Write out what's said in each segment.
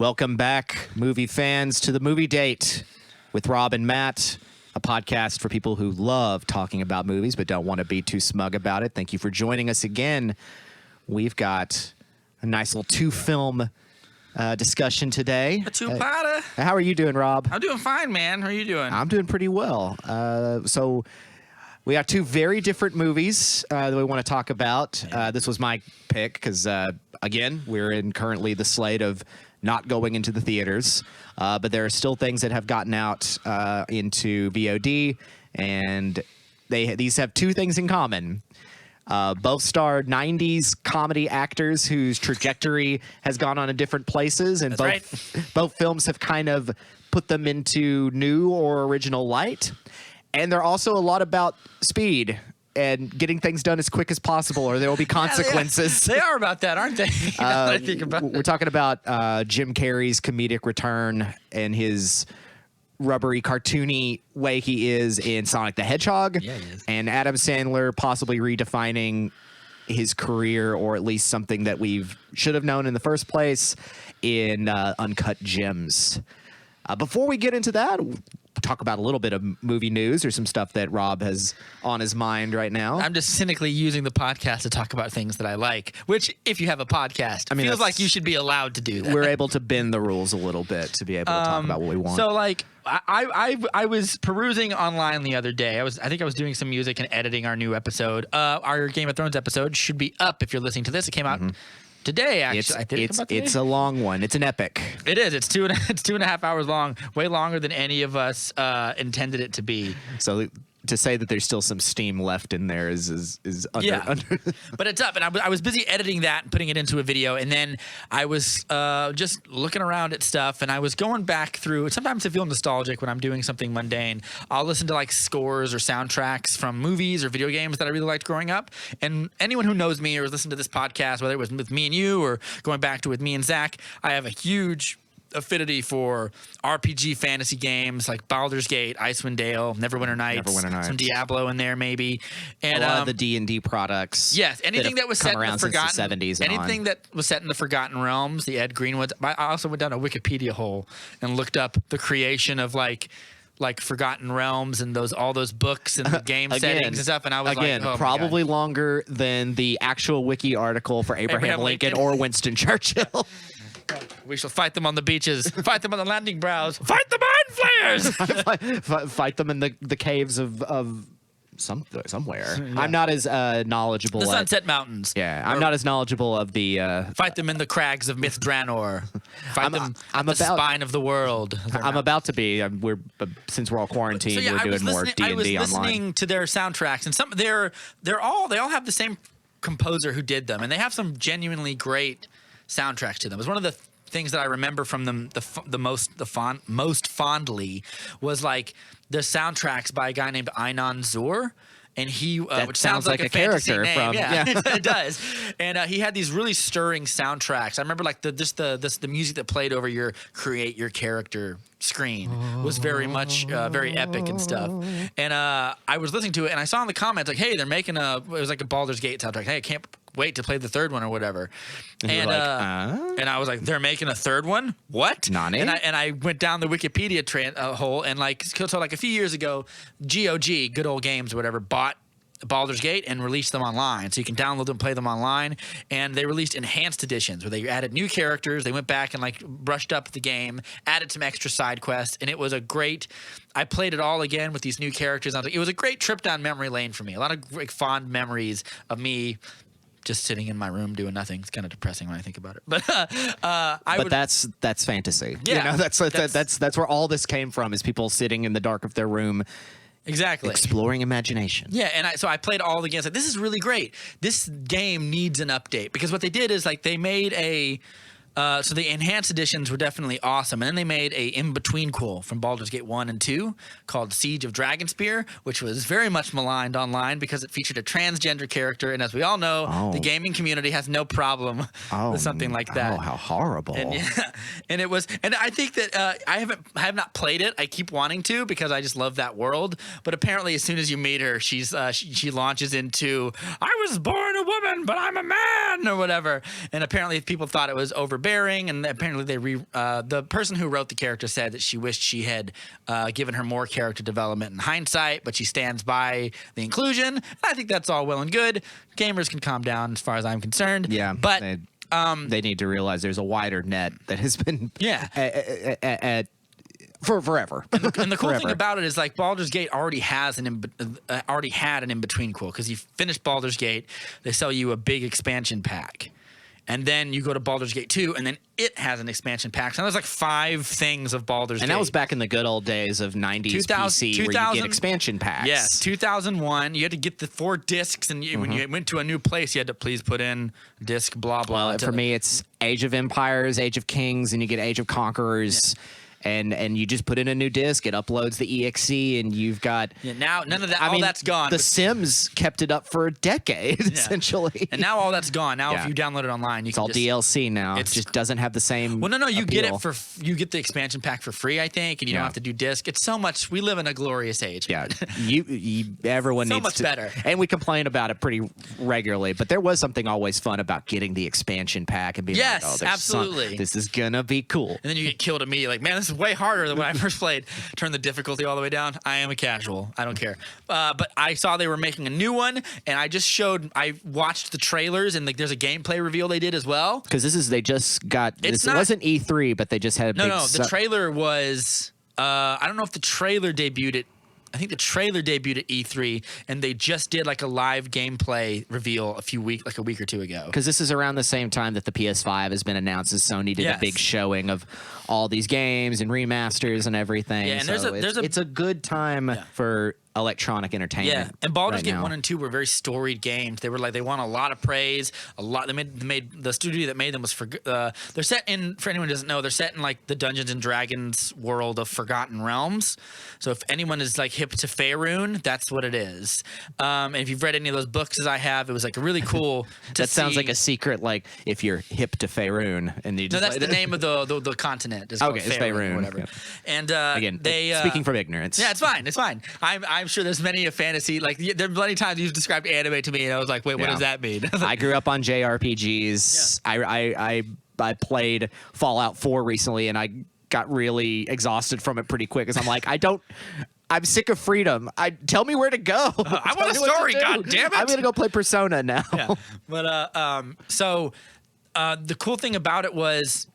Welcome back, movie fans, to The Movie Date with Rob and Matt, a podcast for people who love talking about movies but don't want to be too smug about it. Thank you for joining us again. We've got a nice little two-film discussion today. A two-parter. How are you doing, Rob? I'm doing fine, man. How are you doing? I'm doing pretty well. So we got two very different movies that we want to talk about. This was my pick because, again, we're in currently the slate of not going into the theaters, but there are still things that have gotten out into VOD, and these have two things in common. Both star 90s comedy actors whose trajectory has gone on in different places, and both films have kind of put them into new or original light. And they're also a lot about speed and getting things done as quick as possible, or there will be consequences. They are about that, aren't they? I think about we're talking about Jim Carrey's comedic return and his rubbery, cartoony way he is in Sonic the Hedgehog. Yeah, he is. And Adam Sandler possibly redefining his career, or at least something that we should have known in the first place, in Uncut Gems. Before we get into that, talk about a little bit of movie news or some stuff that Rob has on his mind right now. I'm just cynically using the podcast to talk about things that I like, which, if you have a podcast, I mean, feels like you should be allowed to do that. We're able to bend the rules a little bit to be able to talk about what we want. So, like, I was perusing online the other day. I think I was doing some music and editing our new episode. Our Game of Thrones episode should be up if you're listening to this. It came out today, actually. It's a long one. It's an epic. It is. It's 2.5 hours long, way longer than any of us intended it to be. So to say that there's still some steam left in there is under. But it's up, and I was busy editing that and putting it into a video, and then I was just looking around at stuff, and I was going back through. Sometimes I feel nostalgic when I'm doing something mundane. I'll listen to like scores or soundtracks from movies or video games that I really liked growing up. And anyone who knows me or has listened to this podcast, whether it was with me and you or going back to with me and Zach, I have a huge affinity for RPG fantasy games like Baldur's Gate, Icewind Dale, Neverwinter Nights, some Diablo in there maybe, and a lot of the D&D products. Yes, anything that was set in the forgotten, the 70s, anything that was set in the Forgotten Realms, the Ed Greenwoods. I also went down a Wikipedia hole and looked up the creation of like Forgotten Realms and all those books and the game settings and stuff, and I was probably longer than the actual wiki article for Abraham Lincoln or Winston Churchill. We shall fight them on the beaches, fight them on the landing brows, fight the mind flayers, fight them in the caves of somewhere. Yeah. I'm not as knowledgeable. The Sunset Mountains. Yeah, I'm not as knowledgeable of the. Fight them in the crags of Myth Dranor. Fight them at the spine of the world. I'm about to be. Since we're all quarantined, we're doing more D&D online. I was listening to their soundtracks, and they all have the same composer who did them, and they have some genuinely great soundtracks to them. It was one of the things that I remember from them most fondly was like the soundtracks by a guy named Einon Zur. And he, which sounds like a character name. From, yeah. It does. And he had these really stirring soundtracks. I remember like the music that played over your create your character screen was very much very epic and stuff. And I was listening to it, and I saw in the comments like, hey, they're making it was like a Baldur's Gate soundtrack. Hey, I can't wait to play the third one or whatever. And I was like, they're making a third one? What? Nani? And I went down the Wikipedia hole, and so like a few years ago, GOG, Good Old Games or whatever, bought Baldur's Gate and released them online. So you can download them, play them online. And they released enhanced editions where they added new characters. They went back and like brushed up the game, added some extra side quests. And it was I played it all again with these new characters. It was a great trip down memory lane for me. A lot of fond memories of me just sitting in my room doing nothing. It's kind of depressing when I think about it. But that's fantasy. Yeah, you know, that's where all this came from, is people sitting in the dark of their room. Exactly. Exploring imagination. Yeah, and so I played all the games. Like, this is really great. This game needs an update, because what they did is like they made so the enhanced editions were definitely awesome, and then they made a in-between from Baldur's Gate 1 and 2 called Siege of Dragonspear, which was very much maligned online because it featured a transgender character, and as we all know, the gaming community has no problem with something like that. Oh, how horrible. And it was, and I think that I have not played it. I keep wanting to because I just love that world, but apparently as soon as you meet her, she launches into, I was born a woman, but I'm a man, or whatever, and apparently people thought it was over overbearing, and apparently the person who wrote the character said that she wished she had given her more character development in hindsight, but she stands by the inclusion. And I think that's all well and good. Gamers can calm down as far as I'm concerned. Yeah, but they need to realize there's a wider net that has been for forever. And the cool thing about it is, like, Baldur's Gate already has already had an in-between quote, because you finish Baldur's Gate, they sell you a big expansion pack. And then you go to Baldur's Gate 2, and then it has an expansion pack. So there's like 5 things of Baldur's Gate. And that was back in the good old days of 90s PC, where you get expansion packs. Yes, 2001. You had to get the 4 discs, and when you went to a new place, you had to please put in disc blah, blah. Well, for me, it's Age of Empires, Age of Kings, and you get Age of Conquerors. Yeah. And you just put in a new disc, it uploads the EXE, and you've got... Yeah, now, none of that, all that's gone. The Sims kept it up for a decade, essentially. And now all that's gone. Now if you download it online, it's all DLC now. It just doesn't have the same Well, no, you appeal. get it you get the expansion pack for free, I think, and you don't have to do disc. It's so much... We live in a glorious age. Yeah, everyone so needs much to... better. And we complain about it pretty regularly, but there was something always fun about getting the expansion pack and being like, oh, absolutely. This is gonna be cool. And then you get killed immediately. Like, man, this is way harder than when I first played. Turn the difficulty all the way down. I am a casual. I don't care. But I saw they were making a new one, and I watched the trailers, and there's a gameplay reveal they did as well. Because they just got... It wasn't E3, but they just had a big... No, the trailer was... I don't know if the trailer debuted at... I think the trailer debuted at E3, and they just did like a live gameplay reveal a week or two ago. Because this is around the same time that the PS5 has been announced, as Sony did a big showing of all these games and remasters and everything. Yeah, and it's a good time for electronic entertainment. Yeah, and Baldur's Gate 1 and 2 were very storied games. They won a lot of praise. They made the studio that made them was they're set in, for anyone who doesn't know, they're set in like the Dungeons and Dragons world of Forgotten Realms. So if anyone is like hip to Faerun, that's what it is. And if you've read any of those books as I have, it was like really cool to see. Sounds like a secret, like if you're hip to Faerun and you just... No, that's the name of the continent. It's called Faerun or whatever. Yeah. And again, speaking from ignorance. Yeah, it's fine. I'm sure there's many a fantasy, like there are plenty of times you've described anime to me and I was like, wait, what does that mean? I grew up on JRPGs. Yeah. I played Fallout 4 recently, and I got really exhausted from it pretty quick because I'm like, I'm sick of freedom. Tell me where to go. I want a story, god damn it. I'm gonna go play Persona now. Yeah. But so the cool thing about it was,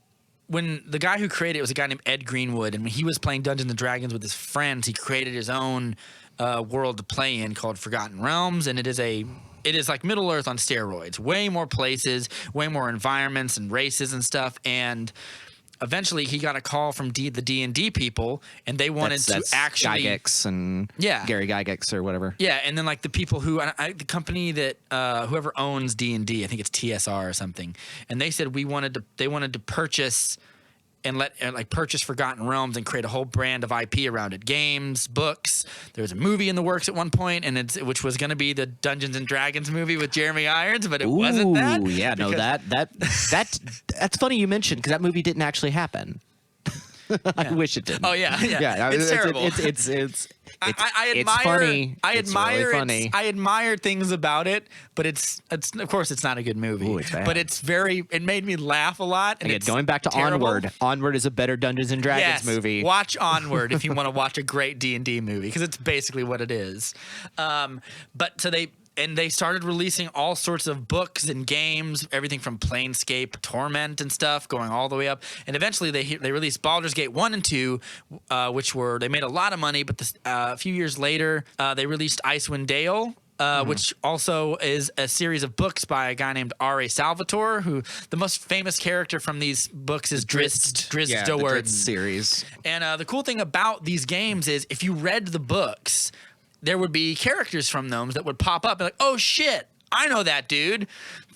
when the guy who created it was a guy named Ed Greenwood, and when he was playing Dungeons and Dragons with his friends, he created his own world to play in called Forgotten Realms, and it is like Middle Earth on steroids. Way more places, way more environments and races and stuff. And eventually, he got a call from the D&D people, and they wanted to actually Gygax and Gary Gygax or whatever. Yeah, and then like the people who the company that whoever owns D&D, I think it's TSR or something, and they said they wanted to purchase and purchase Forgotten Realms and create a whole brand of IP around it. Games, books. There was a movie in the works at one point, which was going to be the Dungeons and Dragons movie with Jeremy Irons, but it wasn't that. Yeah, no, that's funny you mentioned, because that movie didn't actually happen. I wish it didn't. Oh yeah. It's terrible. It's funny. I admire things about it, but it's of course it's not a good movie. Ooh, it's bad. But it made me laugh a lot. And again, going back to terrible. Onward is a better Dungeons and Dragons movie. Watch Onward if you want to watch a great D&D movie, because it's basically what it is. They started releasing all sorts of books and games, everything from Planescape, Torment, and stuff, going all the way up. And eventually, they released Baldur's Gate 1 and 2, they made a lot of money. But a few years later, they released Icewind Dale, which also is a series of books by a guy named R.A. Salvatore, who the most famous character from these books is Drizzt Do'Urden. The Drizzt series. And the cool thing about these games is, if you read the books, there would be characters from them that would pop up and like, oh shit, I know that dude.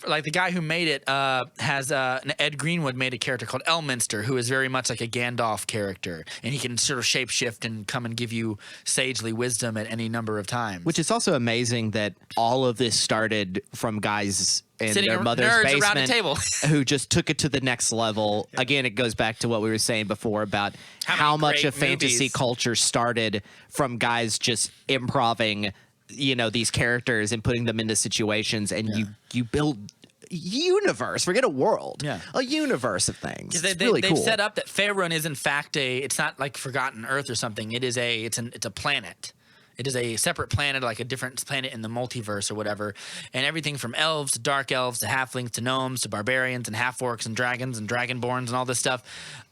Like the guy who made it Ed Greenwood made a character called Elminster, who is very much like a Gandalf character, and he can sort of shapeshift and come and give you sagely wisdom at any number of times. Which is also amazing that all of this started from guys in sitting their mother's basement around a table who just took it to the next level. Yeah. Again, it goes back to what we were saying before about how much of fantasy culture started from guys just improving, these characters and putting them into situations, and you build universe. Forget a world. Yeah. A universe of things. They've cool. set up that Faerun is in fact it's not like Forgotten Earth or something. It's a planet. It is a separate planet, like a different planet in the multiverse or whatever. And everything from elves to dark elves to halflings to gnomes to barbarians and half-orcs and dragons and dragonborns and all this stuff.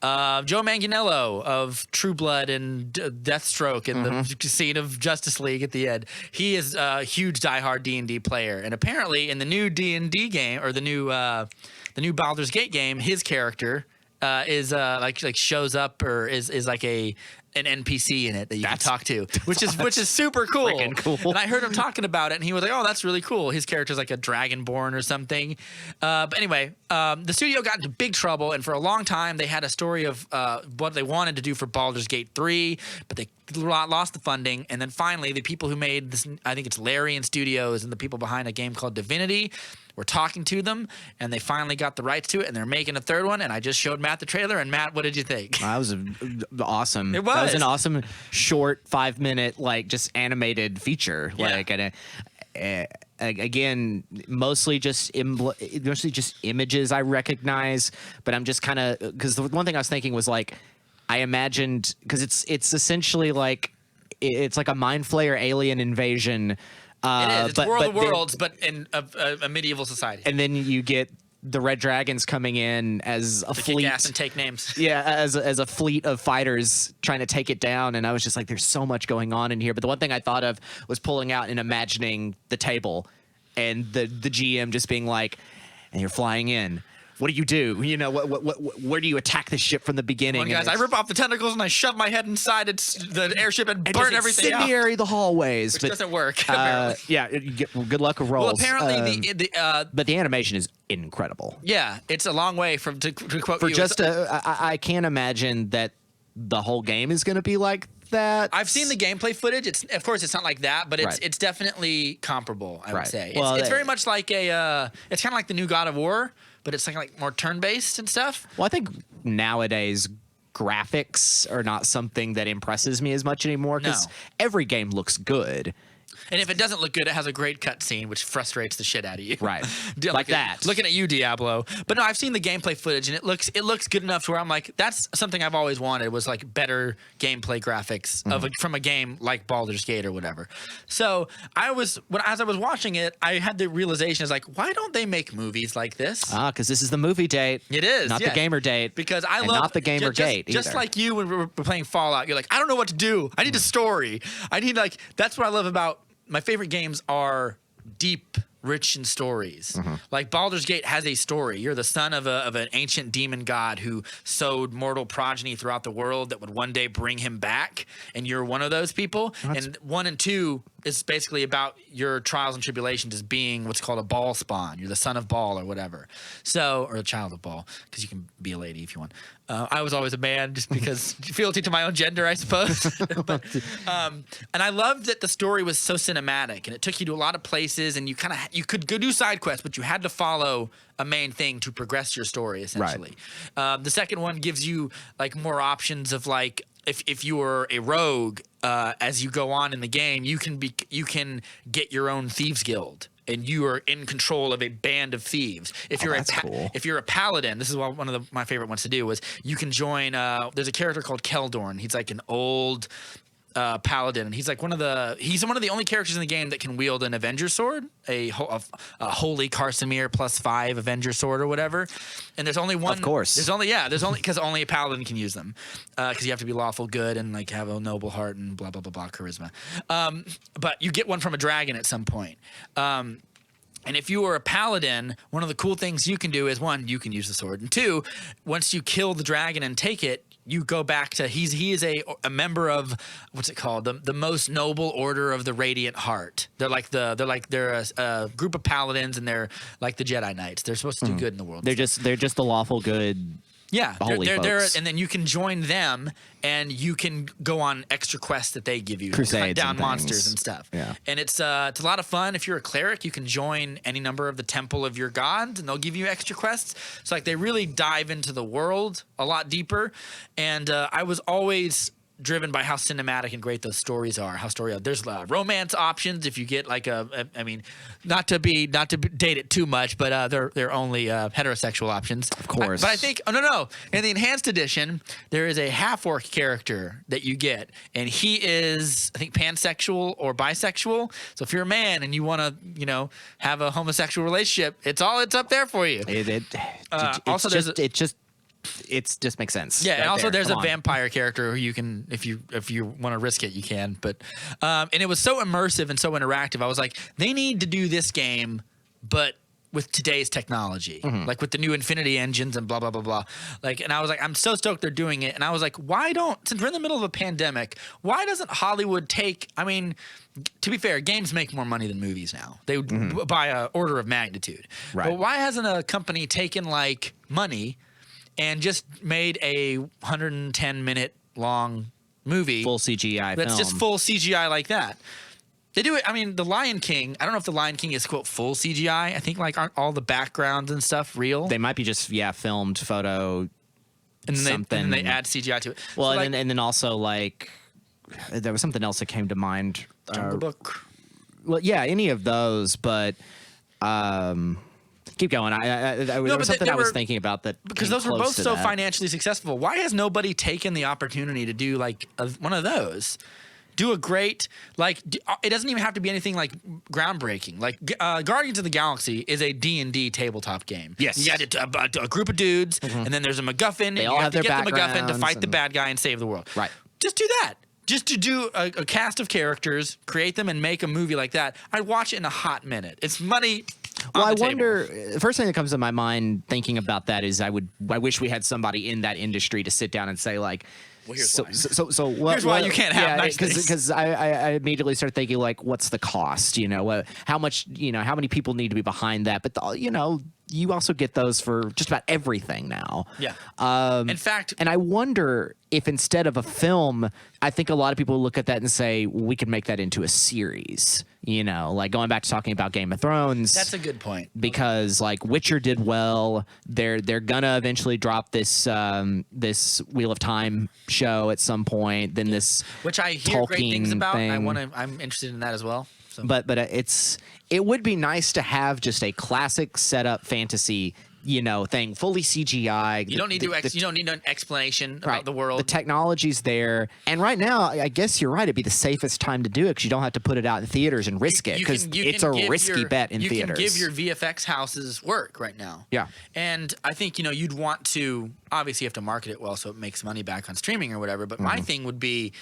Joe Manganiello of True Blood and Deathstroke and the scene of Justice League at the end. He is a huge diehard D&D player. And apparently in the new D&D game, or the new Baldur's Gate game, his character is like shows up or is like an NPC in it that you can talk to, which is super cool. Freaking cool. And I heard him talking about it, and he was like, "Oh, that's really cool." His character's like a dragonborn or something. But anyway, the studio got into big trouble, and for a long time they had a story of what they wanted to do for Baldur's Gate 3, but they lost the funding. And then finally, the people who made this, I think it's Larian Studios and the people behind a game called Divinity, were talking to them, and they finally got the rights to it, and they're making a third one. And I just showed Matt the trailer, and Matt, what did you think? That was awesome. It was. That was an awesome short 5-minute like just animated feature. Yeah. Like and again, mostly just images I recognize, but I'm just kind of because the one thing I was thinking was like I imagined because it's essentially like it's like a Mind Flayer alien invasion. It is. It's World of then- Worlds, but in a medieval society. and then you get the Red Dragons coming in as a To fleet. kick ass and take names. Yeah, as a fleet of fighters trying to take it down, and I was just like, "There's so much going on in here." But the one thing I thought of was pulling out and imagining the table, and the GM just being like, "And you're flying in. What do you do? You know, where do you attack the ship from the beginning?" Well, guys, I rip off the tentacles and I shove my head inside the airship and burn just everything out. incendiary the hallways, Which but doesn't work. Apparently. yeah, good luck with rolls. Well, apparently but the animation is incredible. yeah, it's a long way from to quote For you. just I can't imagine that the whole game is going to be like that. I've seen the gameplay footage. Of course it's not like that, but Right. it's definitely comparable. I would Right. say Well, it's very much like it's kind of like the new God of War, but it's like more turn-based and stuff. Well, I think nowadays graphics are not something that impresses me as much anymore because No. every game looks good. And if it doesn't look good, it has a great cutscene, which frustrates the shit out of you. Right. Like that. Looking at you, Diablo. But no, I've seen the gameplay footage, and it looks good enough to where I'm like, that's something I've always wanted, was like better gameplay graphics from a game like Baldur's Gate or whatever. So as I was watching it, I had the realization, is like, why don't they make movies like this? Because this is the movie date. It is, not yes. the gamer date. Because I and love not the gamer gate just either. like you when we were playing Fallout, you're like, I don't know what to do. I need a story. I need that's what I love about my favorite games are deep, rich in stories. Like Baldur's Gate has a story. You're the son of an ancient demon god who sowed mortal progeny throughout the world that would one day bring him back, and you're one of those people. And 1 and 2 is basically about your trials and tribulations as being what's called a Baal spawn. You're the son of Baal or whatever. So, or a child of Baal, because you can be a lady if you want. I was always a man just because fealty to my own gender, I suppose. But, and I loved that the story was so cinematic, and it took you to a lot of places, and you could go do side quests, but you had to follow a main thing to progress your story, essentially. The second one gives you like more options of like, if you are a rogue, as you go on in the game, you can get your own thieves guild, and you are in control of a band of thieves. If you're a paladin, this is one of my favorite ones to do, was you can join. There's a character called Keldorn. He's like an old paladin, and he's one of the only characters in the game that can wield an Avenger sword, a holy Karsamir +5 Avenger sword or whatever. And there's only one. Of course. There's only because only a paladin can use them, because you have to be lawful good and like have a noble heart and blah blah blah blah charisma. But you get one from a dragon at some point. And if you are a paladin, one of the cool things you can do is, 1, you can use the sword, and 2, once you kill the dragon and take it, you go back to he is a member of what's it called, the most noble order of the Radiant Heart. They're a group of paladins, and they're like the Jedi Knights. They're supposed to do good in the world. They're just the lawful good. Yeah, holy folks. and then you can join them, and you can go on extra quests that they give you, Crusades to hunt down and monsters things. and stuff. Yeah. And it's a lot of fun. If you're a cleric, you can join any number of the temple of your gods, and they'll give you extra quests. So like they really dive into the world a lot deeper. And I was always driven by how cinematic and great those stories are. There's romance options if you get like I mean, not to date it too much, but they're only heterosexual options. Of course. But I think no. In the enhanced edition, there is a half-orc character that you get, and he is, I think, pansexual or bisexual. So if you're a man and you want to, have a homosexual relationship, it's up there for you. It just makes sense. Yeah, right and also there. there's Come a on. vampire character who you can, if you want to risk it, you can. But and it was so immersive and so interactive. I was like, they need to do this game, but with today's technology, like with the new Infinity engines and blah blah blah blah. Like, and I was like, I'm so stoked they're doing it. And I was like, since we're in the middle of a pandemic, why doesn't Hollywood take? I mean, to be fair, games make more money than movies now. They would by an order of magnitude. Right. But why hasn't a company taken like money and just made a 110-minute long movie. Full CGI that's film. just full CGI like that. They do it. I mean, The Lion King, I don't know if The Lion King is, quote, full CGI. I think, like, aren't all the backgrounds and stuff real? They might be just, filmed photo and then something. they add CGI to it. Well, So, and then also, like, there was something else that came to mind. Jungle Book. Well, yeah, any of those, but keep going. There was something I was thinking about that because came those were close both to so that. financially successful. Why has nobody taken the opportunity to do like one of those? Do a great it doesn't even have to be anything like groundbreaking. Like Guardians of the Galaxy is a D&D tabletop game. Yes. You got a group of dudes, and then there's a MacGuffin, and you all have to have get their the MacGuffin to fight the backgrounds bad guy and save the world. Right. Just do that. Just to do a cast of characters, create them, and make a movie like that, I'd watch it in a hot minute. It's money. Well, on I the table. wonder. First thing that comes to my mind thinking about that is I wish we had somebody in that industry to sit down and say like. Well, here's so, why. So what, Here's why you can't have nice things. Because I immediately start thinking like, what's the cost? How much? How many people need to be behind that? But you also get those for just about everything now. Yeah. In fact, and I wonder if instead of a film, I think a lot of people look at that and say, well, we could make that into a series. Like going back to talking about Game of Thrones. that's a good point. Because like Witcher did well, they're gonna eventually drop this this Wheel of Time show at some point. Then this, Which I hear great things Tolkien about. thing. I'm interested in that as well. So. But it would be nice to have just a classic setup fantasy thing, fully CGI. You don't need you don't need an explanation about the world. The technology's there, and right now, I guess you're right. It'd be the safest time to do it because you don't have to put it out in theaters and risk it because it's a risky bet in theaters. You can give your VFX houses work right now. Yeah, and I think you'd want to. Obviously, you have to market it well so it makes money back on streaming or whatever. But my thing would be,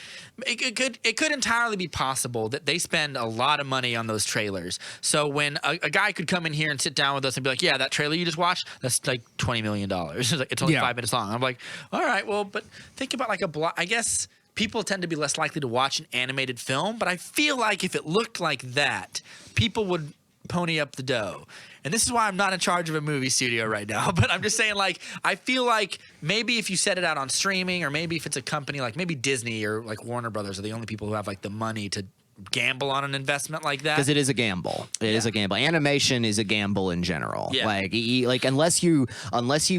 it could entirely be possible that they spend a lot of money on those trailers. So when a guy could come in here and sit down with us and be like, "Yeah, that trailer you just watched, that's like $20 million. It's only 5 minutes long." I'm like, all right, well, but think about like I guess people tend to be less likely to watch an animated film, but I feel like if it looked like that, people would pony up the dough. And this is why I'm not in charge of a movie studio right now. But I'm just saying, like, I feel like maybe if you set it out on streaming, or maybe if it's a company like maybe Disney or like Warner Brothers are the only people who have like the money to gamble on an investment like that. Because it is a gamble. It is a gamble. Animation is a gamble in general. Yeah. Like unless you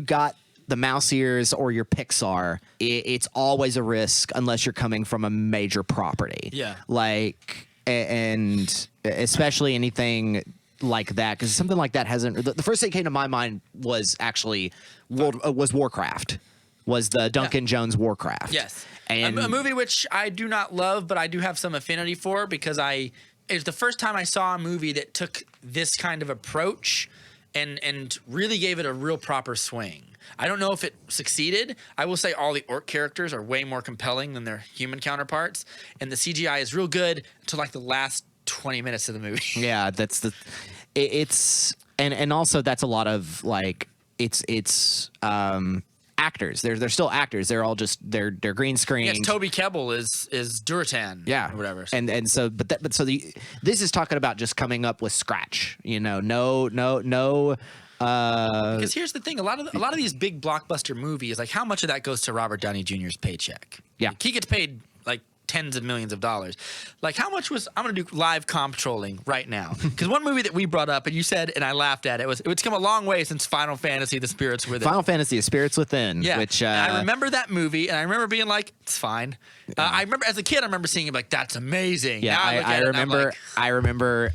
got the mouse ears or your Pixar, it's always a risk unless you're coming from a major property. Yeah. Like, and especially anything like that, because something like that hasn't. The first thing that came to my mind was actually was Warcraft. Was the Duncan Jones Warcraft? Yes. And a movie which I do not love, but I do have some affinity for because it's the first time I saw a movie that took this kind of approach and really gave it a real proper swing. I don't know if it succeeded. I will say all the orc characters are way more compelling than their human counterparts, and the CGI is real good until like the last 20 minutes of the movie. Yeah, it's also that's a lot of like it's actors. They're still actors. They're all just they're green screen. Yes, Toby Kebbell is Duratan. Yeah, or whatever. And so this is talking about just coming up with scratch. No. Because here's the thing: a lot of these big blockbuster movies, like how much of that goes to Robert Downey Jr.'s paycheck? Yeah. Like, he gets paid like tens of millions of dollars. Like, how much was I'm going to do live comp trolling right now? Because one movie that we brought up and you said, and I laughed at it, was it's come a long way since Final Fantasy: The Spirits Within. Final Fantasy: The Spirits Within. Yeah, which and I remember that movie, and I remember being like, it's fine. I remember as a kid, I remember seeing it like, that's amazing. Yeah, now I remember. I remember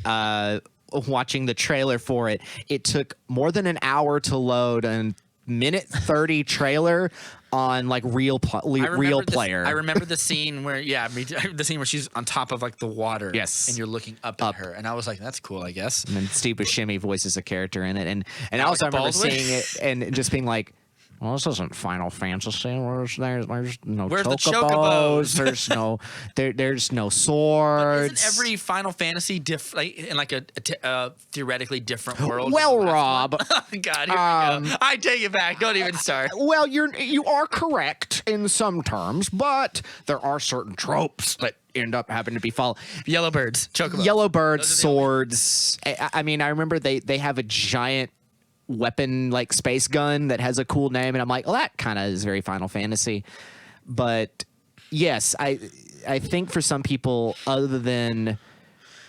watching the trailer for it. It took more than an hour to load a minute 30 trailer on like real player. I remember the scene where the scene where she's on top of like the water. Yes. And you're looking up at her, and I was like, that's cool, I guess. And then Steve Buscemi voices a character in it, and I also remember seeing it and just being like, well, this isn't Final Fantasy. There's no Where's the chocobos. chocobos? There's no swords. Isn't every Final Fantasy in like a theoretically different world? Well, Rob. Oh, God, here we go. I take it back. Don't even start. Well, you are correct in some terms, but there are certain tropes that end up having to be followed. Yellowbirds, chocobos. Yellowbirds, swords. I mean, I remember they have a giant weapon like space gun that has a cool name, and I'm like, well, that kind of is very Final Fantasy. But yes, I think for some people, other than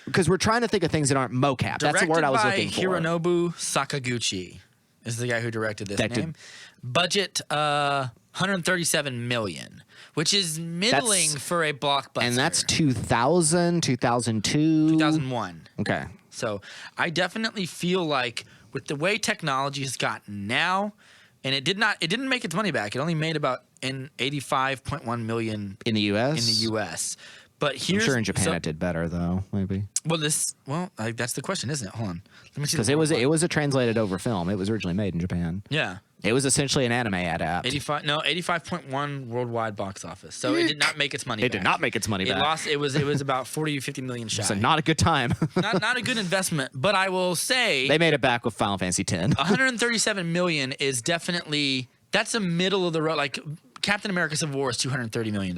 because we're trying to think of things that aren't mocap. That's the word I was looking for. Hironobu Sakaguchi is the guy who directed this name. Budget 137 million, which is middling for a blockbuster. And that's 2000, 2002, 2001. Okay. So I definitely feel like with the way technology has gotten now, and it didn't make its money back. It only made about 85.1 million in the U.S. In the U.S. But I'm sure in Japan it did better though, maybe. Well, that's the question, isn't it? Hold on, let me see. Because it was a translated over film. It was originally made in Japan. Yeah. It was essentially an anime adapt. 85.1 worldwide box office. So it did not make its money back. It did not make its money back. It was about 40 or 50 million shy. So not a good time. not a good investment, but I will say they made it back with Final Fantasy X. 137 million is definitely that's a middle of the road. Like Captain America: Civil War is $230 million.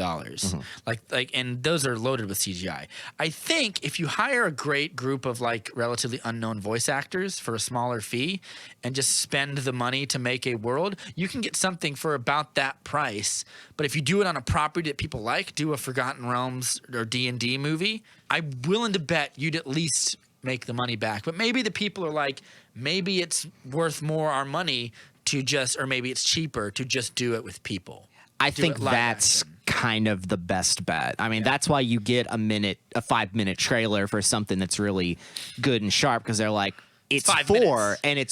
Like, and those are loaded with CGI. I think if you hire a great group of like relatively unknown voice actors for a smaller fee, and just spend the money to make a world, you can get something for about that price. But if you do it on a property that people like, do a Forgotten Realms or D&D movie, I'm willing to bet you'd at least make the money back. But maybe the people are like, maybe it's worth more our money to just, or maybe it's cheaper to just do it with people. I think that's kind of the best bet. I mean, that's why you get a 5-minute trailer for something that's really good and sharp, because they're like, it's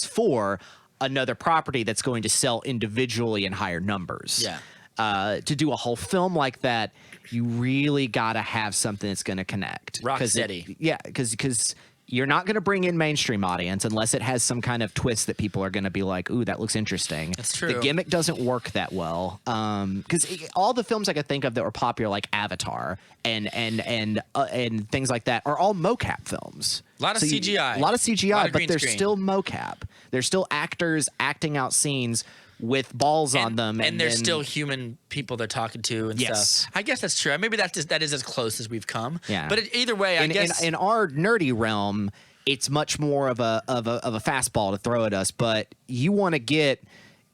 for another property that's going to sell individually in higher numbers. Yeah. To do a whole film like that, you really got to have something that's going to connect. Rocksteady. Because you're not going to bring in mainstream audience unless it has some kind of twist that people are going to be like, ooh, that looks interesting. That's true. The gimmick doesn't work that well. Because all the films I could think of that were popular, like Avatar and things like that, are all mocap films. A lot of CGI. A lot of CGI, but they're screen. still mocap. They're still actors acting out scenes with balls on them, and they're still human people they're talking to and stuff. I guess that's true. Maybe that is as close as we've come. Yeah. But either way, I guess in our nerdy realm, it's much more of a fastball to throw at us. But you want to get,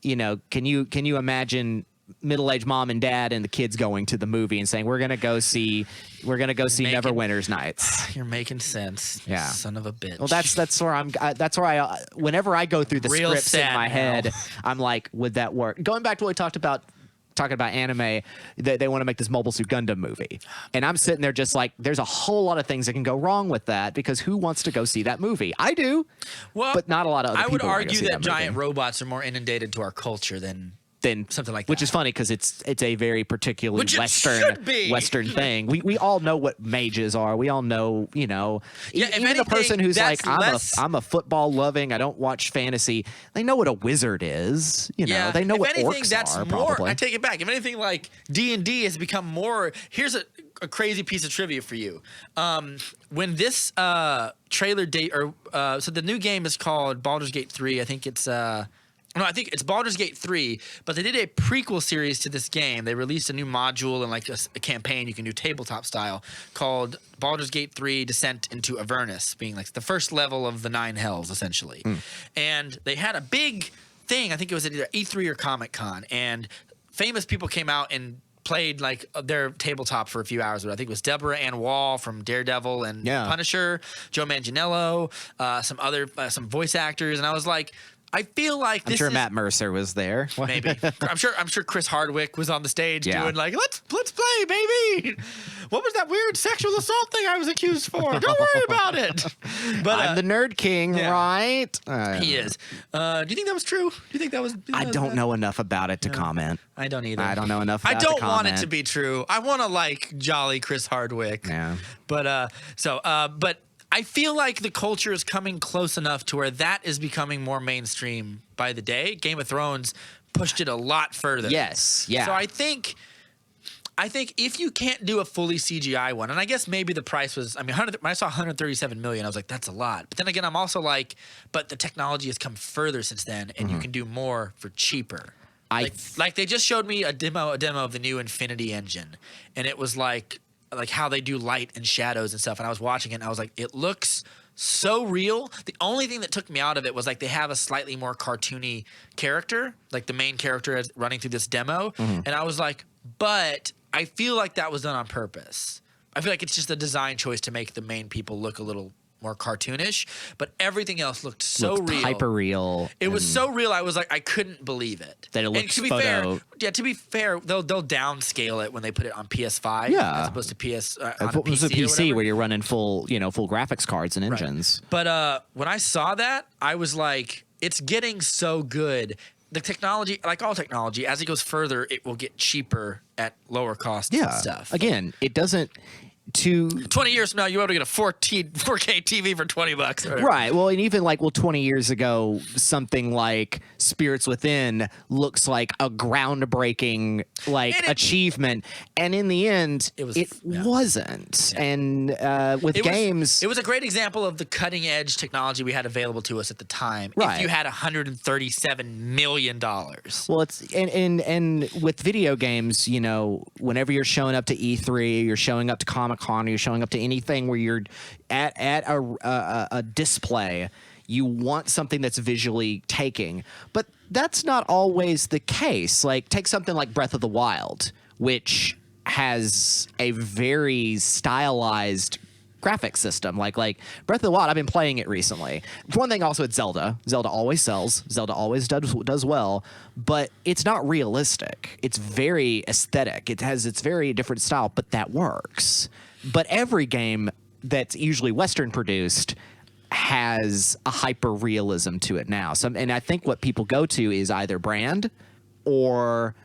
can you imagine middle-aged mom and dad and the kids going to the movie and saying, we're gonna go see Neverwinter's Nights. You're making sense. Yeah. Son of a bitch. Well, that's where I whenever I go through the Real scripts in my now. head, I'm like, would that work? Going back to what we talking about anime, they want to make this Mobile Suit Gundam movie, and I'm sitting there just like, there's a whole lot of things that can go wrong with that, because who wants to go see that movie? I do, but not a lot of other people. I would want to go argue see that giant movie. robots are more inundated to our culture than something like that. Which is funny, because it's a very particularly Western thing. We all know what mages are. We all know, even the person who's like, I'm a football loving, I don't watch fantasy. They know what a wizard is. They know what orcs are. Probably. I take it back. If anything, like D&D has become more. Here's a crazy piece of trivia for you. When this trailer so the new game is called Baldur's Gate 3. I think it's Baldur's Gate 3, but they did a prequel series to this game. They released a new module and like a campaign you can do tabletop style called Baldur's Gate 3 Descent into Avernus, being like the first level of the 9 hells, essentially. And they had a big thing, I think it was at either E3 or Comic-Con, and famous people came out and played like their tabletop for a few hours. I think it was Deborah Ann Wall from Daredevil and Punisher, Joe Manganiello, some voice actors, and I was like, I feel like I'm sure Matt Mercer was there. Maybe I'm sure Chris Hardwick was on the stage doing like let's play, baby. What was that weird sexual assault thing I was accused for? Don't worry about it. But I'm the nerd king, right? He is. Do you think that was true? Do you think that was? I don't know enough about it to comment. I don't either. I don't know enough. I about don't to want it comment. to be true. I want to like jolly Chris Hardwick. Yeah. But but I feel like the culture is coming close enough to where that is becoming more mainstream by the day. Game of Thrones pushed it a lot further. Yes. Yeah. So I think if you can't do a fully CGI one, and I guess maybe the price was, when I saw 137 million, I was like, that's a lot. But then again, I'm also like, but the technology has come further since then, and you can do more for cheaper. Like they just showed me a demo of the new Infinity engine, and it was like how they do light and shadows and stuff. And I was watching it and I was like, it looks so real. The only thing that took me out of it was like they have a slightly more cartoony character, like the main character is running through this demo. And I was like, but I feel like that was done on purpose. I feel like it's just a design choice to make the main people look a little more cartoonish, but everything else looked so real. Hyper real. It was so real. I was like, I couldn't believe it. That it looked to be fair, they'll downscale it when they put it on PS5 as opposed to PS on a It was a PC PC where you're running full graphics cards and engines. Right. But when I saw that, I was like, it's getting so good. The technology, like all technology, as it goes further, it will get cheaper at lower cost and stuff. Again, it doesn't. 20 years from now, you're able to get a 4K TV for $20. Right. Well, and even 20 years ago, something like Spirits Within looks like a groundbreaking achievement, and in the end, it wasn't. Yeah. And with games, it was a great example of the cutting edge technology we had available to us at the time. Right. If you had $137 million. Well, it's and with video games, whenever you're showing up to E3, you're showing up to Comic-Con, or you're showing up to anything where you're at a display, you want something that's visually taking. But that's not always the case. Like, take something like Breath of the Wild, which has a very stylized graphic system. Like Breath of the Wild, I've been playing it recently. For one thing, also, it's Zelda. Zelda always sells. Zelda always does well, but it's not realistic. It's very aesthetic. It has its very different style, but that works. But every game that's usually Western produced has a hyper realism to it now. And I think what people go to is either brand or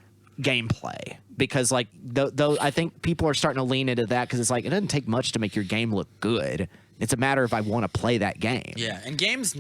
gameplay, because though I think people are starting to lean into that, because it's like, it doesn't take much to make your game look good. It's a matter of I want to play that game. Yeah, and games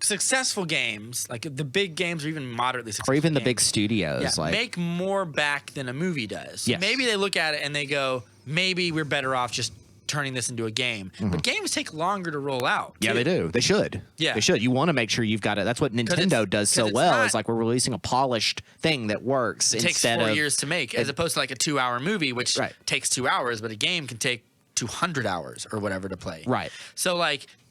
successful games, like the big games, or even moderately successful, or even the games, big studios, make more back than a movie does. Yes. Maybe they look at it and they go, maybe we're better off just turning this into a game. But games take longer to roll out. Yeah, they do. They should. Yeah. They should. You want to make sure you've got it. That's what Nintendo does so well. It's like, we're releasing a polished thing that works. It takes 4 years to make, as opposed to like a 2-hour movie, which takes 2 hours, but a game can take 200 hours or whatever to play. Right. So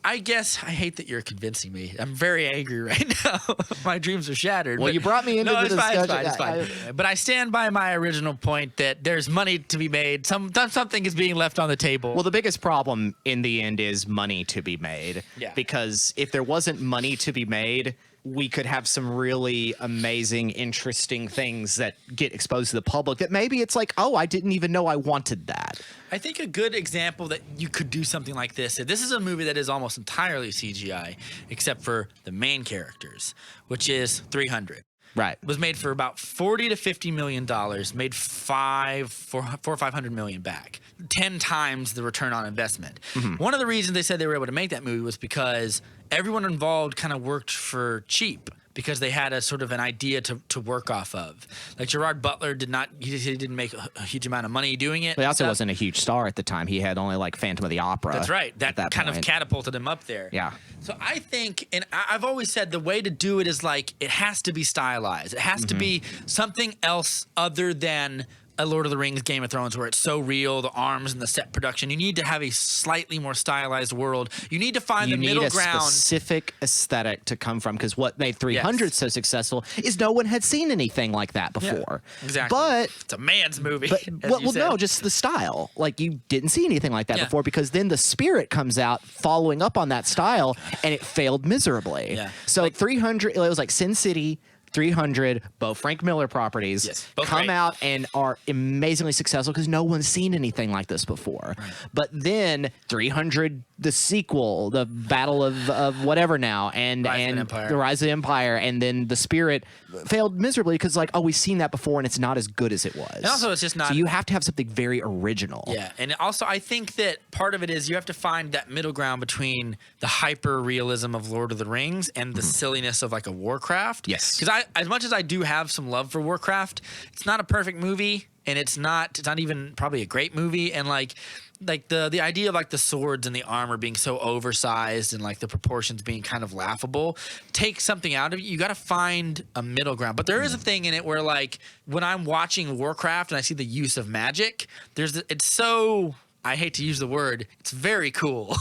I guess I hate that you're convincing me. I'm very angry right now. My dreams are shattered. Well, you brought me into the discussion. It's fine. But I stand by my original point that there's money to be made. Something is being left on the table. Well, the biggest problem in the end is money to be made. Yeah. Because if there wasn't money to be made, we could have some really amazing, interesting things that get exposed to the public that maybe it's like, oh, I didn't even know I wanted that. I think a good example that you could do something like this is a movie that is almost entirely CGI, except for the main characters, which is 300. Right. It was made for about $40 to $50 million, made 400 or 500 million back, 10 times the return on investment. One of the reasons they said they were able to make that movie was because everyone involved kind of worked for cheap, because they had a sort of an idea to work off of. Like Gerard Butler he didn't make a huge amount of money doing it. But he also wasn't a huge star at the time. He had only Phantom of the Opera. That's right. That kind point. of catapulted him up there. Yeah. So I think, and I've always said the way to do it is it has to be stylized. It has to be something else other than a Lord of the Rings, Game of Thrones, where it's so real, the arms and the set production. You need to have a slightly more stylized world. You need to find the middle ground. You need a specific aesthetic to come from, because what made 300 so successful is no one had seen anything like that before. Yeah, exactly. But it's a man's movie. Well, no, just the style. Like, you didn't see anything like that before, because then the Spirit comes out following up on that style, and it failed miserably. Yeah. So 300, it was like Sin City, 300, both Frank Miller properties, come out and are amazingly successful because no one's seen anything like this before. Right. But then 300, the sequel, the Battle of whatever now, and the Rise of the Empire, and then the Spirit failed miserably because, like, oh, we've seen that before and it's not as good as it was. And also, it's just not. So you have to have something very original. Yeah, and also I think that part of it is you have to find that middle ground between the hyper realism of Lord of the Rings and the silliness of like a Warcraft. Yes, because as much as I do have some love for Warcraft, it's not a perfect movie, and it's not even probably a great movie, and like the idea of like the swords and the armor being so oversized and like the proportions being kind of laughable takes something out of it. You got to find a middle ground. But there is a thing in it where, like, when I'm watching Warcraft and I see the use of magic, it's so, I hate to use the word, it's very cool.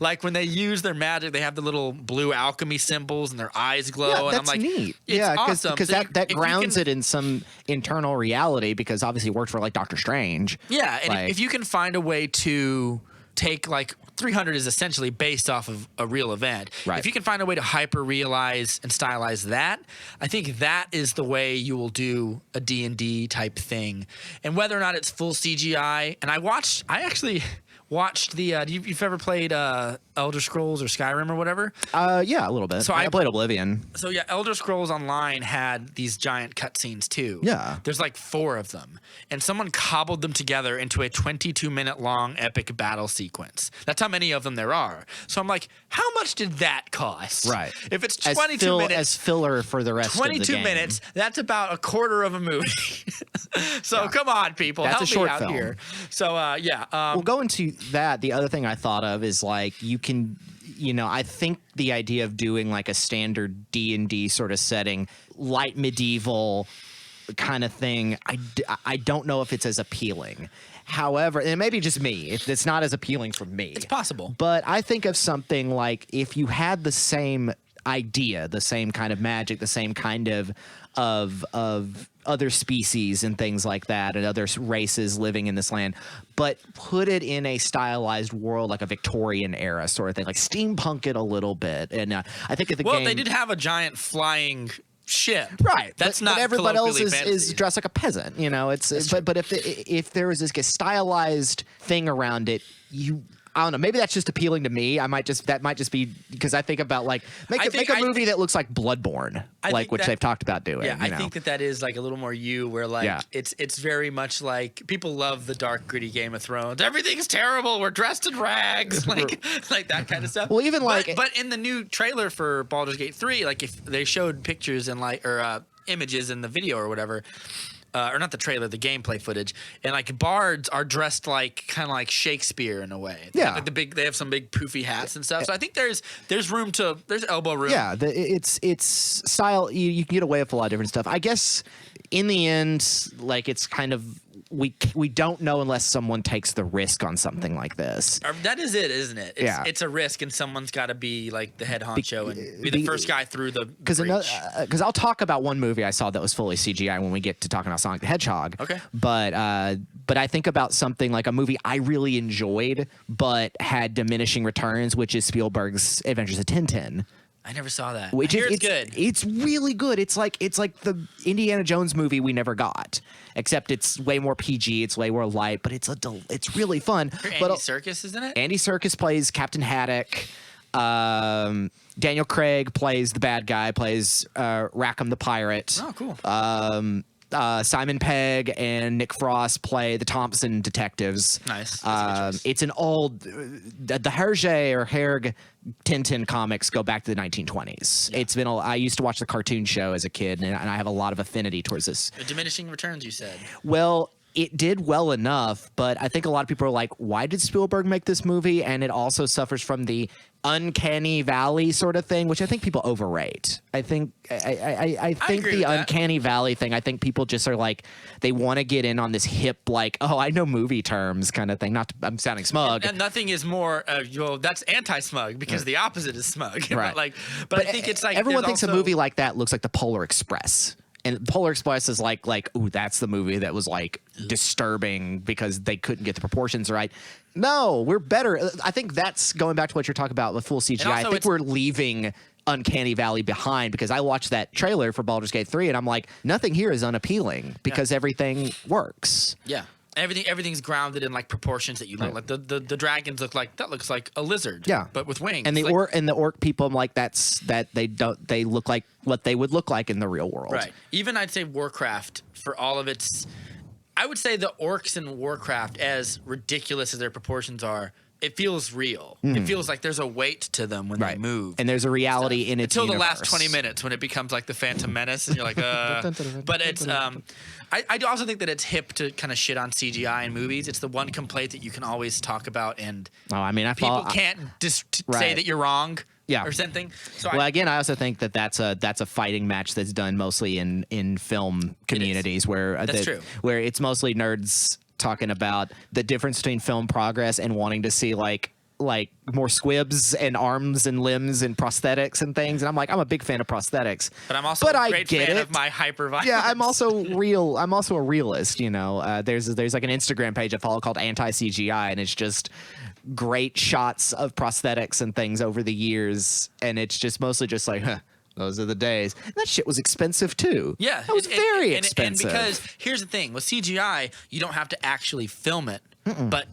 Like, when they use their magic, they have the little blue alchemy symbols and their eyes glow. Yeah, and that's I'm like, neat. It's awesome. Because that grounds it in some internal reality, because obviously it worked for, like, Doctor Strange. Yeah, and if you can find a way to take, like, 300 is essentially based off of a real event. Right. If you can find a way to hyper realize and stylize that, I think that is the way you will do a D&D type thing. And whether or not it's full CGI, and I actually watched the you've ever played Elder Scrolls or Skyrim or whatever? Yeah, a little bit. So I played Oblivion. So yeah, Elder Scrolls Online had these giant cutscenes too. Yeah. There's like 4 of them. And someone cobbled them together into a 22-minute long epic battle sequence. That's how many of them there are. So I'm like, how much did that cost? Right. If it's 22 minutes. As filler for the rest of the game. 22 minutes, that's about a quarter of a movie. So come on, people. That's help a short me out film. here. So yeah. Well, going to that, the other thing I thought of is, like, you can, I think the idea of doing like a standard D&D sort of setting, light medieval kind of thing, I don't know if it's as appealing. However, and it may be just me, if it's not as appealing for me. It's possible. But I think of something like, if you had the same idea, the same kind of magic, the same kind of other species and things like that, and other races living in this land, but put it in a stylized world, like a Victorian era sort of thing, like steampunk it a little bit. And I think at the game, well, they did have a giant flying ship, right? That's but everybody else is fancy. Dressed like a peasant, It's but if there was this stylized thing around it, I don't know. Maybe that's just appealing to me. That might just be because I think about, like, make a movie that looks like Bloodborne, which they've talked about doing. Yeah, I think that is like a little more where, like, it's very much like people love the dark, gritty Game of Thrones. Everything's terrible. We're dressed in rags, like that kind of stuff. Well, even but in the new trailer for Baldur's Gate 3, like, if they showed pictures and images in the video or whatever. Or not the trailer, the gameplay footage, and like bards are dressed like kind of like Shakespeare in a way. Yeah, they have some big poofy hats and stuff. So I think there's elbow room. Yeah, it's style. You can get away with a lot of different stuff. I guess in the end, like, it's kind of we don't know unless someone takes the risk on something like this. That is it, isn't it? It's a risk, and someone's got to be like the head honcho and be the first guy through the breach. Because I'll talk about one movie I saw that was fully CGI when we get to talking about Sonic the Hedgehog. Okay. But I think about something like a movie I really enjoyed but had diminishing returns, which is Spielberg's Adventures of Tintin. I never saw that. It's good. It's really good. It's like the Indiana Jones movie we never got, except it's way more PG. It's way more light, but it's really fun. Andy Serkis is in it. Andy Serkis plays Captain Haddock. Daniel Craig plays the bad guy. Plays Rackham the pirate. Oh, cool. Simon Pegg and Nick Frost play the Thompson detectives. Nice. It's an old the Hergé Tintin comics go back to the 1920s. Yeah. I used to watch the cartoon show as a kid, and I have a lot of affinity towards this. The diminishing returns, you said. Well, it did well enough, but I think a lot of people are like, why did Spielberg make this movie? And it also suffers from the uncanny valley sort of thing, which I think people overrate. I think I think agree the with that. uncanny valley thing, I think people just are like, they want to get in on this hip, like, oh, I know movie terms kind of thing. Not to, I'm sounding smug. And nothing is more, that's anti-smug because the opposite is smug. Right. but I think it's like everyone there's thinks also, a movie like that looks like the Polar Express. And Polar Express is like, ooh, that's the movie that was like disturbing because they couldn't get the proportions right. No, we're better. I think that's going back to what you're talking about with full CGI. I think we're leaving Uncanny Valley behind because I watched that trailer for Baldur's Gate 3 and I'm like, nothing here is unappealing because everything works. Yeah. Everything's grounded in like proportions that you look like. The dragons looks like a lizard. Yeah, but with wings. And the like, orc people, I'm like, they look like what they would look like in the real world. Right. Even I'd say Warcraft for all of its, I would say the orcs in Warcraft, as ridiculous as their proportions are, it feels real. It feels like there's a weight to them when they move. And there's a reality in its until universe. the last 20 minutes when it becomes like the Phantom Menace and you're like, But it's I also think that it's hip to kind of shit on CGI in movies. It's the one complaint that you can always talk about, and people can't just say that you're wrong. Yeah. Or something. So again, I also think that that's a fighting match that's done mostly in film communities where that's true. Where it's mostly nerds talking about the difference between film progress and wanting to see like more squibs and arms and limbs and prosthetics and things. And I'm like, I'm a big fan of prosthetics. But I'm also a great fan of my hyper-violence. Yeah, I'm also a realist, you know. There's like an Instagram page I follow called Anti-CGI, and it's just great shots of prosthetics and things over the years. And it's just mostly just like, those are the days. And that shit was expensive too. Yeah. That was very expensive. And because here's the thing, with CGI, you don't have to actually film it, but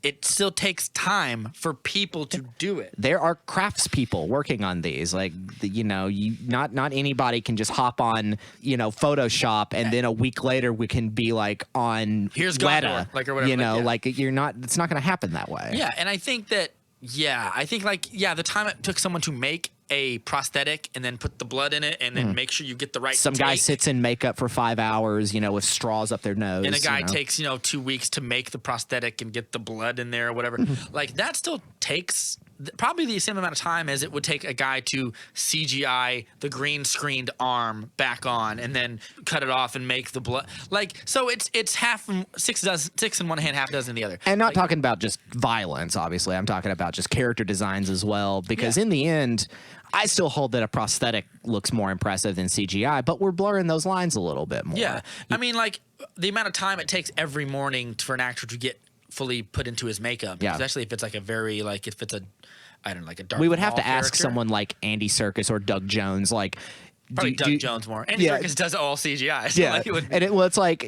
it still takes time for people to do it. There are craftspeople working on these. Like, not anybody can just hop on, Photoshop and then a week later we can be like on here's Weta, like or whatever. you're not. It's not going to happen that way. Yeah, and I think that. Yeah, I think the time it took someone to make a prosthetic and then put the blood in it and then make sure you get the right Some take. guy sits in makeup for 5 hours, with straws up their nose. And a guy takes, 2 weeks to make the prosthetic and get the blood in there or whatever. Like, that still takes probably the same amount of time as it would take a guy to CGI the green screened arm back on and then cut it off and make the blood. Like, so it's half six in one hand, half a dozen in the other. And not talking about just violence, obviously. I'm talking about just character designs as well. Because in the end, I still hold that a prosthetic looks more impressive than CGI, but we're blurring those lines a little bit more. Yeah. I mean, like, the amount of time it takes every morning for an actor to get fully put into his makeup, especially if it's like a very, like, if it's a, I don't know, like a dark. We would have to character. ask someone like Andy Serkis or Doug Jones, like, probably Doug Jones more. Andy Serkis does all CGI. So like it's like,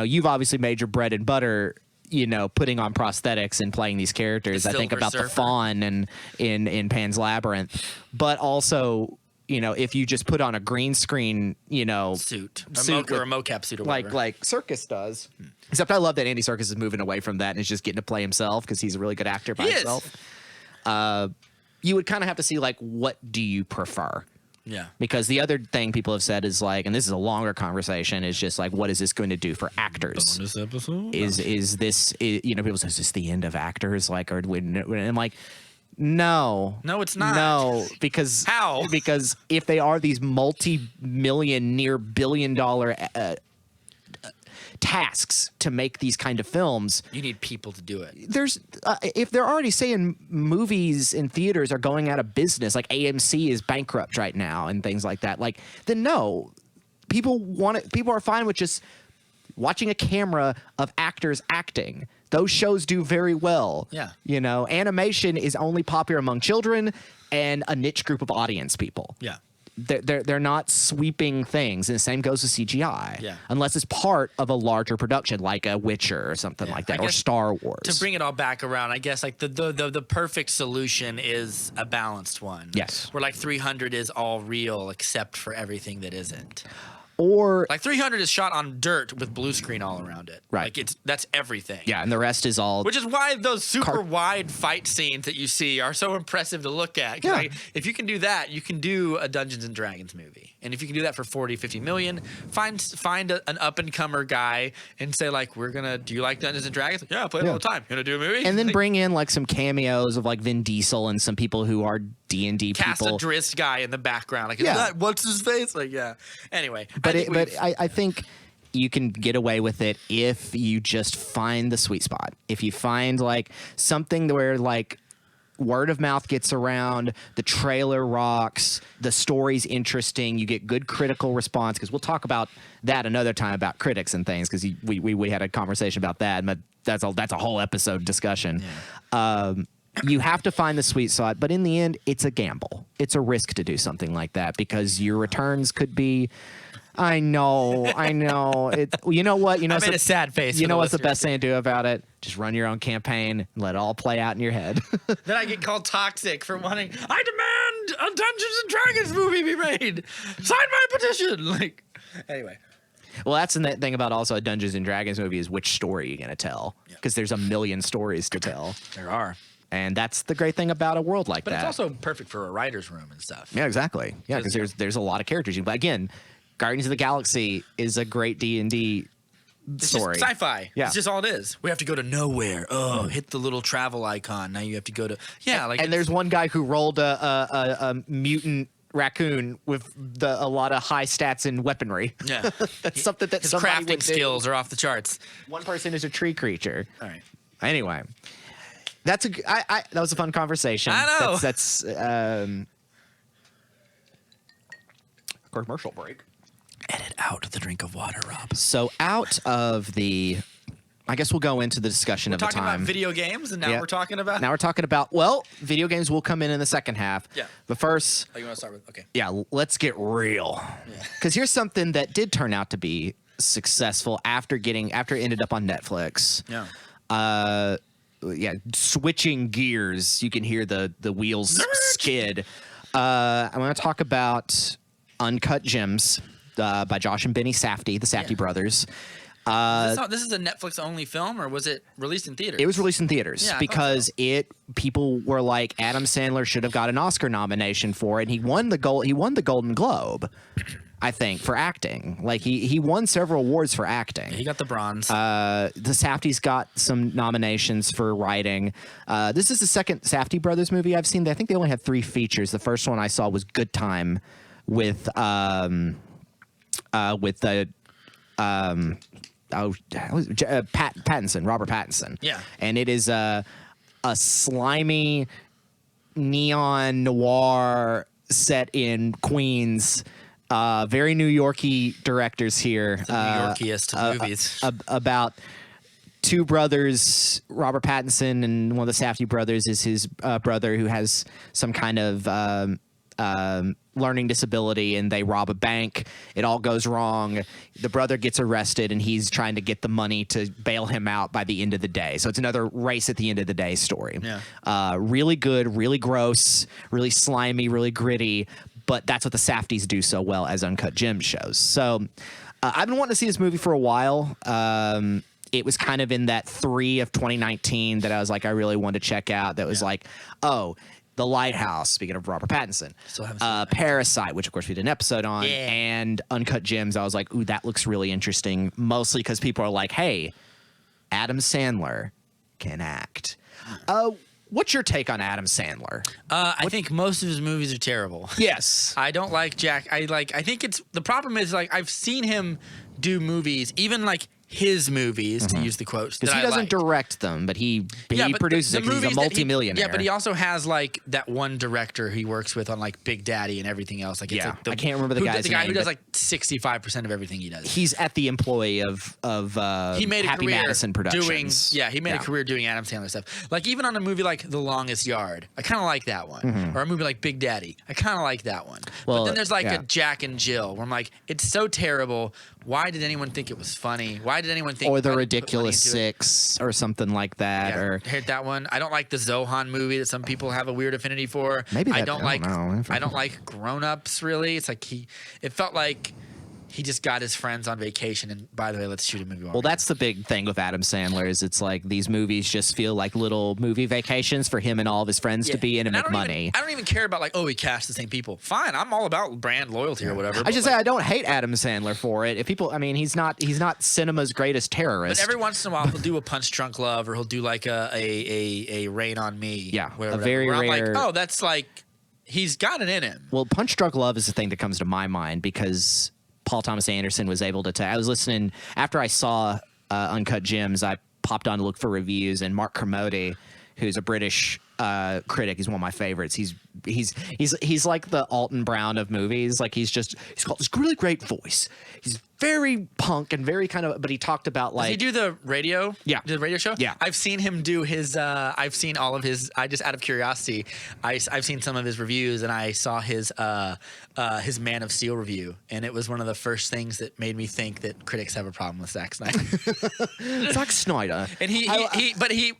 you've obviously made your bread and butter, putting on prosthetics and playing these characters. I think about the Fawn and in Pan's Labyrinth, but also, if you just put on a green screen, suit or a mocap suit or whatever. like Serkis does. Except I love that Andy Serkis is moving away from that and is just getting to play himself because he's a really good actor by himself. You would kind of have to see, like, what do you prefer? Yeah. Because the other thing people have said is, like, and this is a longer conversation, is just like, what is this going to do for actors? Bonus episode? Is this, people say, is this the end of actors? Like, or and I'm like, no, it's not. No, because how? Because if they are these multi-million, near billion-dollar tasks to make these kind of films, you need people to do it. There's if they're already saying movies in theaters are going out of business, like AMC is bankrupt right now and things like that, like, then no, people want it. People are fine with just watching a camera of actors acting. Those shows do very well. Yeah. Animation is only popular among children and a niche group of audience people. Yeah. They're not sweeping things, and the same goes with CGI. Yeah. Unless it's part of a larger production, like a Witcher or something like that, or Star Wars. To bring it all back around, I guess like the perfect solution is a balanced one. Yes. Where like 300 is all real except for everything that isn't. Or like 300 is shot on dirt with blue screen all around it. Right. Like that's everything. Yeah, and the rest is all. Which is why those super wide fight scenes that you see are so impressive to look at. Yeah. Like, if you can do that, you can do a Dungeons and Dragons movie. And if you can do that for 40, 50 million, find an up-and-comer guy and say, like, do you like Dungeons & Dragons? Yeah, I play it all the time. You want to do a movie? And then bring in, like, some cameos of, like, Vin Diesel and some people who are D&D cast people. a Drizzt guy in the background. Like, what's his face? Like, yeah. Anyway. I think you can get away with it if you just find the sweet spot. If you find, like, something where, like, word of mouth gets around, the trailer rocks, the story's interesting, you get good critical response, because we'll talk about that another time about critics and things, because we had a conversation about that, but that's a whole episode discussion. Yeah. You have to find the sweet spot, but in the end, it's a gamble. It's a risk to do something like that, because your returns could be... I know. You know what? I made a sad face. You know what's the best thing to do about it? Just run your own campaign and let it all play out in your head. Then I get called toxic for wanting. I demand a Dungeons and Dragons movie be made. Sign my petition. Like, anyway. Well, that's the thing about also a Dungeons and Dragons movie is which story you're going to tell, because there's a million stories to tell. There are. And that's the great thing about a world like that. But it's also perfect for a writer's room and stuff. Yeah, exactly. Yeah, because there's a lot of characters. But again, Guardians of the Galaxy is a great D&D story. It's just sci-fi. Yeah. It's just all it is. We have to go to nowhere. Oh, hit the little travel icon. Now you have to go to and there's one guy who rolled a mutant raccoon with a lot of high stats in weapenry. Yeah, that's something that his somebody crafting would do. skills are off the charts. One person is a tree creature. All right. Anyway, that was a fun conversation. I know. That's commercial break. Edit out the drink of water, Rob. So out of the, I guess we'll go into the discussion of the Talking time. about video games, and now Yeah. we're talking about. Now we're talking about, well, video games will come in the second half. Yeah. But first, Oh, you want to start with? Okay. yeah, let's get real. Because here's something that did turn out to be successful after it ended up on Netflix. Yeah. Switching gears, you can hear the wheels skid. I want to talk about Uncut Gems by Josh and Benny Safdie, the Safdie brothers. This is a Netflix-only film, or was it released in theaters? It was released in theaters Yeah, I thought because people were like, Adam Sandler should have got an Oscar nomination for it. And he won the Golden Globe, I think, for acting. Like he won several awards for acting. He got the bronze. The Safdies got some nominations for writing. This is the second Safdie brothers movie I've seen. I think they only had 3 features. The first one I saw was Good Time with the Pattinson, Robert Pattinson. Yeah. And it is a slimy neon noir set in Queens. Very New Yorky directors here. The New Yorkiest movies. About 2 brothers, Robert Pattinson, and one of the Safdie brothers is his brother who has some kind of learning disability, and they rob a bank. It all goes wrong. The brother gets arrested, and he's trying to get the money to bail him out by the end of the day. So it's another race at the end of the day story. Yeah. Really good, really gross, really slimy, really gritty. But that's what the Safdies do so well, as Uncut Gems shows. So I've been wanting to see this movie for a while. It was kind of in that 3 of 2019 that I was like, I really wanted to check out. That was like, oh, The Lighthouse, speaking of Robert Pattinson, Still haven't seen that. Parasite, which of course we did an episode on, Yeah. and Uncut Gems. I was like, ooh, that looks really interesting, mostly because people are like, hey, Adam Sandler can act. What's your take on Adam Sandler? I think most of his movies are terrible. Yes. I don't like Jack. I think it's the problem is like I've seen him do movies, even like his movies, to use the quotes. Because he doesn't direct them, but he but produces the it 'cause he's a movies that multimillionaire. Yeah, but he also has like that one director he works with on like Big Daddy and everything else. Like, it's Yeah, like I can't remember the guy's the guy name, who does but- like 65% of everything he does. He's at the employee of He made a Happy career Madison Productions. he made a career doing Adam Sandler stuff. Like even on a movie like The Longest Yard, I kind of like that one. Or a movie like Big Daddy, I kind of like that one. Well, but then there's like yeah. a Jack and Jill, where I'm like, it's so terrible. Why did anyone think it was funny? Why did anyone think? Or The why did they put money Ridiculous into it? Six or something like that. Yeah, Or hate that one. I don't like the Zohan movie that some people have a weird affinity for. Maybe I that- don't I don't know. I don't like Grown Ups really. It's like it felt like he just got his friends on vacation, and by the way, let's shoot a movie. Well, that's the big thing with Adam Sandler is it's like these movies just feel like little movie vacations for him and all of his friends to be in and make money. I don't even care about like, oh, he cast the same people. Fine, I'm all about brand loyalty or whatever. I just say I don't hate Adam Sandler for it. If people, I mean, he's not cinema's greatest terrorist. But every once in a while, he'll do a Punch Drunk Love, or he'll do like a Rain on Me. Yeah, whatever, a very where rare. I'm like, oh, that's like he's got it in him. Well, Punch Drunk Love is the thing that comes to my mind because Paul Thomas Anderson was able to. I was listening after I saw Uncut Gems. I popped on to look for reviews, and Mark Kermode, who's a British critic, he's one of my favorites. He's like the Alton Brown of movies. Like he's got this really great voice. He's very punk and very kind of. But he talked about like. Does he do the radio? Yeah, the radio show. Yeah, I've seen him do his. I've seen all of his. I just out of curiosity, I've seen some of his reviews, and I saw his Man of Steel review, and it was one of the first things that made me think that critics have a problem with Zack Snyder. Zack Snyder, and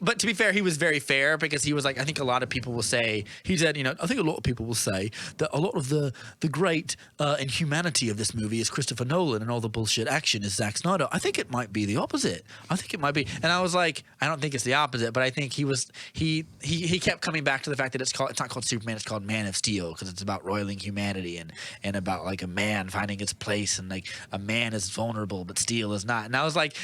but to be fair, he was very fair because he was like, I think a lot of people will say, he said, I think a lot of people will say that a lot of the great and humanity of this movie is Christopher Nolan, and all the bullshit action is Zack Snyder. I think it might be the opposite. I think it might be, and I was like, I don't think it's the opposite, but I think he kept coming back to the fact that it's not called Superman, it's called Man of Steel because it's about roiling humanity and about like a man finding its place, and like a man is vulnerable but steel is not. And I was like,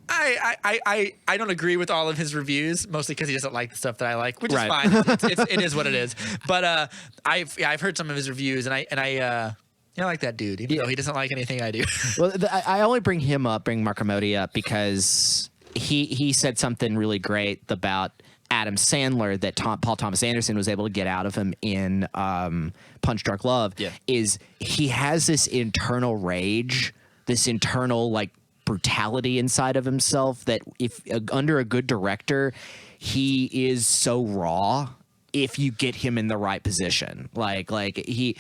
I don't agree with all of his reviews, mostly because he doesn't like the stuff that I like, which is fine. It is what it is. But I've heard some of his reviews, and I like that dude, even though he doesn't like anything I do. Well, I only bring Mark Kermode up because he said something really great about Adam Sandler that Paul Thomas Anderson was able to get out of him in Punch Drunk Love. Yeah. Is he has this internal rage, this internal like brutality inside of himself that if under a good director, he is so raw if you get him in the right position. Like he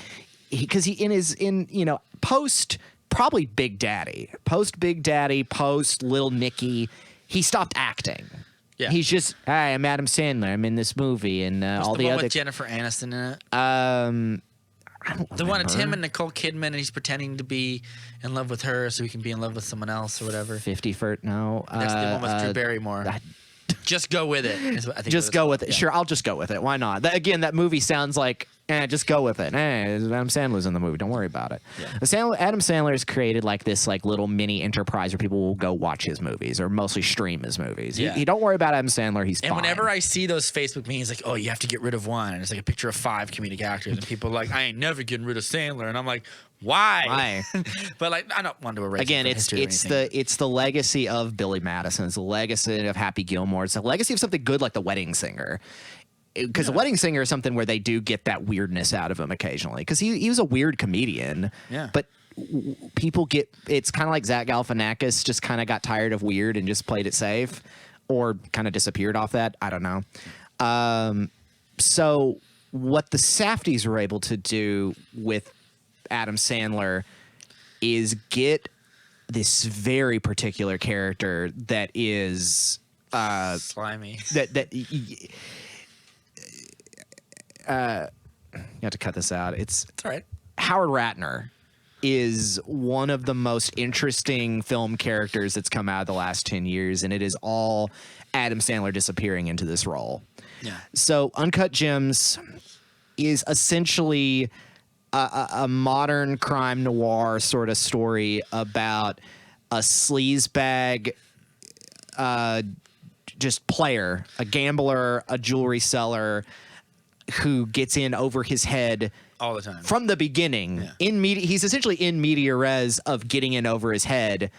because he in post probably Big Daddy, post Little Nicky, he stopped acting. Yeah. He's just, hi, I'm Adam Sandler. I'm in this movie, and all the one other with Jennifer Aniston in it. I don't remember. The one it's him and Nicole Kidman, and he's pretending to be in love with her so he can be in love with someone else or whatever. 50 for no. That's the one with Drew Barrymore. Just go with it. I think just go with it. Yeah. Sure, I'll just go with it. Why not? Again, that movie sounds like, just go with it. Adam Sandler's in the movie. Don't worry about it. Yeah. Adam Sandler has created like this like little mini enterprise where people will go watch his movies or mostly stream his movies. Yeah. He don't worry about Adam Sandler. He's fine. And whenever I see those Facebook memes, like, oh, you have to get rid of one. And it's like a picture of 5 comedic actors. And people are like, I ain't never getting rid of Sandler. And I'm like, why? But like, I don't want to erase again. It's the legacy of Billy Madison. It's the legacy of Happy Gilmore. It's the legacy of something good like The Wedding Singer. Because The Wedding Singer is something where they do get that weirdness out of him occasionally. Because he was a weird comedian. Yeah. But people it's kind of like Zach Galifianakis just kind of got tired of weird and just played it safe, or kind of disappeared off that. I don't know. So what the Safdies were able to do with Adam Sandler is get this very particular character that is slimy. You have to cut this out. It's all right. Howard Ratner is one of the most interesting film characters that's come out of the last 10 years, and it is all Adam Sandler disappearing into this role. Yeah. So Uncut Gems is essentially a modern crime noir sort of story about a sleazebag just player, a gambler, a jewelry seller who gets in over his head all the time from the beginning. Yeah. He's essentially in media res of getting in over his head,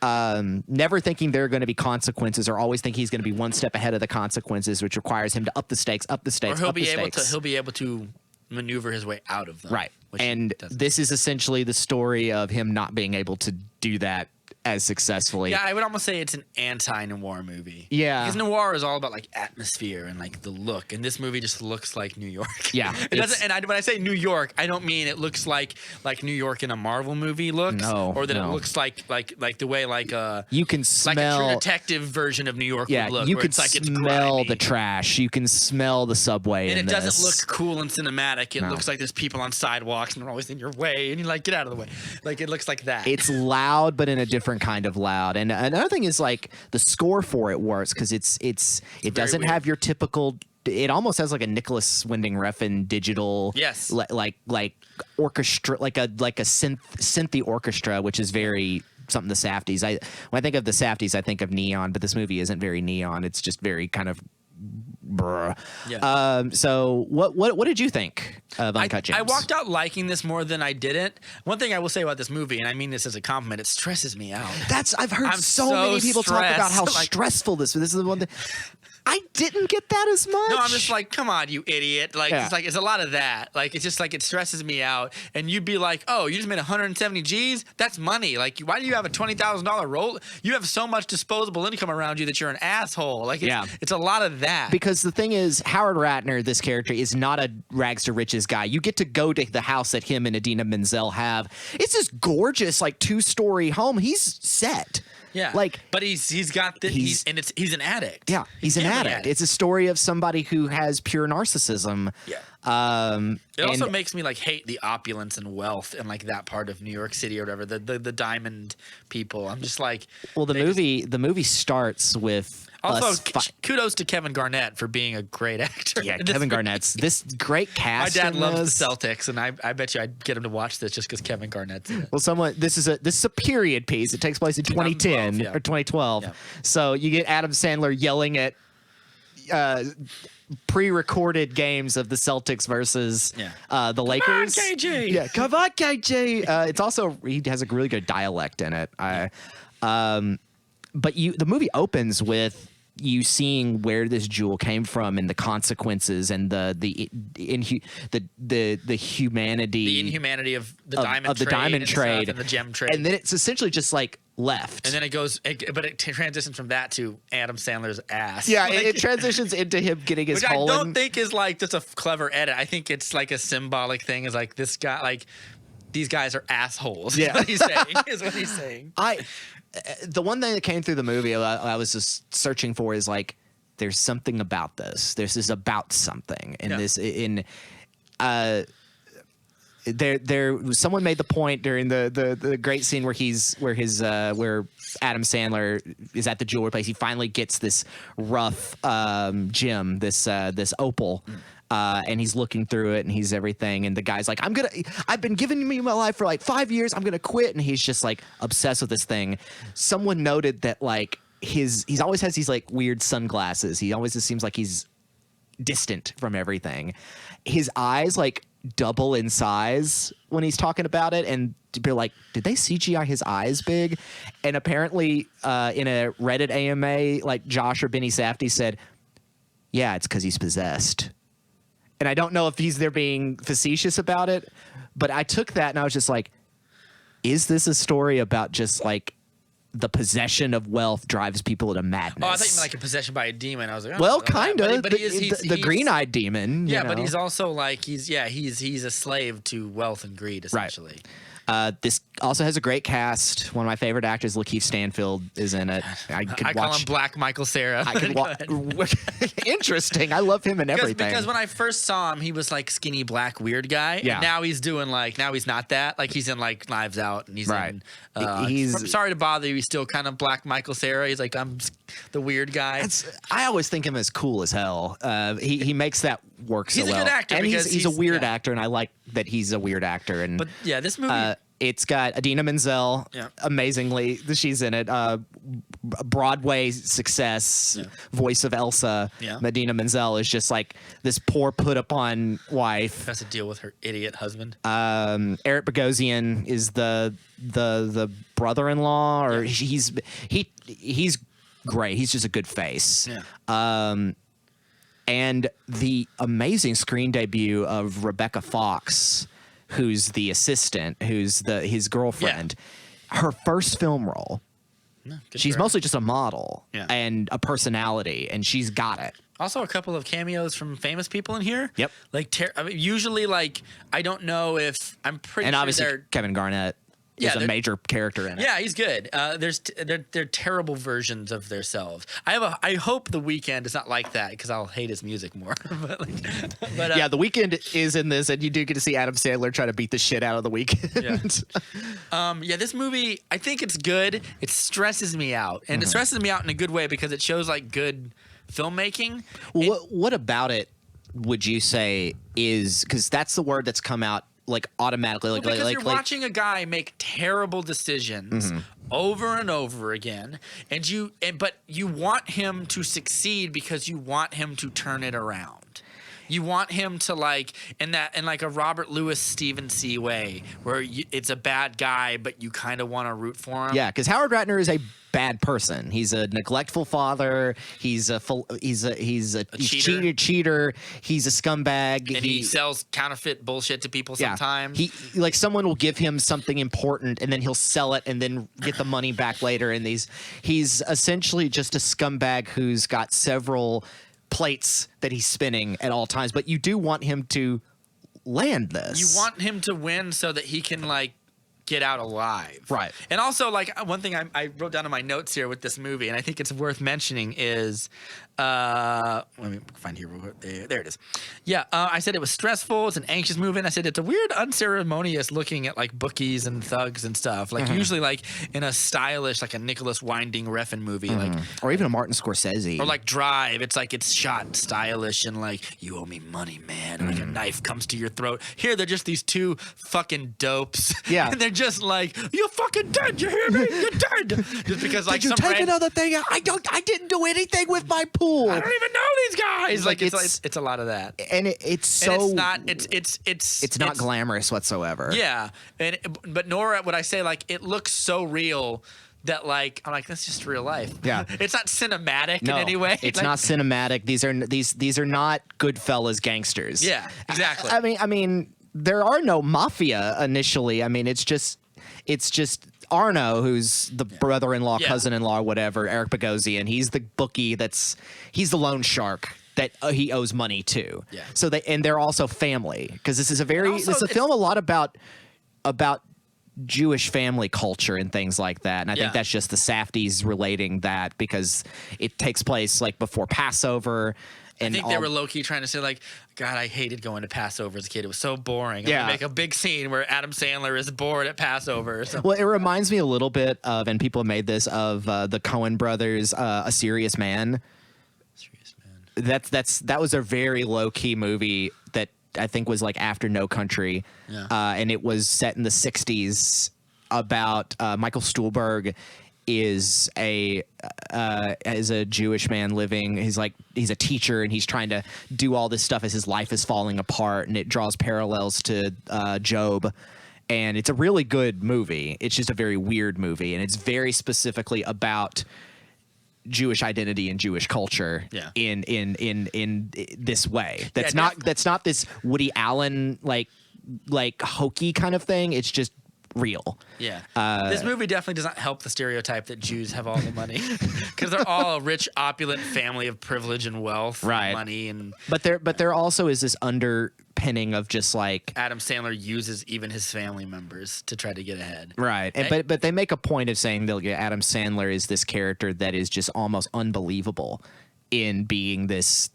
never thinking there are going to be consequences, or always thinking he's going to be one step ahead of the consequences, which requires him to up the stakes. Or he'll be able to maneuver his way out of them. Right. And this is essentially the story of him not being able to do that as successfully. Yeah, I would almost say it's an anti-noir movie. Yeah. Because noir is all about like atmosphere and like the look, and this movie just looks like New York. Yeah, it doesn't. And when I say New York, I don't mean it looks like New York in a Marvel movie looks, or that it looks like the way like you can like a smell True Detective version of New York would look. you where can it's like it's smell grimy. the trash. You can smell the subway, And in it doesn't this. look cool and cinematic. It looks like there's people on sidewalks and they're always in your way, and you're like, get out of the way. Like it looks like that. It's loud, but in a different kind of loud. And another thing is like the score for it works because it doesn't weird. have your typical. It almost has like a Nicholas Winding Refn digital, Yes. like orchestra, like a synthy orchestra, which is very something the Safdies. When I think of the Safdies, I think of neon, but this movie isn't very neon. It's just very kind of. Bruh. Yeah. So what did you think of Uncut Gems? I walked out liking this more than I didn't. One thing I will say about this movie, and I mean this as a compliment, it stresses me out. I've heard I'm so so many people talk about how stressed. Like- stressful this is the one that I didn't get that as much. No, I'm just like, come on, you idiot. Like, Yeah. it's a lot of that. Like, it's just like, it stresses me out. And you'd be like, oh, you just made 170 G's? That's money. Like, why do you have a $20,000 roll? You have so much disposable income around you that you're an asshole. Like, it's a lot of that. Because the thing is, Howard Ratner, this character, is not a rags to riches guy. You get to go to the house that him and Idina Menzel have. It's this gorgeous, like 2-story home. He's set. Yeah, like, but he's got the he's an addict. Yeah, he's an addict. It's a story of somebody who has pure narcissism. Yeah. It also makes me like hate the opulence and wealth and like that part of New York City or whatever. The diamond people. I'm just like, well, the movie starts with. Also, kudos to Kevin Garnett for being a great actor. Yeah, Kevin Garnett's this great cast. My dad in loves this. the Celtics, and I bet you I'd get him to watch this just because Kevin Garnett's in it. Well, this is a period piece. It takes place in 2010 yeah. or 2012. Yeah. So you get Adam Sandler yelling at pre-recorded games of the Celtics versus the Lakers. Come on, KG. Yeah, come on, KG. It's also he has a really good dialect in it. But the movie opens with you seeing where this jewel came from and the consequences and the humanity, The inhumanity of the diamond trade and the gem trade, and then it's essentially just like left, and then but it transitions from that to Adam Sandler's ass. Yeah, Like, it transitions into him getting his which hole I don't in. think is like just a clever edit. I think it's like a symbolic thing. Is like this guy, like these guys are assholes. Yeah. Is what he's saying. The one thing that came through the movie I was just searching for is like there's something about this. This is about something, and someone made the point during the great scene where Adam Sandler is at the jewelry place. He finally gets this rough gem, this opal. And he's looking through it and he's everything. And the guy's like, I've been giving you my life for like 5 years. I'm going to quit. And he's just like obsessed with this thing. Someone noted that like he always has these like weird sunglasses. He always just seems like he's distant from everything. His eyes like double in size when he's talking about it. And people are like, did they CGI his eyes big? And apparently in a Reddit AMA, like Josh or Benny Safdie said, yeah, it's because he's possessed. And I don't know if they're being facetious about it, but I took that and I was just like, is this a story about just like the possession of wealth drives people into madness? Oh, I thought you meant like a possession by a demon. I was like, oh, well, I don't know kind that. of. But he's the green-eyed demon. Yeah, you but know? he's also like he's a slave to wealth and greed essentially. Right. This also has a great cast. One of my favorite actors, Lakeith Stanfield, is in it. I call him Black Michael Cera. I could watch. Interesting. I love him in everything. Because when I first saw him, he was like skinny black weird guy. Yeah. And now he's doing now he's not that. Like he's in like Knives Out and he's in. He's Sorry to bother you. He's still kind of Black Michael Cera. He's like I'm the weird guy. I always think him as cool as hell. He makes that work so well. He's a good actor and because he's a weird actor, and I like that he's a weird actor. And but yeah, this movie. It's got Idina Menzel, amazingly, she's in it. Broadway success, voice of Elsa. Yeah. Idina Menzel is just like this poor put-upon wife. Has to deal with her idiot husband. Eric Bogosian is the brother-in-law, or he's great. He's just a good face. Yeah. And the amazing screen debut of Rebecca Fox, who's the assistant, who's his girlfriend. Her first film role. good She's for her. mostly just a model Yeah. and a personality, and she's got it. Also, a couple of cameos from famous people in here. Yep. Like, I mean, usually, like, I don't know if I'm pretty And sure obviously, they're. Kevin Garnett Yeah, is a they're- major character in it. Yeah, he's good. They're terrible versions of themselves. I hope The Weeknd is not like that because I'll hate his music more. but Yeah, The Weeknd is in this, and you do get to see Adam Sandler try to beat the shit out of The Weeknd. Yeah, this movie, I think it's good. It stresses me out, and it stresses me out in a good way because it shows like good filmmaking. What about it would you say is, because that's the word that's come out like automatically, like Because you're like watching a guy make terrible decisions over and over again, but you want him to succeed because you want him to turn it around. You want him to in like a Robert Louis Stevenson way, where it's a bad guy, but you kind of want to root for him. Yeah, because Howard Ratner is a bad person. He's a neglectful father. He's a cheater. He's a scumbag. And he sells counterfeit bullshit to people yeah, sometimes. He like someone will give him something important and then he'll sell it and then get the money back later. And he's essentially just a scumbag who's got several plates that he's spinning at all times. But you do want him to land this. You want him to win so that he can get out alive. Right. And also, one thing I wrote down in my notes here with this movie, and I think it's worth mentioning, is let me find here. There it is. Yeah, I said it was stressful. It's an anxious movie. And I said it's a weird, unceremonious looking at bookies and thugs and stuff. Usually in a stylish, a Nicholas Winding Refn movie, or even a Martin Scorsese. or Drive. It's shot stylish and you owe me money, man. And a knife comes to your throat. Here they're just these two fucking dopes. Yeah. And they're just you're fucking dead. You hear me? You're dead. Just because Did you take another thing out? I didn't do anything with my pool. I don't even know these guys. It's a lot of that. And it's so. And it's not glamorous whatsoever. Yeah. But nor would I say it looks so real that I'm that's just real life. Yeah. It's not cinematic No, in any way. it's not cinematic. These are not Goodfellas gangsters. Yeah, exactly. I mean, there are no mafia initially. I mean, it's just Arno, who's the brother-in-law, cousin-in-law, whatever, Eric Bogosian. He's the bookie. He's the loan shark that he owes money to. Yeah. So they're also family, because this is a film a lot about Jewish family culture and things like that. And I think that's just the Safdies relating that, because it takes place before Passover. I think they were low-key trying to say, God, I hated going to Passover as a kid. It was so boring. I'm going to make a big scene where Adam Sandler is bored at Passover. Well, it reminds me a little bit of, and people have made this, of the Coen brothers, A Serious Man. Serious Man. That was a very low-key movie that I think was after No Country. Yeah. And it was set in the 60s about Michael Stuhlbarg is a Jewish man living. He's a teacher, and he's trying to do all this stuff as his life is falling apart, and it draws parallels to Job. And it's a really good movie. It's just a very weird movie, and it's very specifically about Jewish identity and Jewish culture in this way. That's not this Woody Allen hokey kind of thing. It's just real. Yeah. This movie definitely does not help the stereotype that Jews have all the money, because they're all a rich, opulent family of privilege and wealth, and money, and but there also is this underpinning of just Adam Sandler uses even his family members to try to get ahead. Right. And, but they make a point of saying Adam Sandler is this character that is just almost unbelievable in being this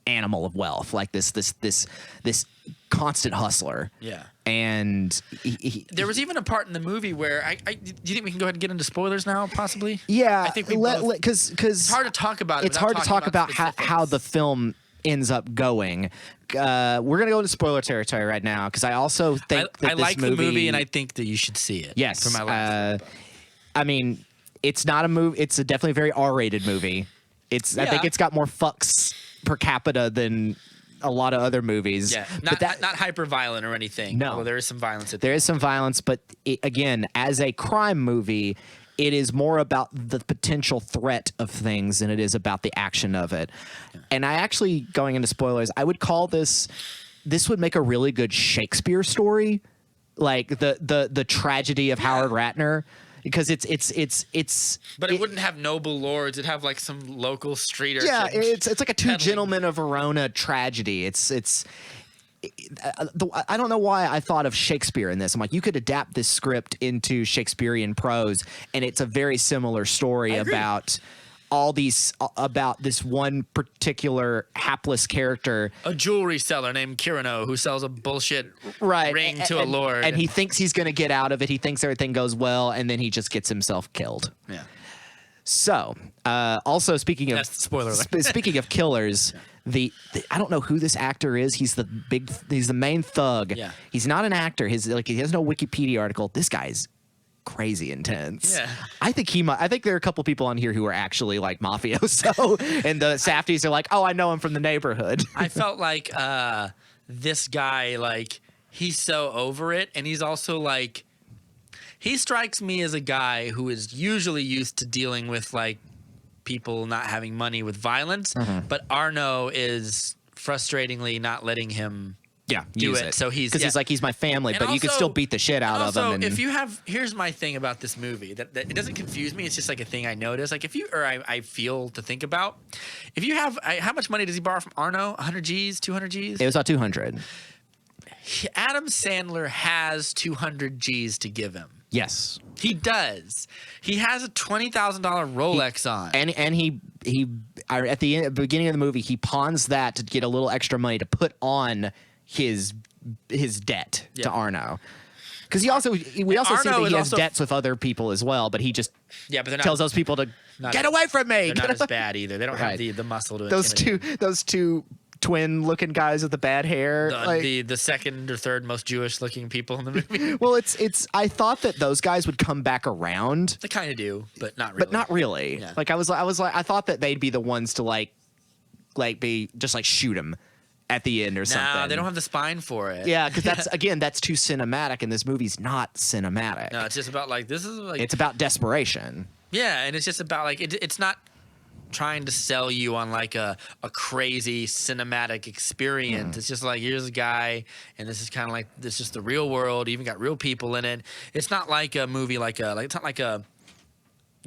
animal of wealth, this constant hustler. Yeah. And there was even a part in the movie where do you think we can go ahead and get into spoilers now, possibly? Yeah, I think we because it's hard to talk about it. It's hard to talk about how the film ends up going. We're gonna go into spoiler territory right now, because I also think I like the movie, and I think that you should see it. Yes. For my last I mean, it's not a movie. It's a definitely very R-rated movie. I think it's got more fucks per capita than a lot of other movies. Yeah, not hyper violent or anything. No, well, there is some violence. There is some violence, but again, as a crime movie, it is more about the potential threat of things than it is about the action of it. Yeah. And I actually, going into spoilers, I would call this would make a really good Shakespeare story, the tragedy of Howard Ratner. because it's But it wouldn't have noble lords. It'd have like some local street urchin. yeah, it's like a Two peddling. Gentlemen of Verona tragedy. I don't know why I thought of Shakespeare in this. I'm like, you could adapt this script into Shakespearean prose, and it's a very similar story about about this one particular hapless character, A jewelry seller named Kyrano who sells a bullshit right? ring to a lord. and he thinks he's going to get out of it. He thinks everything goes well, and then he just gets himself killed. Yeah. So, also speaking of That's the spoiler alert. speaking of killers, the I don't know who this actor is. He's the main thug. Yeah. He's not an actor. He has no Wikipedia article. This guy's crazy intense. Yeah. I think there are a couple people on here who are actually like mafioso, and the Safdies are like, oh, I know him from the neighborhood. I felt like this guy, like, he's so over it, and he's also like, he strikes me as a guy who is usually used to dealing with like people not having money with violence, but Arno is frustratingly not letting him Yeah, do use it. So he's he's like, he's my family, And but you can also- still beat the shit out of him. Also, And if you have, here's my thing about this movie that it doesn't confuse me. It's just like a thing I notice. Like if you, or I feel to think about, if you have, how much money does he borrow from Arno? 100 G's, 200 G's? it was about 200. Adam Sandler has 200 G's to give him. Yes. He does. He has a $20,000 Rolex on. And he at the beginning of the movie, he pawns that to get a little extra money to put on his debt to Arno. Because we also see Arno that is he has also- debts with other people as well, but he just Yeah, but they're not, tells those people to get away from me. they're not as bad either. They don't have Right. the muscle to those intimidate. two twin-looking guys with the bad hair. The second or third most Jewish-looking people in the movie. Well, it's. I thought that those guys would come back around, They kind of do, but not really. but not really. Yeah. Like I was like, I thought that they'd be the ones to like be just like shoot him at the end or something. No, they don't have the spine for it. Yeah, because that's too cinematic, and this movie's not cinematic. No, it's just about like this is like It's about desperation. yeah, and it's just about like it's not trying to sell you on like a crazy cinematic experience. It's just like here's a guy, and this is kind of like this is just the real world. You even got real people in it. It's not like a movie like it's not like a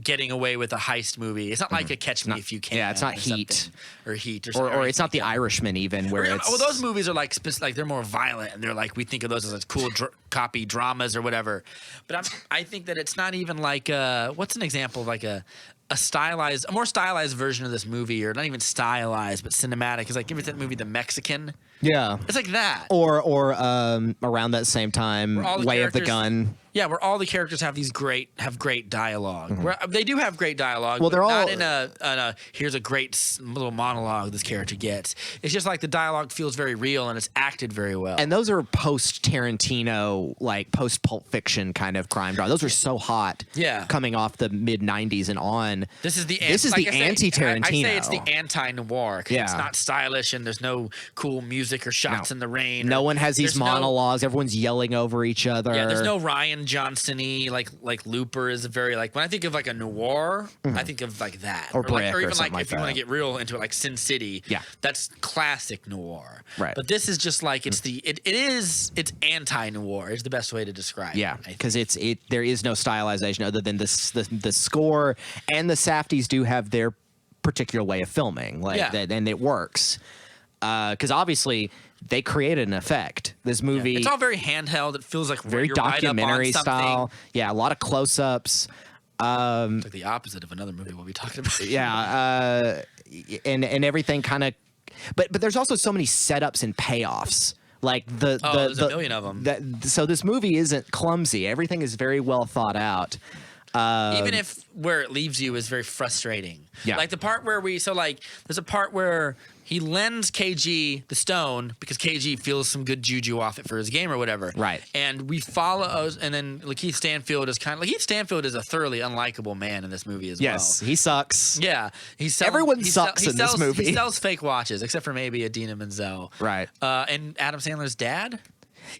Getting Away with a heist movie. It's not like a Catch Me If You Can. Yeah, it's not or Heat. something. Or Heat Or it's not The Irishman even, where it's well, those movies are like they're more violent, and they're like we think of those as like cool copy dramas or whatever. But I think that it's not even like what's an example of like a more stylized version of this movie, or not even stylized but cinematic. Is like give it that movie The Mexican. yeah. It's like that. Or around that same time, all the Way of the characters- Gun. Yeah, where all the characters have great dialogue. Where they do have great dialogue. Well, but they're all- not in a here's a great little monologue this character gets. It's just like the dialogue feels very real and it's acted very well. And those are post Tarantino, like post Pulp Fiction kind of crime drama. Those are so hot. Yeah. Coming off the mid '90s and on. This is the anti-Tarantino. I say it's the anti-noir. 'Cause Yeah. It's not stylish and there's no cool music or shots No. in the rain. No one has these There's no- monologues. Everyone's yelling over each other. Yeah, there's no Ryan Johnson-y like Looper is a very like when I think of like a noir, I think of like that. Or like, Brick or even something like if you want that. to get real into it, like Sin City. Yeah. That's classic noir. Right. But this is just like it's anti-noir is the best way to describe Yeah, it. I think. because there is no stylization other than the score, and the Safdies do have their particular way of filming, like Yeah. that, and it works. Because obviously they created an effect. This movie, It's all very handheld. It feels like very you're right up on documentary something. style. Yeah, a lot of close-ups. It's like the opposite of another movie we'll be talking about. Yeah, and everything kind of, but there's also so many setups and payoffs. Like there's a million of them. So this movie isn't clumsy. Everything is very well thought out. Even if where it leaves you is very frustrating. Yeah. Like the part where there's a part where he lends KG the stone because KG feels some good juju off it for his game or whatever. Right. And we follow, and then Lakeith Stanfield is Lakeith Stanfield is a thoroughly unlikable man in this movie as Yes, well. he sucks. Yeah. Everyone sucks in this movie. He sells fake watches, except for maybe Adina Menzel. Right. And Adam Sandler's dad?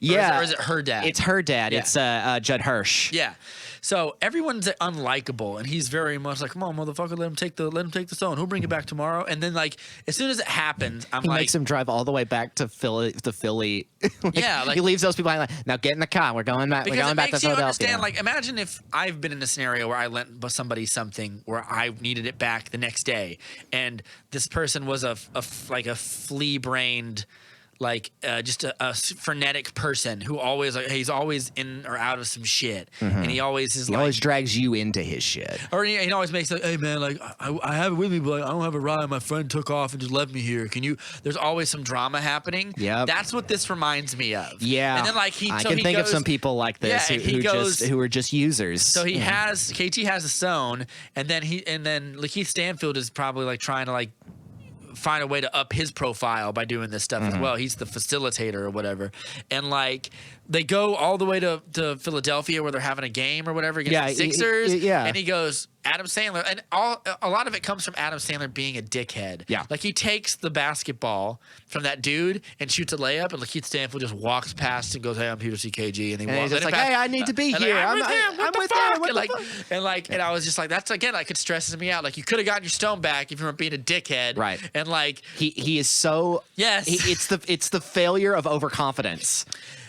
Yeah. Or is it her dad? It's her dad. Yeah. It's Judd Hirsch. Yeah. So everyone's unlikable, and he's very much like, "Come on, motherfucker, let him take the stone. He'll bring it back tomorrow." And then, like, as soon as it happens, I'm He like, makes him drive all the way back to Philly. Yeah, like- he leaves those people behind. Like, now get in the car. We're going back. because We're going it back to makes you Philadelphia. understand. Like, imagine if I've been in a scenario where I lent somebody something where I needed it back the next day, and this person was a flea-brained, like just a frenetic person who always he's always in or out of some shit, and he always is He like, always drags you into his shit. or he always makes like, hey man, like I have it with me, but I don't have a ride. My friend took off and just left me here. Can you? There's always some drama happening. Yep. That's what this reminds me of. Yeah, and then like I can think of some people like this Yeah, and he goes- who are just users. So he has KT has a stone, and then Lakeith Stanfield is probably like trying to like find a way to up his profile by doing this stuff as well. He's the facilitator or whatever, and like they go all the way to Philadelphia where they're having a game or whatever against the Sixers. Yeah. And he goes, Adam Sandler, and a lot of it comes from Adam Sandler being a dickhead. Yeah. Like he takes the basketball from that dude and shoots a layup, and Lakeith Stanfield just walks past and goes, "Hey, I'm here to see KG," and he walks. he's just and like, back- "Hey, I need to be and here. Like, I'm with him. I'm What the with fuck?" him. What And the like, fuck? and I was just like, that's again, like it stresses me out. Like you could have gotten your stone back if you weren't being a dickhead. Right. And like, He is so Yes. it's the failure of overconfidence.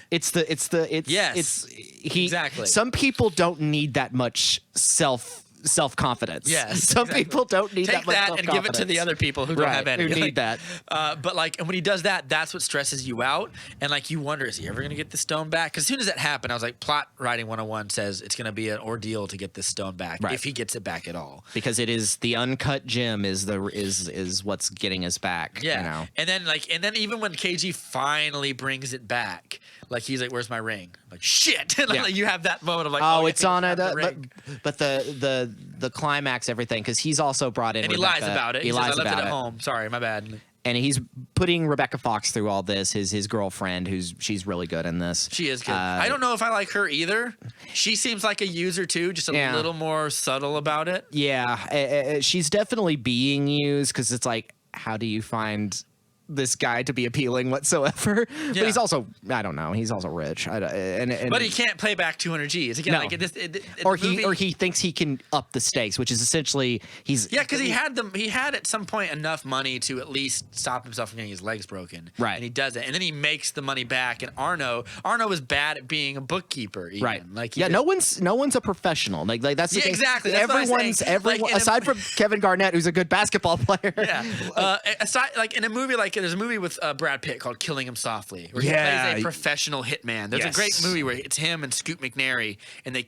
Yes, exactly. Some people don't need that much self-confidence. Yes, Some exactly. people don't need take that much that and give it to the self-confidence. other people who don't Right, have any. who need Like, that. But like, and when he does that, that's what stresses you out. And like, you wonder, is he ever going to get the stone back? Because as soon as that happened, I was like, plot writing 101 says it's going to be an ordeal to get this stone back, Right. if he gets it back at all. Because it is the uncut gem is what's getting us back. Yeah. You know? And then even when KG finally brings it back, like he's like, "Where's my ring?" I'm like, "Shit!" And Yeah. like, you have that moment of like, Oh, yeah, it's he on doesn't it. have the ring. But the climax, everything, because he's also brought in. And he Rebecca, lies about it. He He lies says, "I left about it at it. home. Sorry, my bad." And he's putting Rebecca Fox through all this. His girlfriend, she's really good in this. She is good. I don't know if I like her either. She seems like a user too, just a Yeah. little more subtle about it. Yeah, she's definitely being used because it's like, how do you find this guy to be appealing whatsoever? But Yeah. he's also, I don't know, he's also rich. And But he can't play back 200 G's. Again, No. like or he thinks he can up the stakes, which is essentially yeah, because he had at some point enough money to at least stop himself from getting his legs broken. Right. And he does it. And then he makes the money back. And Arno is bad at being a bookkeeper. Even. Right. Like no one's a professional. Like that's the Yeah, thing. exactly. That's what I'm saying. Everyone Like, in a- aside from Kevin Garnett, who's a good basketball player. Yeah. Aside, like in a movie, like there's a movie with Brad Pitt called Killing Him Softly, where he Yeah. plays a professional hitman. There's a great Yes. movie where it's him and Scoot McNairy, and they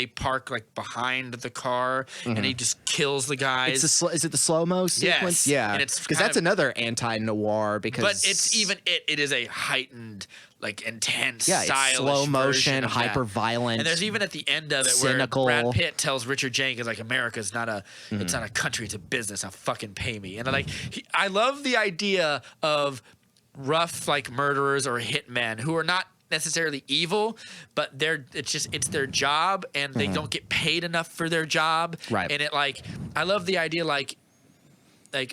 park like behind the car, and he just kills the guys. Is it the slow-mo sequence? Yes. Yeah. And it's because kind that's of- another anti-noir because but it's even it is a heightened, like intense, Yeah, it's stylish slow motion, version of that. hyper-violent, And there's even at the end of it cynical. where Brad Pitt tells Richard Jenkins like, America's not it's not a country, it's a business. Now fucking pay me. And like I love the idea of rough like murderers or hitmen who are not necessarily evil, but it's their job, and they don't get paid enough for their job. Right. And it like I love the idea like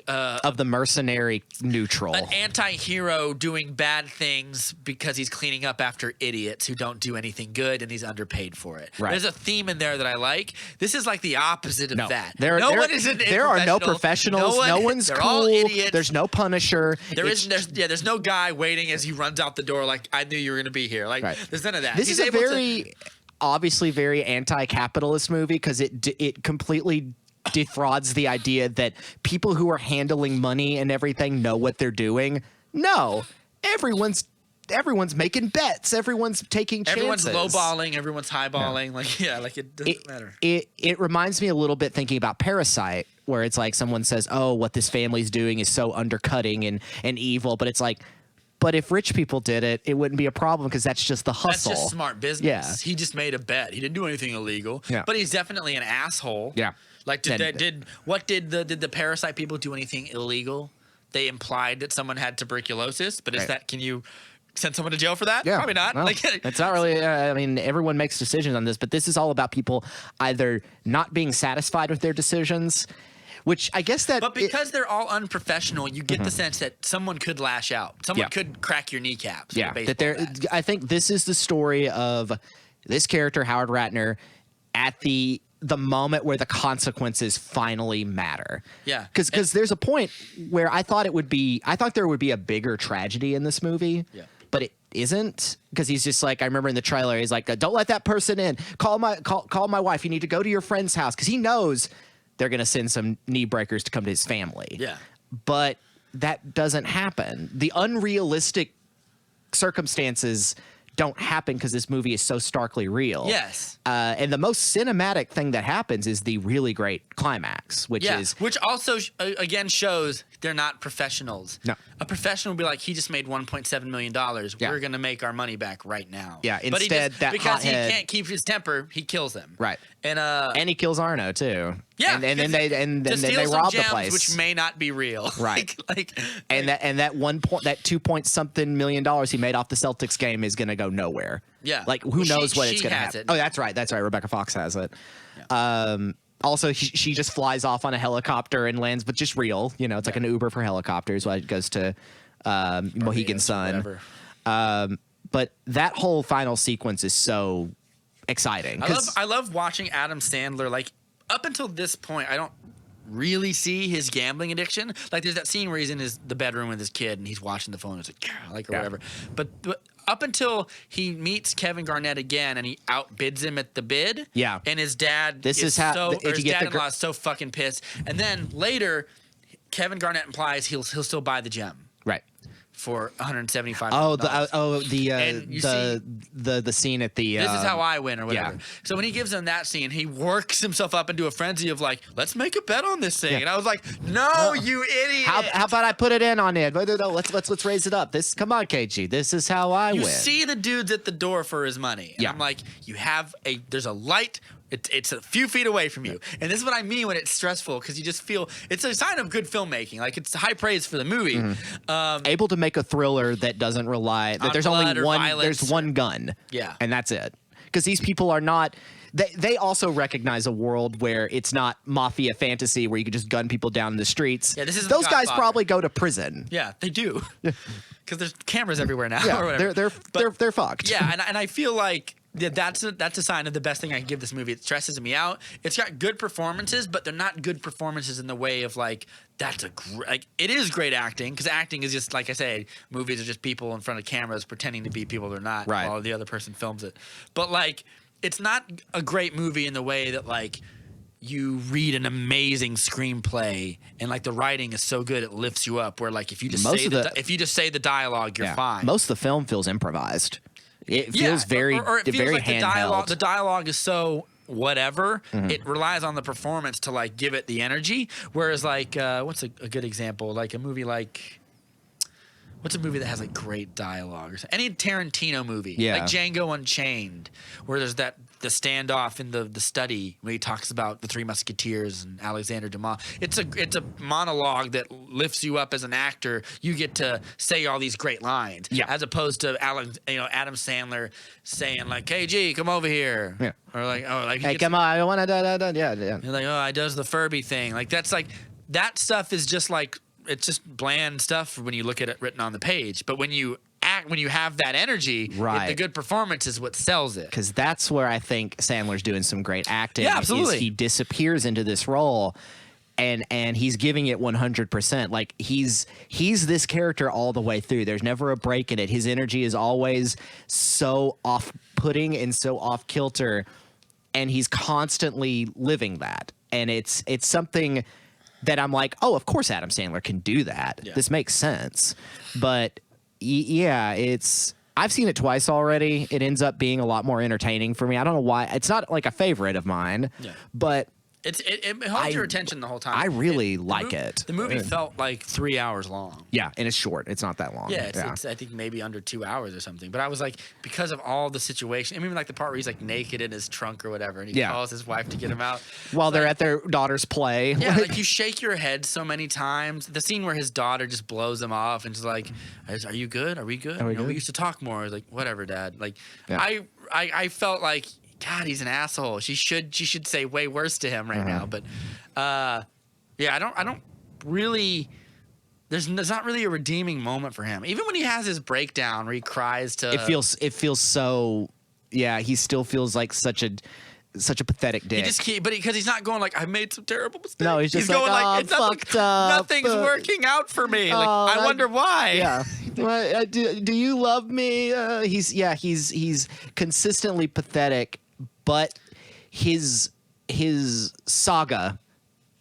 of the mercenary neutral. an anti-hero doing bad things because he's cleaning up after idiots who don't do anything good, and he's underpaid for it. Right. There's a theme in there that I like. This is like the opposite of that. There are no professionals. No one's they're cool. all idiots. There's no Punisher. There's no guy waiting as he runs out the door like, I knew you were going to be here. Like, Right. there's none of that. This He's is a able to- very obviously very anti-capitalist movie because it completely defrauds the idea that people who are handling money and everything know what they're doing. No, everyone's making bets. Everyone's taking chances. Everyone's lowballing. Everyone's highballing. Like, yeah, like it doesn't matter. It reminds me a little bit thinking about Parasite, where it's like someone says, "Oh, what this family's doing is so undercutting and evil," but it's like, but if rich people did it, it wouldn't be a problem because that's just the hustle. That's just smart business. Yeah. He just made a bet. He didn't do anything illegal. Yeah. But he's definitely an asshole. Yeah. Like did the Parasite people do anything illegal? They implied that someone had tuberculosis, but can you send someone to jail for that? Yeah, Probably not. well, it's not really. I mean, everyone makes decisions on this, but this is all about people either not being satisfied with their decisions, which I guess that. But because they're all unprofessional, you get the sense that someone could lash out. Someone could crack your kneecaps. Yeah, with a that baseball bat. I think this is the story of this character Howard Ratner at the moment where the consequences finally matter. Yeah. Because there's a point where I thought there would be a bigger tragedy in this movie. Yeah. But it isn't, because he's just like, I remember in the trailer, he's like, don't let that person in. Call my wife. You need to go to your friend's house, because he knows they're going to send some knee breakers to come to his family. Yeah. But that doesn't happen. The unrealistic circumstances don't happen because this movie is so starkly real. Yes. And the most cinematic thing that happens is the really great climax, which also again shows they're not professionals. No. A professional would be like, he just made $1.7 million. Yeah. We're going to make our money back right now. Yeah, But he instead, that because he hothead- can't keep his temper, he kills them. Right. And he kills Arno too. yeah, and then they to steal they some rob the gems, place, which may not be real. Right. like and that 2 point something million he made off the Celtics game is going to go nowhere. Yeah. Like, who Well, knows what it's she going to has happen. it. Oh, that's right. Rebecca Fox has it. Also, she just flies off on a helicopter and lands, but just real. You know, it's like an Uber for helicopters. While it goes to Mohegan Sun. Whatever. But that whole final sequence is so exciting. I love watching Adam Sandler. Like, up until this point, I don't really see his gambling addiction. Like, there's that scene where he's in the bedroom with his kid and he's watching the phone. It's like, or whatever. But up until he meets Kevin Garnett again and he outbids him at the bid. Yeah. And his dad This is how- if his you get the dad-in-law is so fucking pissed. And then later, Kevin Garnett implies he'll still buy the gem right. for $175. The scene at the This is how I win, or whatever. yeah. So when he gives him that scene, he works himself up into a frenzy of like, let's make a bet on this thing. Yeah. And I was like, no, you idiot. How about I put it in on it? No, let's raise it up. Come on, KG. This is how I you win. see the dudes at the door for his money. And Yeah. I'm like, there's a light. It's a few feet away from you. And this is what I mean when it's stressful, because you just feel it's a sign of good filmmaking. Like, it's high praise for the movie. Able to make a thriller that doesn't rely that On there's blood only or one violence there's one gun. Yeah. And that's it. Because these people are not they also recognize a world where it's not mafia fantasy where you can just gun people down in the streets. Yeah, this isn't Those guys Godfather. probably go to prison. Yeah, they do. Because there's cameras everywhere now. Yeah, or whatever. they're fucked. Yeah, and I feel like that's a sign of the best thing I can give this movie. It stresses me out. It's got good performances, but they're not good performances in the way of like it is great acting, because acting is just, like I say, movies are just people in front of cameras pretending to be people they're not, Right. while the other person films it. But like, it's not a great movie in the way that like you read an amazing screenplay and like the writing is so good it lifts you up. Where like if you just say the dialogue, you're fine. Most of the film feels improvised. It feels very or it feels very like handheld. the dialogue is so whatever. Mm-hmm. It relies on the performance to like give it the energy. Whereas like what's a good example? Like a movie like. What's a movie that has like great dialogue? Or something? Any Tarantino movie, Yeah. like Django Unchained, where there's the standoff in the study where he talks about the Three Musketeers and Alexander Dumas. It's a monologue that lifts you up as an actor. You get to say all these great lines, Yeah. as opposed to Adam Sandler saying like, "Hey, G, come over here," Yeah. or like, "Oh, like Hey, come on! I want to yeah. You're like, "Oh, I does the Furby thing." Like that's like that stuff is just like. It's just bland stuff when you look at it written on the page. But when you have that energy, Right. the good performance is what sells it. Because that's where I think Sandler's doing some great acting. Yeah, absolutely. Is he disappears into this role, and he's giving it 100%. Like he's this character all the way through. There's never a break in it. His energy is always so off-putting and so off-kilter, and he's constantly living that. And it's something that I'm like, oh, of course Adam Sandler can do that. Yeah. This makes sense. But yeah, I've seen it twice already. It ends up being a lot more entertaining for me. I don't know why. It's not like a favorite of mine, but It holds your attention the whole time. I really like it. The movie felt like 3 hours long. Yeah, and it's short. It's not that long. Yeah, it's I think maybe under 2 hours or something. But I was like, because of all the situation, I mean, like the part where he's like naked in his trunk or whatever, and he calls his wife to get him out While they're at their daughter's play. Yeah, like you shake your head so many times. The scene where his daughter just blows him off and she's like, "Are you good? Are we good? Are we You know, we good?" used to talk more." I was like, "Whatever, Dad." Like, Yeah. I felt like, God, he's an asshole. She should say way worse to him right now. But yeah, Yeah, I don't really. There's not really a redeeming moment for him. Even when he has his breakdown where he cries to. It feels so. Yeah, he still feels like such a pathetic dick. Because he's not going like, I made some terrible mistakes. No, he's just going like, it's fucked up. Nothing's working out for me. Like, I wonder why. Yeah. Do you love me? He's consistently pathetic, but his saga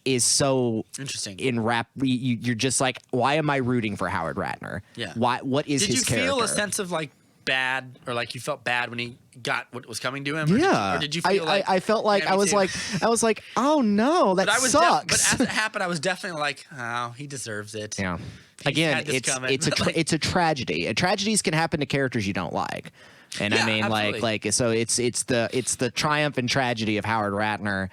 is so interesting. You're just like, why am I rooting for Howard Ratner? Yeah. What is his character? Did you feel a sense of like bad, or like you felt bad when he got what was coming to him? Yeah. Or did you feel I felt like I was like, oh no, that sucks. But as it happened, I was definitely like, oh, he deserves it. Yeah. Again, it's a tragedy. And tragedies can happen to characters you don't like. And I mean, absolutely. So it's the triumph and tragedy of Howard Ratner.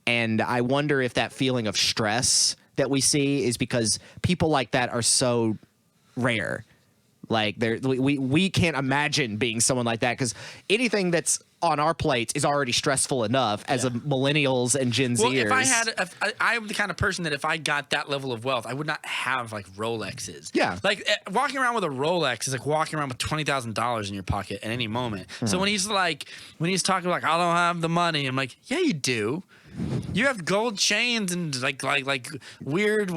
And I wonder if that feeling of stress that we see is because people like that are so rare. Like we can't imagine being someone like that, because anything that's on our plates is already stressful enough as a millennials and Gen Zers. Well, I'm the kind of person that if I got that level of wealth, I would not have like Rolexes. Yeah. Like walking around with a Rolex is like walking around with $20,000 in your pocket at any moment. Mm-hmm. So when he's talking like, I don't have the money, I'm like, yeah, you do. You have gold chains and like weird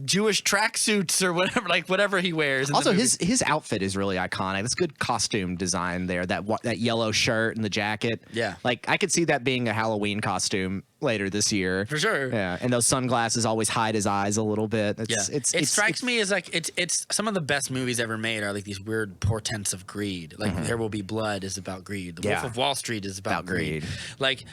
Jewish tracksuits or whatever he wears. Also, his outfit is really iconic. That's good costume design there. That yellow shirt and the jacket. Yeah, like I could see that being a Halloween costume later this year for sure. Yeah, and those sunglasses always hide his eyes a little bit. It strikes me as like it's some of the best movies ever made are like these weird portents of greed. Like There Will Be Blood is about greed. The Wolf of Wall Street is about greed. Like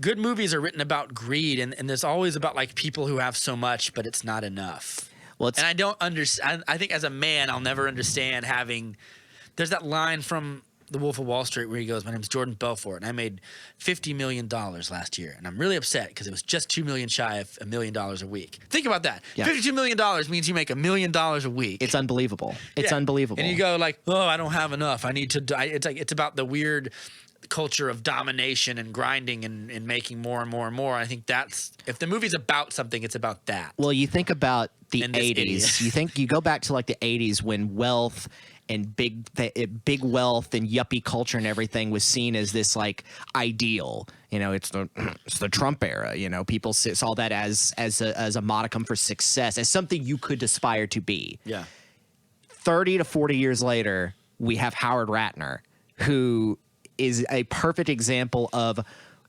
good movies are written about greed, and there's always about like people who have so much, but it's not enough. Well, and I don't understand. I think as a man, I'll never understand having. There's that line from The Wolf of Wall Street where he goes, "My name's Jordan Belfort, and I made $50 million last year, and I'm really upset because it was just $2 million shy of $1 million a week." Think about that. Yeah. $52 million means you make $1 million a week. It's unbelievable. It's unbelievable. And you go like, "Oh, I don't have enough. I need to die." It's about the weird culture of domination and grinding and making more and more and more. I think that's, if the movie's about something, it's about that. Well, you think about the 80s. You go back to like the 80s when wealth and big wealth and yuppie culture and everything was seen as this like ideal. You know, it's the Trump era. You know, people saw that as a modicum for success, as something you could aspire to be. Yeah. 30 to 40 years later, we have Howard Ratner, who is a perfect example of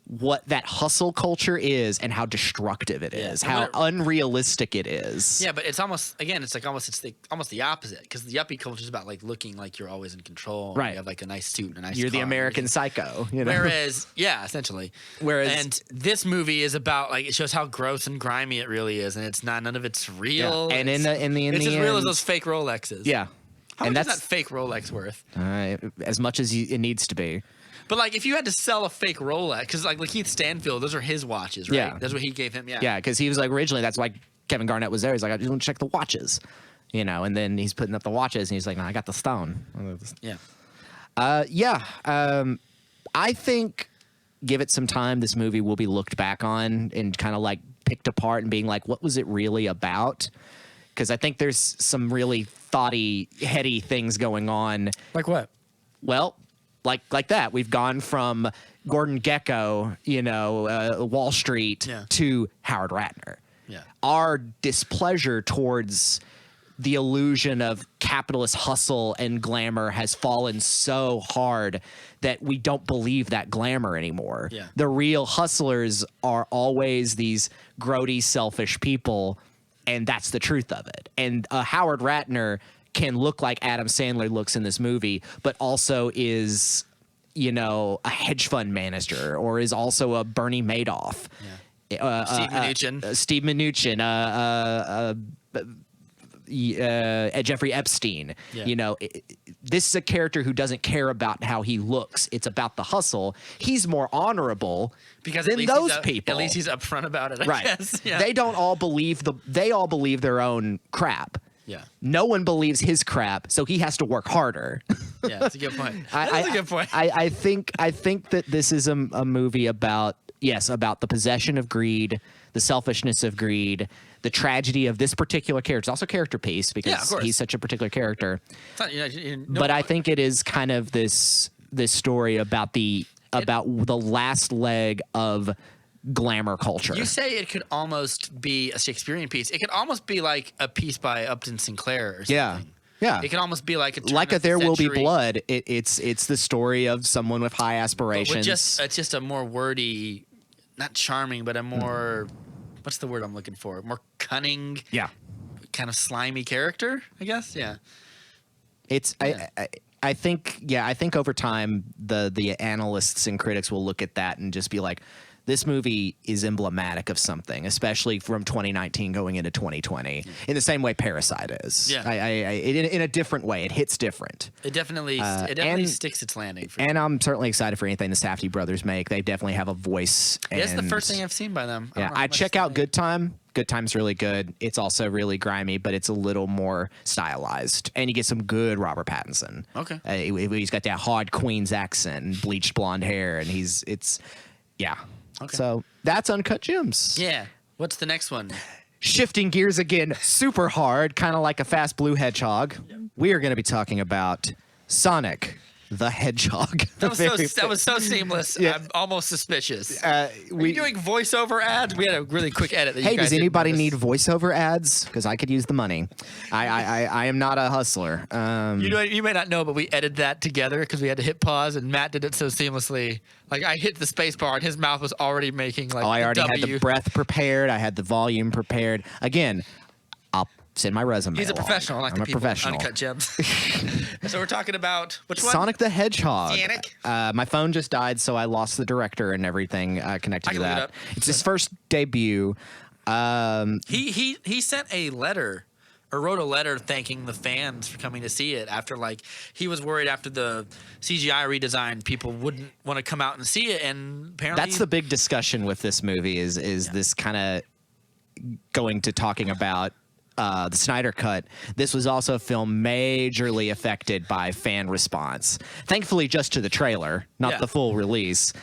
what that hustle culture is and how destructive it is, how unrealistic it is. Yeah, but it's almost almost the opposite, because the yuppie culture is about like looking like you're always in control. Right. You have like a nice suit and a nice You're car the American Psycho. You know? Whereas, essentially. And this movie is about like, it shows how gross and grimy it really is, and it's not, none of it's real. Yeah. And it's as real as those fake Rolexes. Yeah. How much is that fake Rolex worth? As much as it needs to be. But like, if you had to sell a fake Rolex, because like Lakeith Stanfield, those are his watches, right? Yeah. That's what he gave him. Yeah. Yeah, because he was like, originally, that's why Kevin Garnett was there. He's like, I just want to check the watches, you know. And then he's putting up the watches, and he's like, no, I got the stone. Yeah. I think, give it some time, this movie will be looked back on and kind of like picked apart and being like, what was it really about? Because I think there's some really thoughty, heady things going on. Like what? Well, like that. We've gone from Gordon Gekko, you know, Wall Street, to Howard Ratner. Yeah. Our displeasure towards the illusion of capitalist hustle and glamour has fallen so hard that we don't believe that glamour anymore. Yeah. The real hustlers are always these grody, selfish people, and that's the truth of it. And Howard Ratner can look like Adam Sandler looks in this movie, but also is, you know, a hedge fund manager, or is also a Bernie Madoff. Yeah. Steve Mnuchin, Jeffrey Epstein. Yeah. You know, this is a character who doesn't care about how he looks. It's about the hustle. He's more honorable than those people. At least he's upfront about it, I guess. Yeah. They all believe their own crap. Yeah. No one believes his crap, so he has to work harder. Yeah, that's a good point. That's a good point. I think that this is a movie about the possession of greed, the selfishness of greed, the tragedy of this particular character. It's also a character piece Yeah, of because course. he's such a particular character. It's not, But I think it is kind of this story about the last leg of glamour culture. You say it could almost be a Shakespearean piece. It could almost be like a piece by Upton Sinclair or something. Yeah. It could almost be like a turn Like of a There the Will Be century, Blood. It's the story of someone with high but aspirations. with it's just a more wordy, not charming, but a more what's the word I'm looking for? More cunning, yeah. kind of slimy character, I guess. Yeah. It's Yeah. I think over time the analysts and critics will look at that and just be like, this movie is emblematic of something, especially from 2019 going into 2020, in the same way Parasite is. Yeah. In a different way. It hits different. It definitely and- sticks its landing. For And I'm certainly excited for anything the Safdie brothers make. They definitely have a voice. yeah, it's the and- first thing I've seen by them. Yeah, I check out Good Time. Good Time's really good. It's also really grimy, but it's a little more stylized. And you get some good Robert Pattinson. Okay. He's got that hard Queen's accent and bleached blonde hair, and yeah. Okay. So that's Uncut Gems. Yeah. What's the next one? Shifting gears again, super hard, kind of like a fast blue hedgehog. We are going to be talking about Sonic the Hedgehog. That was so seamless. Yeah. I'm almost suspicious. Are Are you doing voiceover ads? We had a really quick edit. That you Hey, guys does didn't anybody need notice. voiceover ads? Because I could use the money. I am not a hustler. You may not know, but we edited that together because we had to hit pause, and Matt did it so seamlessly. Like I hit the space bar, and his mouth was already making like. I already had W. the breath prepared. I had the volume prepared. Again, I'll send my resume. He's a along. professional, like I'm the a people professional. Uncut Gems. So we're talking about which one? Sonic the Hedgehog. Sonic? My phone just died, so I lost the director and everything connected I to can look it that. up. It's his first debut. He sent a letter or wrote a letter thanking the fans for coming to see it after like he was worried after the CGI redesign people wouldn't want to come out and see it, and apparently That's the big discussion with this movie is this kind of going to talking about the Snyder Cut. This was also a film majorly affected by fan response. Thankfully, just to the trailer, not Yeah. the full release.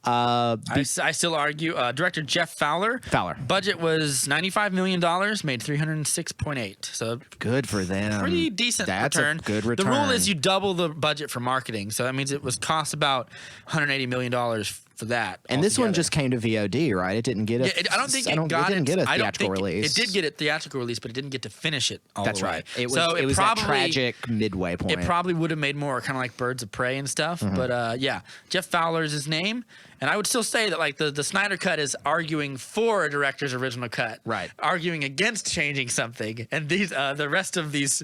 I still argue. Director Jeff Fowler. Budget was $95 million, made 306.8. So Good for them. pretty decent That's return. a good return. The rule is you double the budget for marketing, so that means it was cost about $180 million for that. And this one altogether. just came to VOD, right? It didn't get a. Yeah, I don't think it got didn't get a I don't theatrical think release. It did get a theatrical release, but it didn't get to finish it all That's the way. right. It was. So it was that probably, tragic midway point. It probably would have made more kind of like Birds of Prey and stuff. Mm-hmm. But yeah, Jeff Fowler is his name. And I would still say that like the Snyder Cut is arguing for a director's original cut. Right. Arguing against changing something. And these the rest of these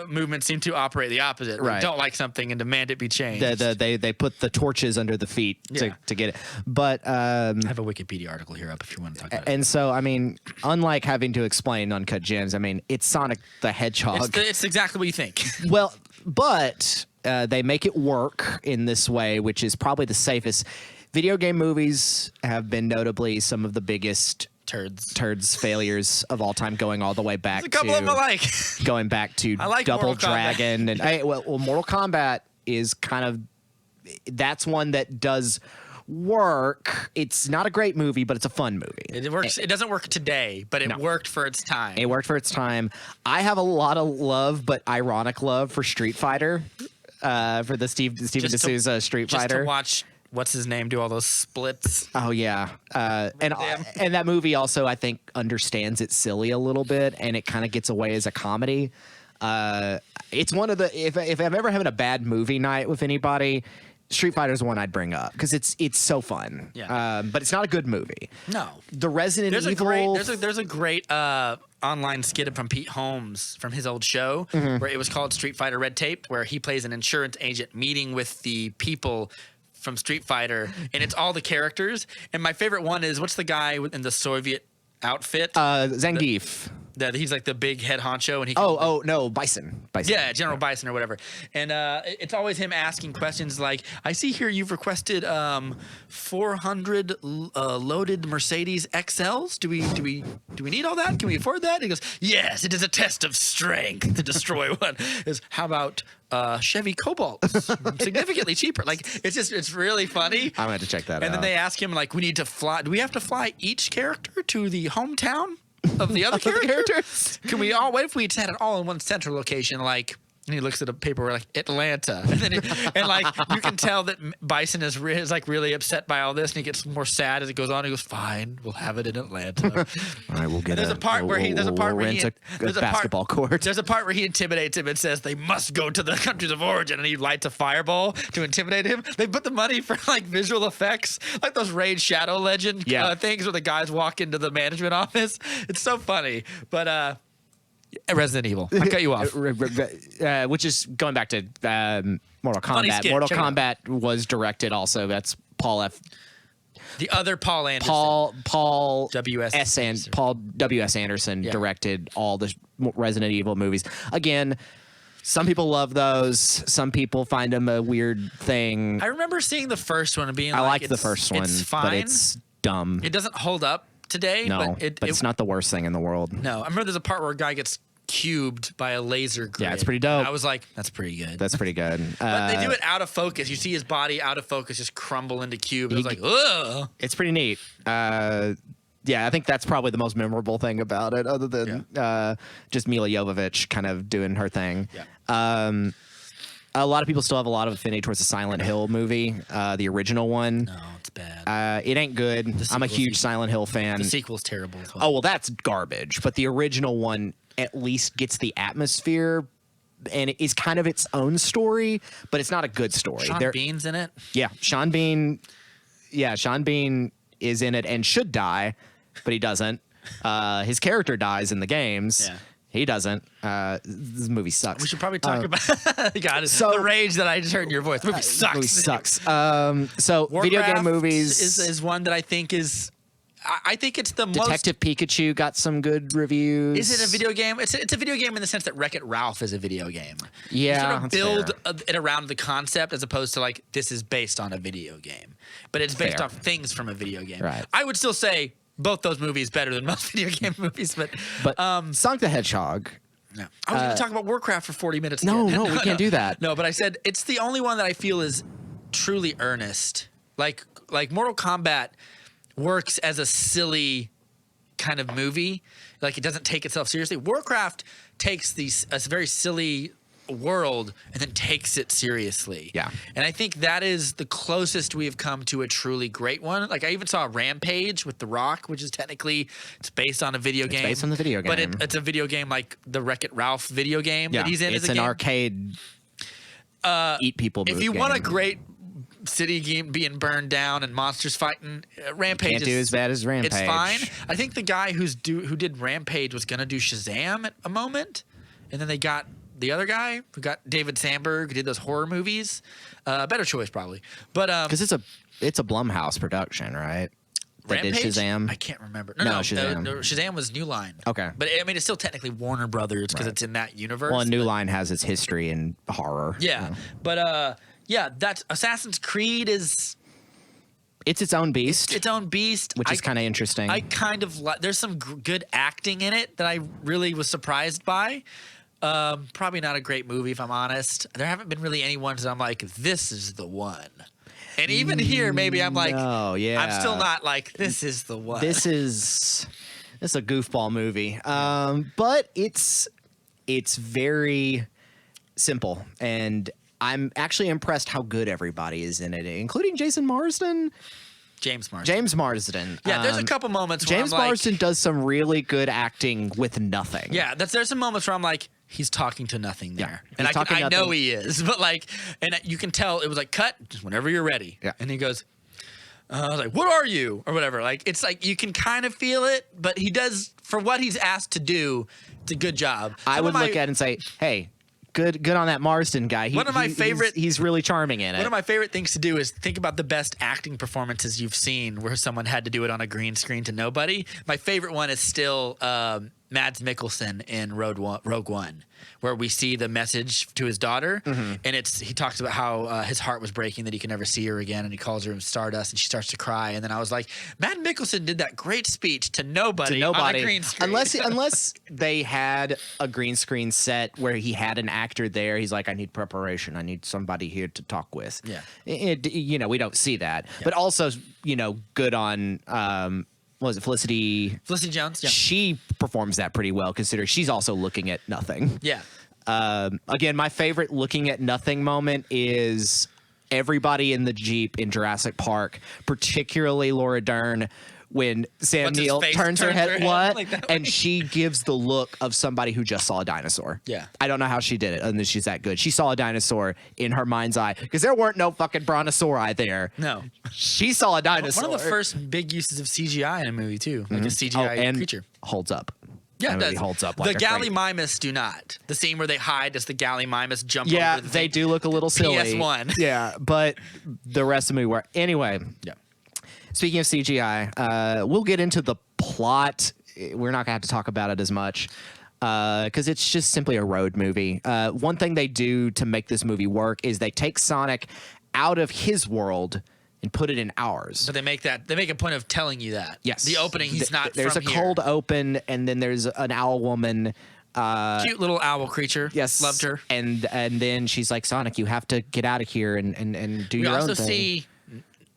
movements seem to operate the opposite. They Right. don't like something and demand it be changed. They put the torches under the feet Yeah. to get it. But I have a Wikipedia article here up if you want to talk about it. and so I mean, unlike having to explain Uncut Gems, I mean it's Sonic the Hedgehog. It's exactly what you think. Well, but they make it work in this way, which is probably the safest. Video game movies have been notably some of the biggest Turds. failures of all time, going all the way back There's a couple of them I like. going back to I like Double Mortal Kombat. Dragon and well, Mortal Kombat is kind of that's one that does work. It's not a great movie, but it's a fun movie. It works. It doesn't work today, but it No. worked for its time. It worked for its time. I have a lot of love, but ironic love for Street Fighter, for the Steven Just to- D'Souza Street Just Fighter. to watch what's his name do all those splits. Oh yeah, and Damn. that movie also I think understands it's silly a little bit, and it kind of gets away as a comedy. It's one of the if I'm ever having a bad movie night with anybody, Street Fighter is one I'd bring up because it's so fun. Yeah. But it's not a good movie. No, The Resident there's Evil. a great online skit from Pete Holmes from his old show where it was called Street Fighter Red Tape, where he plays an insurance agent meeting with the people from Street Fighter, and it's all the characters. And my favorite one is what's the guy in the Soviet outfit? Zangief. that he's like the big head honcho, and he No, Bison. yeah, General Bison or whatever. And it's always him asking questions like, I see here you've requested 400 loaded Mercedes XLs. Do we need all that? Can we afford that? And he goes, yes, it is a test of strength to destroy one. Is how about Chevy Cobalts? Significantly cheaper. Like it's really funny. I'm gonna have to check that out. And then they ask him like, we need to fly. Do we have to fly each character to the hometown of the other characters? Can we all? What if we had it all in one central location? Like, and he looks at a paper like Atlanta, and then and like you can tell that Bison is like really upset by all this, and he gets more sad as it goes on. He goes, "Fine, we'll have it in Atlanta." All right, we'll get. There's a part where he basketball court. There's a part where he intimidates him and says they must go to the countries of origin, and he lights a fireball to intimidate him. They put the money for like visual effects, like those Raid Shadow Legend things where the guys walk into the management office. It's so funny, but. Resident Evil. I cut you off. Which is going back to Mortal Kombat. Skit. Mortal Check Kombat was directed also. That's Paul F. The other Paul Anderson. Paul W.S. Paul W.S. Anderson directed all the Resident Evil movies. Again, some people love those. Some people find them a weird thing. I remember seeing the first one and being I like, liked the first one, it's fine. but it's dumb. It doesn't hold up today. No, but it's not the worst thing in the world. No, I remember there's a part where a guy gets cubed by a laser grid. Yeah, it's pretty dope. I was like, that's pretty good. That's pretty good. But they do it out of focus. You see his body out of focus just crumble into cube. I was like, ugh. It's pretty neat. Yeah, I think that's probably the most memorable thing about it, other than just Mila Jovovich kind of doing her thing. Yeah. A lot of people still have a lot of affinity towards the Silent Hill movie, the original one. No, it's bad. It ain't good. I'm a huge Silent Hill fan. The sequel's terrible as well. Oh, well, that's garbage. But the original one at least gets the atmosphere, and it is kind of its own story, but it's not a good story. Sean Bean's in it? Yeah, Sean Bean is in it and should die, but he doesn't. His character dies in the games. Yeah. He doesn't. This movie sucks. We should probably talk about God, so, the rage that I just heard in your voice. The movie sucks. Movie sucks. So Warcraft video game movies is one that I think is. I think it's the Detective Pikachu got some good reviews. Is it a video game? It's a video game in the sense that Wreck-It Ralph is a video game. Yeah, you sort of build it around the concept as opposed to like this is based on a video game, but it's based off things from a video game. Right. I would still say both those movies better than most video game movies, but Sonic the Hedgehog. No. I was going to talk about Warcraft for 40 minutes. No, we can't do that. No, but I said it's the only one that I feel is truly earnest. Like Mortal Kombat works as a silly kind of movie. Like it doesn't take itself seriously. Warcraft takes a very silly world and then takes it seriously. Yeah. And I think that is the closest we have come to a truly great one. Like I even saw Rampage with The Rock, which is technically it's based on a video game. It's based on the video game. But it's a video game like the Wreck-It Ralph video game that he's in. It's as a an game. arcade eat people If you want a great city game being burned down and monsters fighting, Rampage can't do as bad as Rampage. It's fine. I think the guy who did Rampage was going to do Shazam at a moment, and then they got the other guy who got David Sandberg who did those horror movies. Better choice probably, but because it's a Blumhouse production, right? That Rampage? did Shazam. I can't remember. No, Shazam. Shazam was New Line. Okay, but I mean it's still technically Warner Brothers because it's in that universe. Well, New Line has its history in horror. Yeah, but yeah, that's Assassin's Creed is. It's its own beast. Its own beast, which is kind of interesting. I kind of there's some good acting in it that I really was surprised by. Probably not a great movie if I'm honest. There haven't been really any ones that I'm like, this is the one. And even here, maybe I'm like, I'm still not like, this is the one. This is a goofball movie, but it's very simple, and I'm actually impressed how good everybody is in it, including James Marsden. Yeah, there's a couple moments where James Marsden does some really good acting with nothing. Yeah, there's some moments where I'm like, he's talking to nothing there. Yeah, and I know he is, but like, and you can tell it was like, cut, just whenever you're ready. Yeah. And he goes, I was like, what are you? Or whatever. Like, it's like, you can kind of feel it, but he does, for what he's asked to do, it's a good job. I would look at it and say, hey, good on that Marsden guy. One of my favorite. He's really charming in it. One of my favorite things to do is think about the best acting performances you've seen where someone had to do it on a green screen to nobody. My favorite one is still Mads Mikkelsen in Rogue One, where we see the message to his daughter, and he talks about how his heart was breaking that he could never see her again, and he calls her Stardust, and she starts to cry, and then I was like, Mads Mikkelsen did that great speech to nobody on a green screen. Unless they had a green screen set where he had an actor there. He's like, I need preparation. I need somebody here to talk with. Yeah. We don't see that. Yeah. But also, good on what was it, Felicity Jones? Yeah. She performs that pretty well, considering she's also looking at nothing. Yeah. Again, my favorite looking at nothing moment is everybody in the Jeep in Jurassic Park, particularly Laura Dern, when Sam Neill turns her head, like and she gives the look of somebody who just saw a dinosaur. Yeah. I don't know how she did it, other than she's that good. She saw a dinosaur in her mind's eye, because there weren't no fucking brontosauri there. No. She saw a dinosaur. One of the first big uses of CGI in a movie, too. Like a CGI creature. Holds up. Yeah, it holds up like the Gallimimus do not. The scene where they hide as the Gallimimus jump over the thing. They do look a little silly. PS1. Yeah, but the rest of the movie were. Anyway. Yeah. Speaking of CGI, we'll get into the plot. We're not going to have to talk about it as much because it's just simply a road movie. One thing they do to make this movie work is they take Sonic out of his world and put it in ours. But they make a point of telling you that. Yes. The opening, he's not There's from a cold open, and then there's an owl woman. Cute little owl creature. Yes. Loved her. And then she's like, Sonic, you have to get out of here and do your own thing. We also see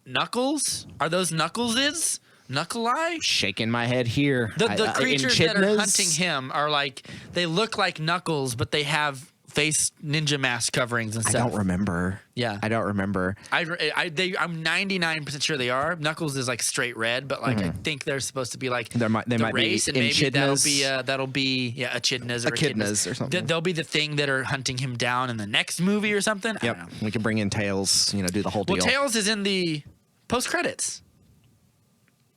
Knuckles. Are those Knuckleses? Knuckle-Eye? Shaking my head here. The creatures that are hunting him are like, they look like Knuckles, but they have face ninja mask coverings and stuff. I don't remember. Yeah. I don't remember. I'm 99% sure they are. Knuckles is like straight red, but like I think they're supposed to be like they might race, be and maybe echidnas. that'll be echidnas or echidnas or something. They'll be the thing that are hunting him down in the next movie or something. Yep. I don't know. We can bring in Tails, do the whole deal. Well, Tails is in the post credits.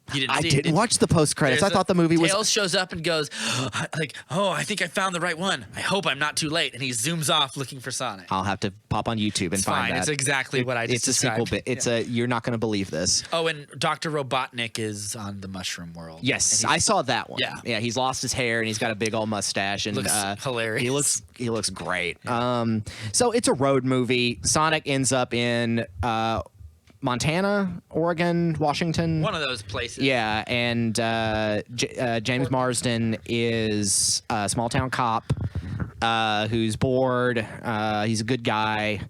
I didn't watch the post credits. I thought the movie was. Tails shows up and goes, I think I found the right one. I hope I'm not too late. And he zooms off looking for Sonic. I'll have to pop on YouTube and find that. It's exactly what I just described. It's a sequel bit. You're not going to believe this. Oh, and Dr. Robotnik is on the Mushroom World. Yes, I saw that one. Yeah. He's lost his hair and he's got a big old mustache and looks hilarious. He looks great. Yeah. So it's a road movie. Sonic ends up in Montana, Oregon, Washington. One of those places. Yeah, and James Marsden is a small town cop who's bored. He's a good guy.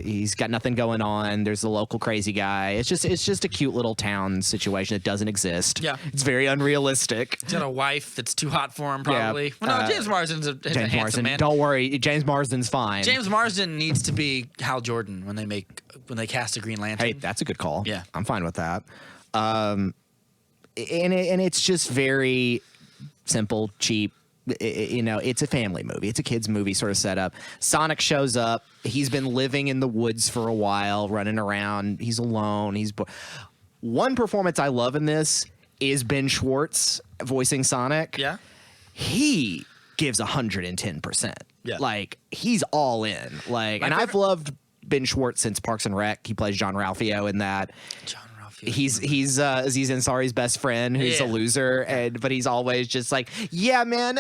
He's got nothing going on. There's the local crazy guy. It's just a cute little town situation that doesn't exist. Yeah. It's very unrealistic. He's got a wife that's too hot for him, probably. Yeah. Well, no, James Marsden's a handsome man. Don't worry, James Marsden's fine. James Marsden needs to be Hal Jordan when they cast a Green Lantern. Hey, that's a good call. Yeah. I'm fine with that. And it's just very simple, cheap. It's a family movie. It's a kids movie sort of setup. Sonic shows up. He's been living in the woods for a while, running around. He's alone. One performance I love in this is Ben Schwartz voicing Sonic. Yeah. He gives 110%. Yeah. Like, he's all in. I've loved Ben Schwartz since Parks and Rec. He plays John Ralphio in that. He's Aziz Ansari's best friend, who's a loser, but he's always just like, yeah, man.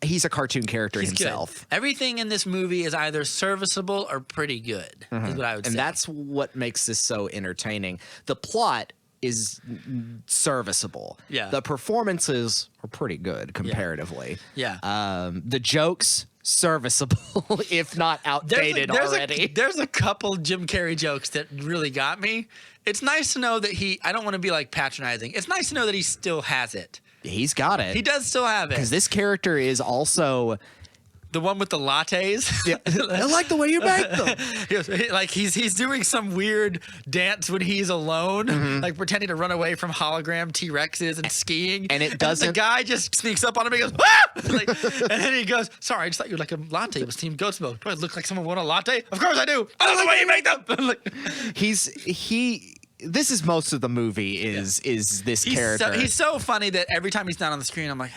He's a cartoon character himself. Good. Everything in this movie is either serviceable or pretty good. Is what I would say. And that's what makes this so entertaining. The plot is serviceable. Yeah. The performances are pretty good comparatively. Yeah. The jokes, serviceable, if not outdated already. There's a couple Jim Carrey jokes that really got me. It's nice to know that I don't want to be like patronizing. It's nice to know that he still has it. He's got it. He does still have it. Because this character is also... The one with the lattes. Yeah. I like the way you make them. He's doing some weird dance when he's alone, like pretending to run away from hologram T-Rexes and skiing. And it doesn't. And the guy just sneaks up on him and goes, ah! And then he goes, sorry, I just thought you were like a latte with steamed goat's milk. Do I look like someone want a latte? Of course I do. I love the way you make them. This is most of the movie is this character. He's so funny that every time he's not on the screen, I'm like.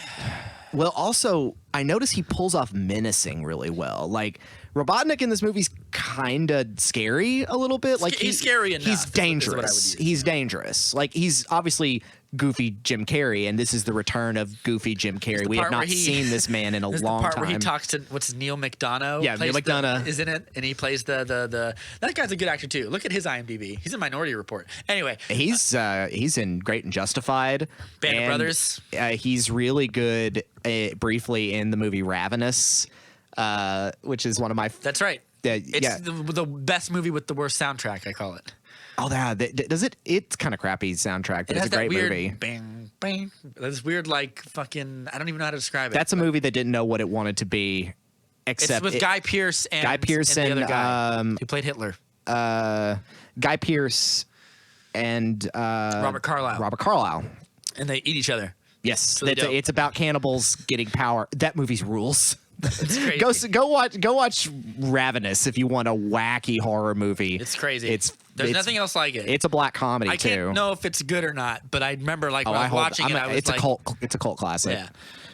Well, also, I notice he pulls off menacing really well. Like, Robotnik in this movie's kind of scary a little bit. Like he's scary enough. He's dangerous. He's dangerous. Like, he's obviously Goofy Jim Carrey, and this is the return of Goofy Jim Carrey. We have not seen this man in a long the part time. where he talks to what's Neil McDonough? Yeah, Neil McDonough is in it, and he plays the that guy's a good actor too. Look at his IMDb. He's in Minority Report. Anyway, he's in Great and Justified. Band of Brothers. He's really good briefly in the movie Ravenous, which is one of my. That's right. It's yeah. the best movie with the worst soundtrack. I call it. Oh, yeah. Does it? It's kind of crappy soundtrack, but it's a great movie. Bang, bang. This weird, like fucking. I don't even know how to describe it. That's a movie that didn't know what it wanted to be, except it's with Guy Pearce and the other guy who played Hitler. Guy Pearce and Robert Carlyle. And they eat each other. Yes, it's about cannibals getting power. That movie's rules. It's crazy. Go watch Ravenous if you want a wacky horror movie. It's crazy. There's nothing else like it. It's a black comedy I can't know if it's good or not, but I remember when I was watching it, I was it's like, it's a cult classic. Yeah.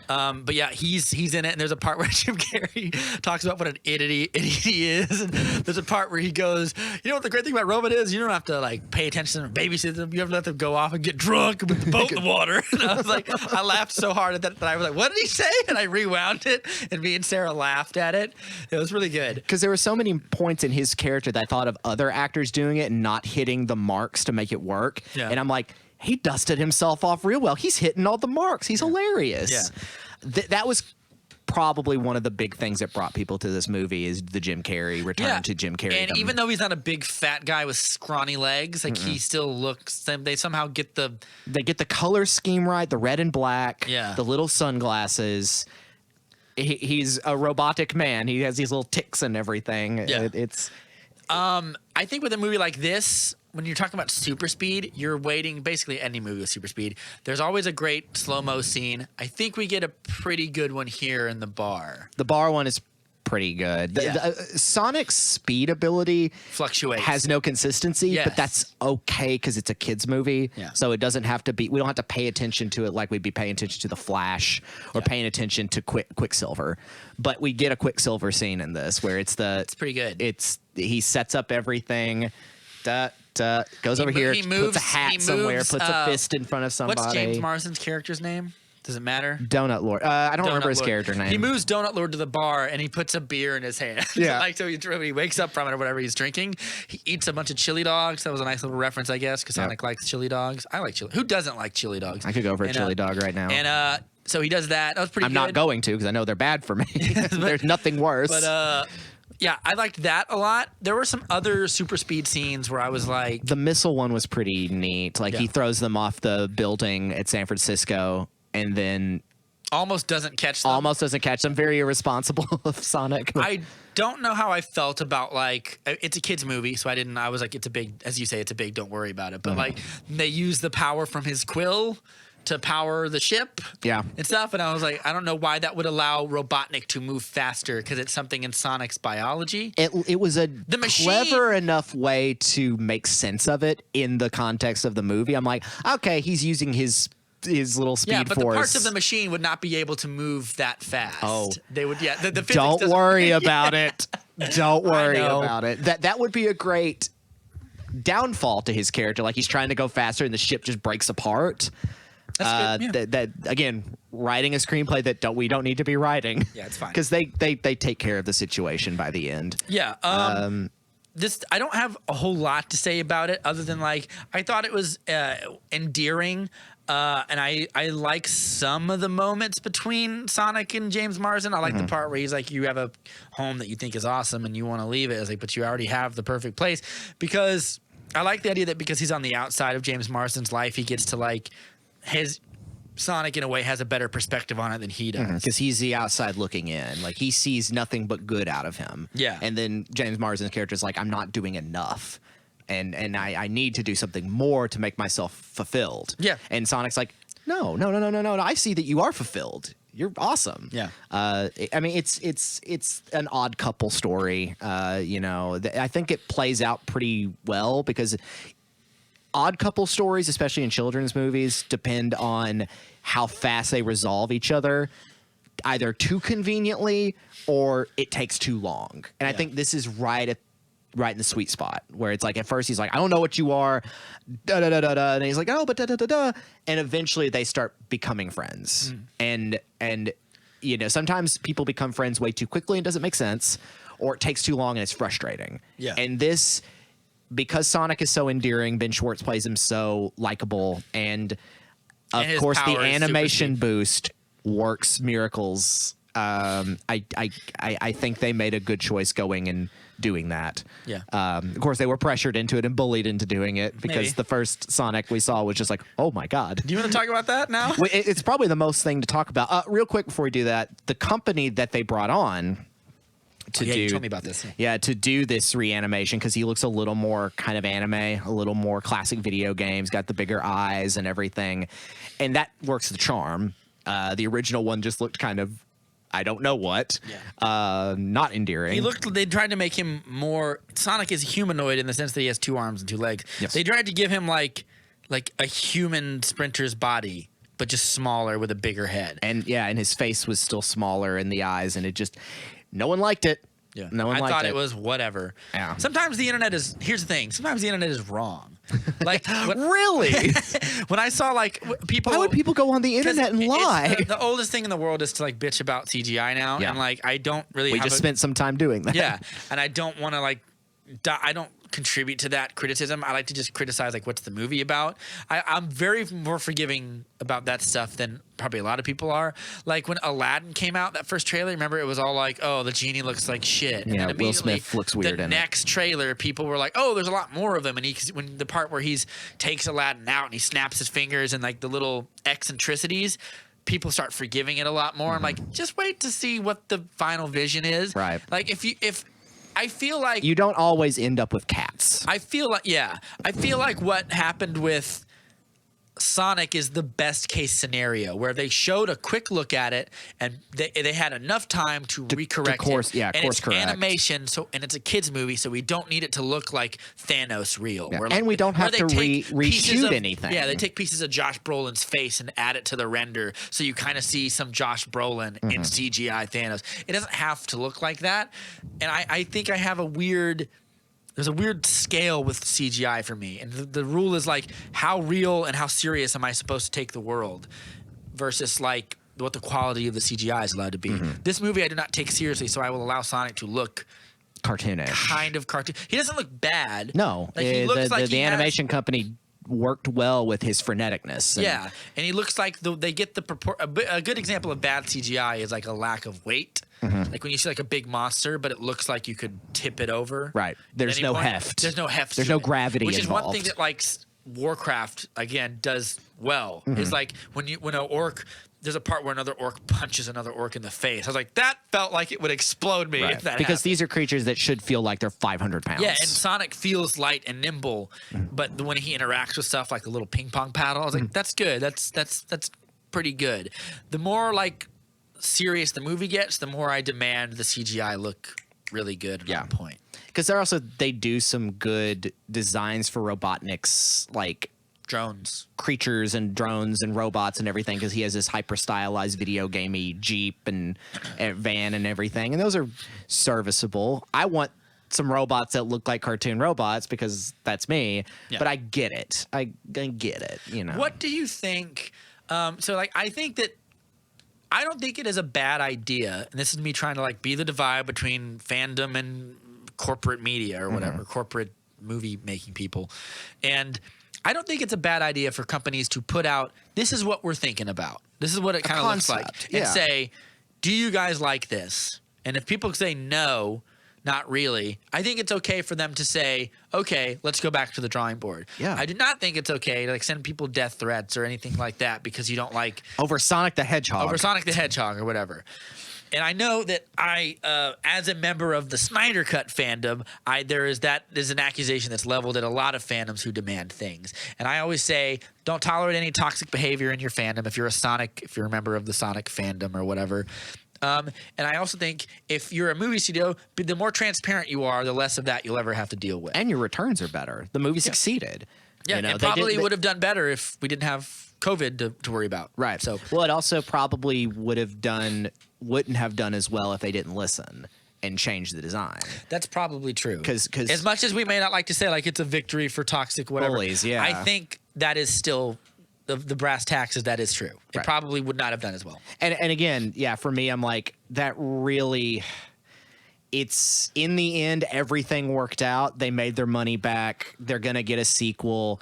But yeah, he's in it, and there's a part where Jim Carrey talks about what an idiot he is, and there's a part where he goes, you know what the great thing about Robot is? You don't have to like pay attention or babysit them. You have to let them go off and get drunk with the boat in the water. And I was like, I laughed so hard at that I was like, what did he say? And I rewound it, and me and Sarah laughed at it. It was really good. Because there were so many points in his character that I thought of other actors doing it and not hitting the marks to make it work. Yeah. And I'm like, he dusted himself off real well. He's hitting all the marks. He's hilarious. Yeah. That was probably one of the big things that brought people to this movie is the Jim Carrey return to Jim Carrey. And even though he's not a big fat guy with scrawny legs, like he still looks. They somehow get the color scheme right, the red and black, Yeah. the little sunglasses. He's a robotic man. He has these little ticks and everything. Yeah. I think with a movie like this, when you're talking about super speed, you're waiting basically any movie with super speed. There's always a great slow-mo scene. I think we get a pretty good one here in the bar. The bar one is pretty good. Sonic's speed ability fluctuates, has no consistency, but that's okay because it's a kids movie. Yeah. So it doesn't have to be. We don't have to pay attention to it like we'd be paying attention to the Flash or paying attention to Quicksilver. But we get a Quicksilver scene in this where it's pretty good. He sets up everything. Goes over here, puts a hat somewhere, puts a fist in front of somebody. What's James Marsden's character's name? Does it matter? Donut Lord. I don't remember his character name. He moves Donut Lord to the bar and he puts a beer in his hand. Yeah. Like so when he wakes up from it or whatever he's drinking, he eats a bunch of chili dogs. That was a nice little reference, I guess, because Sonic likes chili dogs. I like chili. Who doesn't like chili dogs? I could go for a chili dog right now. And so he does that. That was pretty good. I'm not going to because I know they're bad for me. There's nothing worse. But yeah, I liked that a lot. There were some other super speed scenes where I was like, the missile one was pretty neat. Like he throws them off the building at San Francisco and then almost doesn't catch them. Very irresponsible of Sonic. I don't know how I felt about like it's a kids movie, so I was like, it's a big, as you say, it's a big, don't worry about it. But like they use the power from his quill to power the ship and stuff, and I was like, I don't know why that would allow Robotnik to move faster because it's something in Sonic's biology. It was clever enough way to make sense of it in the context of the movie. I'm like, okay, he's using his little speed force. Yeah, but the parts of the machine would not be able to move that fast. Oh, they would. Yeah, the physics don't worry about about it. Don't worry about it. That would be a great downfall to his character. Like he's trying to go faster and the ship just breaks apart. That's good. That again, writing a screenplay that we don't need to be writing. Yeah, it's fine because they take care of the situation by the end. Yeah. This I don't have a whole lot to say about it other than like I thought it was endearing. And I like some of the moments between Sonic and James Marsden. I like the part where he's like, you have a home that you think is awesome and you want to leave it. It's like, but you already have the perfect place. Because I like the idea that because he's on the outside of James Marsden's life, he gets to like Sonic in a way has a better perspective on it than he does. Because he's the outside looking in. Like he sees nothing but good out of him. Yeah. And then James Marsden's character is like, I'm not doing enough. And I need to do something more to make myself fulfilled. Yeah. And Sonic's like, no. I see that you are fulfilled. You're awesome. Yeah. I mean, it's an odd couple story. I think it plays out pretty well because odd couple stories, especially in children's movies, depend on how fast they resolve each other, either too conveniently or it takes too long. And I think this is right at right in the sweet spot where it's like at first he's like, I don't know what you are, da da da da da, and he's like, oh, but da da da da, and eventually they start becoming friends, and you know, sometimes people become friends way too quickly and doesn't make sense, or it takes too long and it's frustrating. Yeah. And this, because Sonic is so endearing, Ben Schwartz plays him so likable, and of his course the power is animation boost works miracles. I think they made a good choice going and doing that. Yeah. Of course, they were pressured into it and bullied into doing it because Maybe. the first Sonic we saw was just like, oh my God. Do you want to talk about that now? Well, it's probably the most thing to talk about. Real quick before we do that, the company that they brought on to do, you told me about this. to do this reanimation, because he looks a little more kind of anime, a little more classic video games, got the bigger eyes and everything, and that works the charm. The original one just looked kind of, I don't know what, not endearing. They tried to make him more. Sonic is humanoid in the sense that he has 2 arms and 2 legs. Yes. They tried to give him like a human sprinter's body, but just smaller with a bigger head. And his face was still smaller in the eyes, and it just, no one liked it. Yeah. No one I liked thought it. it was whatever. Yeah. Sometimes the internet is. Here's the thing. Sometimes the internet is wrong. Like Really? when I saw like people. Why would people go on the 'cause internet and it's lie? The oldest thing in the world is to like bitch about CGI now, Yeah. and like I don't really. We have just a, spent some time doing that. Yeah, and I don't want to like. I don't contribute to that criticism. I like to just criticize like what's the movie about. I'm very more forgiving about that stuff than probably a lot of people are. Like when Aladdin came out, that first trailer, remember it was all like, oh, the genie looks like shit. And Yeah, then Will immediately, Smith looks weird The in it. next trailer, people were like, oh, there's a lot more of him. And when the part where he's takes Aladdin out and he snaps his fingers and like the little eccentricities, people start forgiving it a lot more. I'm like, just wait to see what the final vision is. Right. Like if I feel like You don't always end up with cats. I feel like what happened with Sonic is the best case scenario where they showed a quick look at it and they had enough time to recorrect course- it. yeah, and course it's correct. animation, and it's a kids movie, so we don't need it to look like Thanos real. Yeah, Where, and we don't where have they to take pieces reshoot of- anything. Yeah, they take pieces of Josh Brolin's face and add it to the render, so you kind of see some Josh Brolin Mm-hmm. in CGI Thanos. It doesn't have to look like that, and I think I have a weird. There's a weird scale with CGI for me. And the rule is like, how real and how serious am I supposed to take the world versus like what the quality of the CGI is allowed to be. Mm-hmm. This movie I do not take seriously, so I will allow Sonic to look Cartoonish. kind of cartoon. He doesn't look bad. No, Like, he looks like the he has- animation company worked well with his freneticness. And Yeah, and he looks like they get the a good example of bad CGI is like a lack of weight. Like when you see like a big monster, but it looks like you could tip it over. Right. at There's any no point. heft. There's no heft. There's to no it, gravity which is one thing involved. that like Warcraft again does well. Is like when an orc. There's a part where another orc punches another orc in the face. I was like, that felt like it would explode me Right. if that Because happened. these are creatures that should feel like they're 500 pounds. Yeah, and Sonic feels light and nimble, but when he interacts with stuff like the little ping pong paddle, I was like, that's good. That's pretty good. The more like serious the movie gets, the more I demand the CGI look really good at that point. Because they do some good designs for Robotnik's like Drones. creatures and drones and robots and everything, because he has this hyper stylized video gamey Jeep and van and everything, and those are serviceable. I want some robots that look like cartoon robots because that's me. Yeah. But I get it. I get it. You know. What do you think? So like, I don't think it is a bad idea, and this is me trying to like be the divide between fandom and corporate media or whatever, corporate movie making people, and I don't think it's a bad idea for companies to put out, this is what we're thinking about. This is what it kind of looks like, concept, and yeah. say, do you guys like this? And if people say no, not really, I think it's okay for them to say, okay, let's go back to the drawing board. Yeah. I do not think it's okay to like send people death threats or anything like that because you don't like Over Sonic the Hedgehog. over Sonic the Hedgehog or whatever. And I know that as a member of the Snyder Cut fandom, there's an accusation that's leveled at a lot of fandoms who demand things. And I always say, don't tolerate any toxic behavior in your fandom if you're a member of the Sonic fandom or whatever. And I also think if you're a movie studio, the more transparent you are, the less of that you'll ever have to deal with. And your returns are better. The movie succeeded. Yeah, You know, it they probably did- would have done better if we didn't have COVID to worry about. Right. So well, it also probably wouldn't have done as well if they didn't listen. and change the design. That's probably true. 'Cause as much as we may not like to say like it's a victory for toxic whatever, bullies, yeah. I think that is still the brass tacks is that is true. It Right. probably would not have done as well. And again, yeah, for me, I'm like, that really, it's in the end, everything worked out. They made their money back. They're going to get a sequel.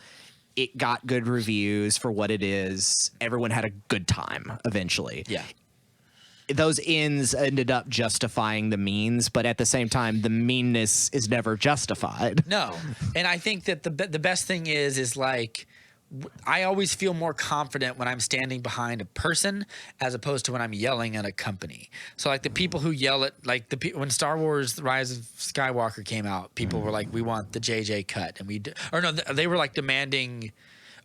It got good reviews for what it is. Everyone had a good time eventually. Yeah. Those ends ended up justifying the means, but at the same time, the meanness is never justified. No, and I think that the best thing is like I always feel more confident when I'm standing behind a person as opposed to when I'm yelling at a company. So like the people who yell at like when Star Wars: The Rise of Skywalker came out, people were like, "We want the JJ cut," and they were like demanding.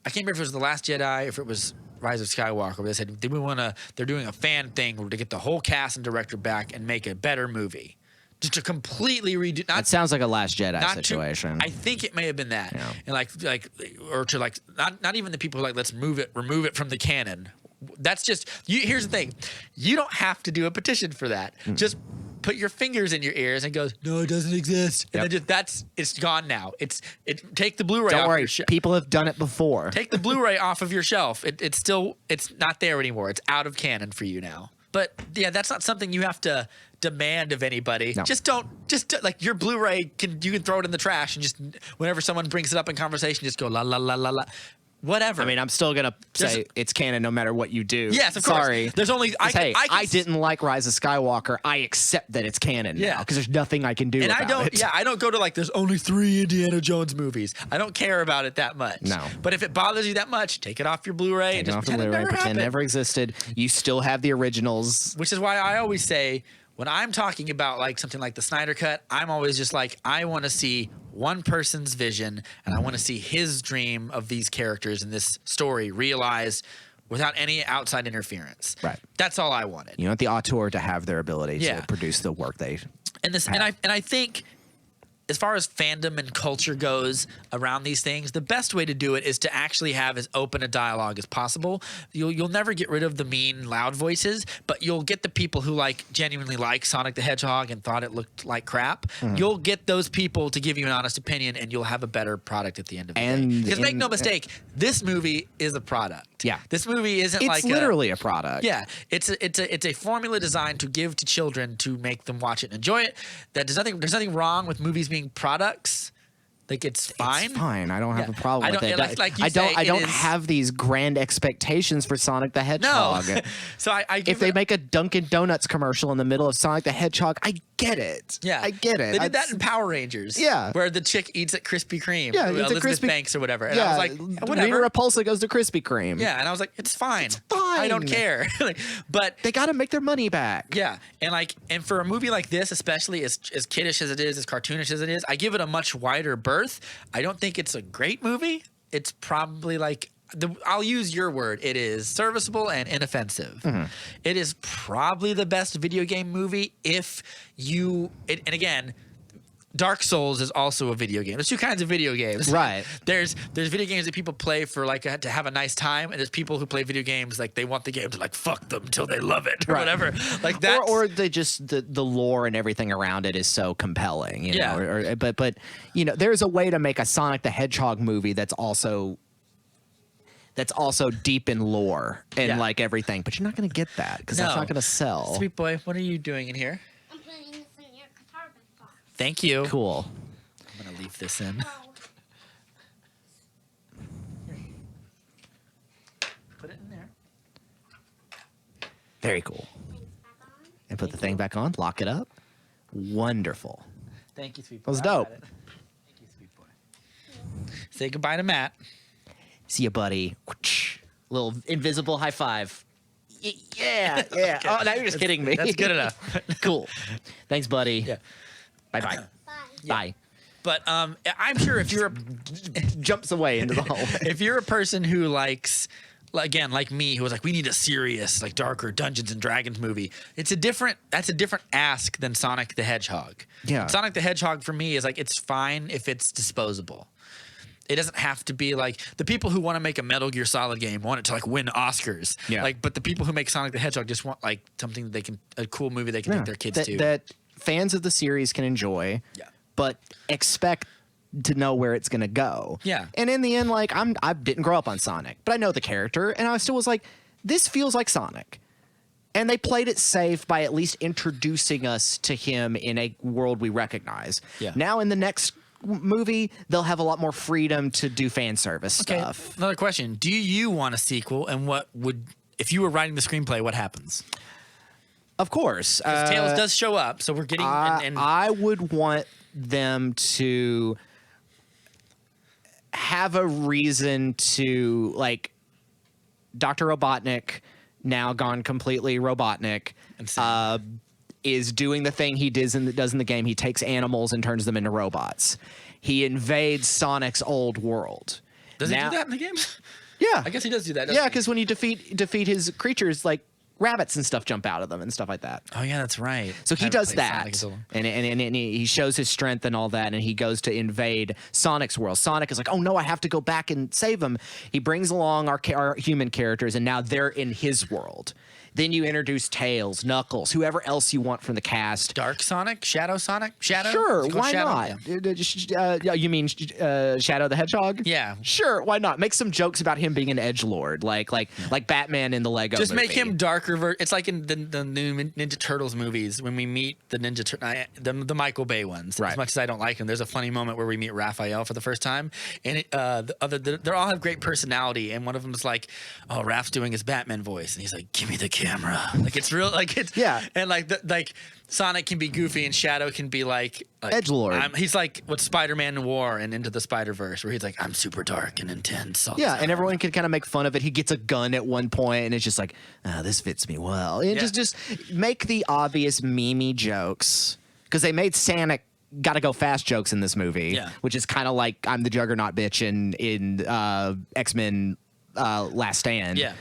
I can't remember if it was The Last Jedi, if it was Rise of Skywalker, but they said they're doing a fan thing to get the whole cast and director back and make a better movie. Just to completely redo. That sounds like a Last Jedi situation. I think it may have been that, Yeah. and or to like not even the people who like let's remove it from the canon. That's just here's the thing, you don't have to do a petition for that. Just put your fingers in your ears and goes, no, it doesn't exist. Yep. And then it's gone now. Take the Blu-ray. Don't off worry, your shelf. people have done it before. Take the Blu-ray off of your shelf. It's not there anymore. It's out of canon for you now. But yeah, that's not something you have to demand of anybody. No. Just like your Blu-ray you can throw it in the trash and just whenever someone brings it up in conversation, just go la la la la la. Whatever. I mean, I'm still gonna say There's- it's canon no matter what you do. Yes, of course. Sorry. There's only I didn't like Rise of Skywalker. I accept that it's canon now Yeah. because there's nothing I can do and about I don't. it. Yeah, I don't go to like. There's only 3 Indiana Jones movies. I don't care about it that much. No. But if it bothers you that much, take it off your Blu-ray and just Off the pretend it Blu-ray, never pretend happened. never existed. You still have the originals. Which is why I always say when I'm talking about like something like the Snyder Cut, I'm always just like, I want to see one person's vision and I want to see his dream of these characters in this story realized without any outside interference. Right. That's all I wanted. You want the auteur to have their ability Yeah. to produce the work they. And I think as far as fandom and culture goes around these things, the best way to do it is to actually have as open a dialogue as possible. You'll never get rid of the mean, loud voices, but you'll get the people who genuinely like Sonic the Hedgehog and thought it looked like crap. You'll get those people to give you an honest opinion, and you'll have a better product at the end of the day. Because make no mistake, this movie is a product. Yeah. This movie isn't It's literally a product. Yeah, it's a formula designed to give to children to make them watch it and enjoy it. There's nothing wrong with movies being products. Like it's fine. It's fine. I don't have Yeah. a problem I with don't- it. yeah, like you I don't. say, I it don't is- have these grand expectations for Sonic the No. Hedgehog. So I give If they it- make a Dunkin' Donuts commercial in the middle of Sonic the Hedgehog, I get it. yeah, I get it. They did that in Power Rangers. Yeah. where the chick eats at Krispy Kreme. Yeah, it's a Elizabeth Krispy- Banks or whatever. And Yeah, I was like, whatever. Rita Repulsa goes to Krispy Kreme. Yeah, and I was like, it's fine. fine. I don't care. But They got to make their money back. yeah, and for a movie like this, especially as kiddish as it is, as cartoonish as it is, I give it a much wider berth. I don't think it's a great movie. It's probably I'll use your word. It is serviceable and inoffensive. It is probably the best video game movie if and again, Dark Souls is also a video game. There's two kinds of video games. Right. There's video games that people play for to have a nice time, and there's people who play video games they want the game to fuck them till they love it or Right. whatever. Like that. Or they just the lore and everything around it is so compelling. You Yeah. know? But there's a way to make a Sonic the Hedgehog movie that's also deep in lore and Yeah. everything. But you're not going to get that because that's No. not going to sell. Sweet boy, what are you doing in here? I'm putting this in your guitar box. Thank you. Cool. I'm gonna leave this in. Put it in there. Very cool. And put the thing back on. Lock it up. Wonderful. Thank you, sweet boy. That was I got dope. it. Thank you, sweet boy. Say goodbye to Matt. See you, buddy. Little invisible high five. Yeah, yeah. Oh, now you're just kidding me. That's good enough. Cool. Thanks, buddy. Yeah. Bye-bye. Bye. Bye. But I'm sure if you're Jumps away into the hallway. if you're a person who likes, again, like me, who was like, we need a serious, darker Dungeons and Dragons movie. That's a different ask than Sonic the Hedgehog. Yeah. Sonic the Hedgehog for me is it's fine if it's disposable. It doesn't have to be the people who want to make a Metal Gear Solid game want it to win Oscars. Yeah. But the people who make Sonic the Hedgehog just want something a cool movie they can take their kids to. That fans of the series can enjoy, Yeah. but expect to know where it's going to go. Yeah. And in the end, like, I didn't grow up on Sonic, but I know the character, and I still was like, this feels like Sonic. And they played it safe by at least introducing us to him in a world we recognize. Yeah. Now in the next movie, they'll have a lot more freedom to do fan service stuff. Another question. Do you want a sequel? And what would, if you were writing the screenplay, what happens? Of course. Tails does show up, so we're getting... I would want them to have a reason to, like, Dr. Robotnik, now gone completely Robotnik, is doing the thing he does in the game. He takes animals and turns them into robots. He invades Sonic's old world. Does he do that in the game? Yeah. I guess he does do that. Yeah, because when you defeat his creatures, like, rabbits and stuff jump out of them and stuff like that. Oh, yeah, that's right. So he I haven't does played that, Sonic and he shows his strength and all that, and he goes to invade Sonic's world. Sonic is like, oh no, I have to go back and save him. He brings along our human characters, and now they're in his world. Then you introduce Tails, Knuckles, whoever else you want from the cast. Dark Sonic? Shadow Sonic? Shadow? Sure, It's called why Shadow? not? You mean Shadow the Hedgehog? Yeah. Sure, why not? Make some jokes about him being an edgelord, like Batman in the Lego Just movie. make him darker. It's like in the new Ninja Turtles movies when we meet the the Michael Bay ones. Right. As much as I don't like him, there's a funny moment where we meet Raphael for the first time, and they all have great personality. And one of them is like, "Oh, Raph's doing his Batman voice," and he's like, "Give me the camera." Like it's real. Like it's Yeah. And like Sonic can be goofy and Shadow can be like edgelord. He's like what Spider-Man wore and Into the Spider-Verse, where he's like, "I'm super dark and intense." all the Yeah, time." and everyone can kind of make fun of it. He gets a gun at one point, and it's just like, this fits me well. And Yeah. just make the obvious meme jokes, because they made Sonic gotta go fast jokes in this movie, Yeah. which is kind of like I'm the Juggernaut bitch in X-Men Last Stand. Yeah.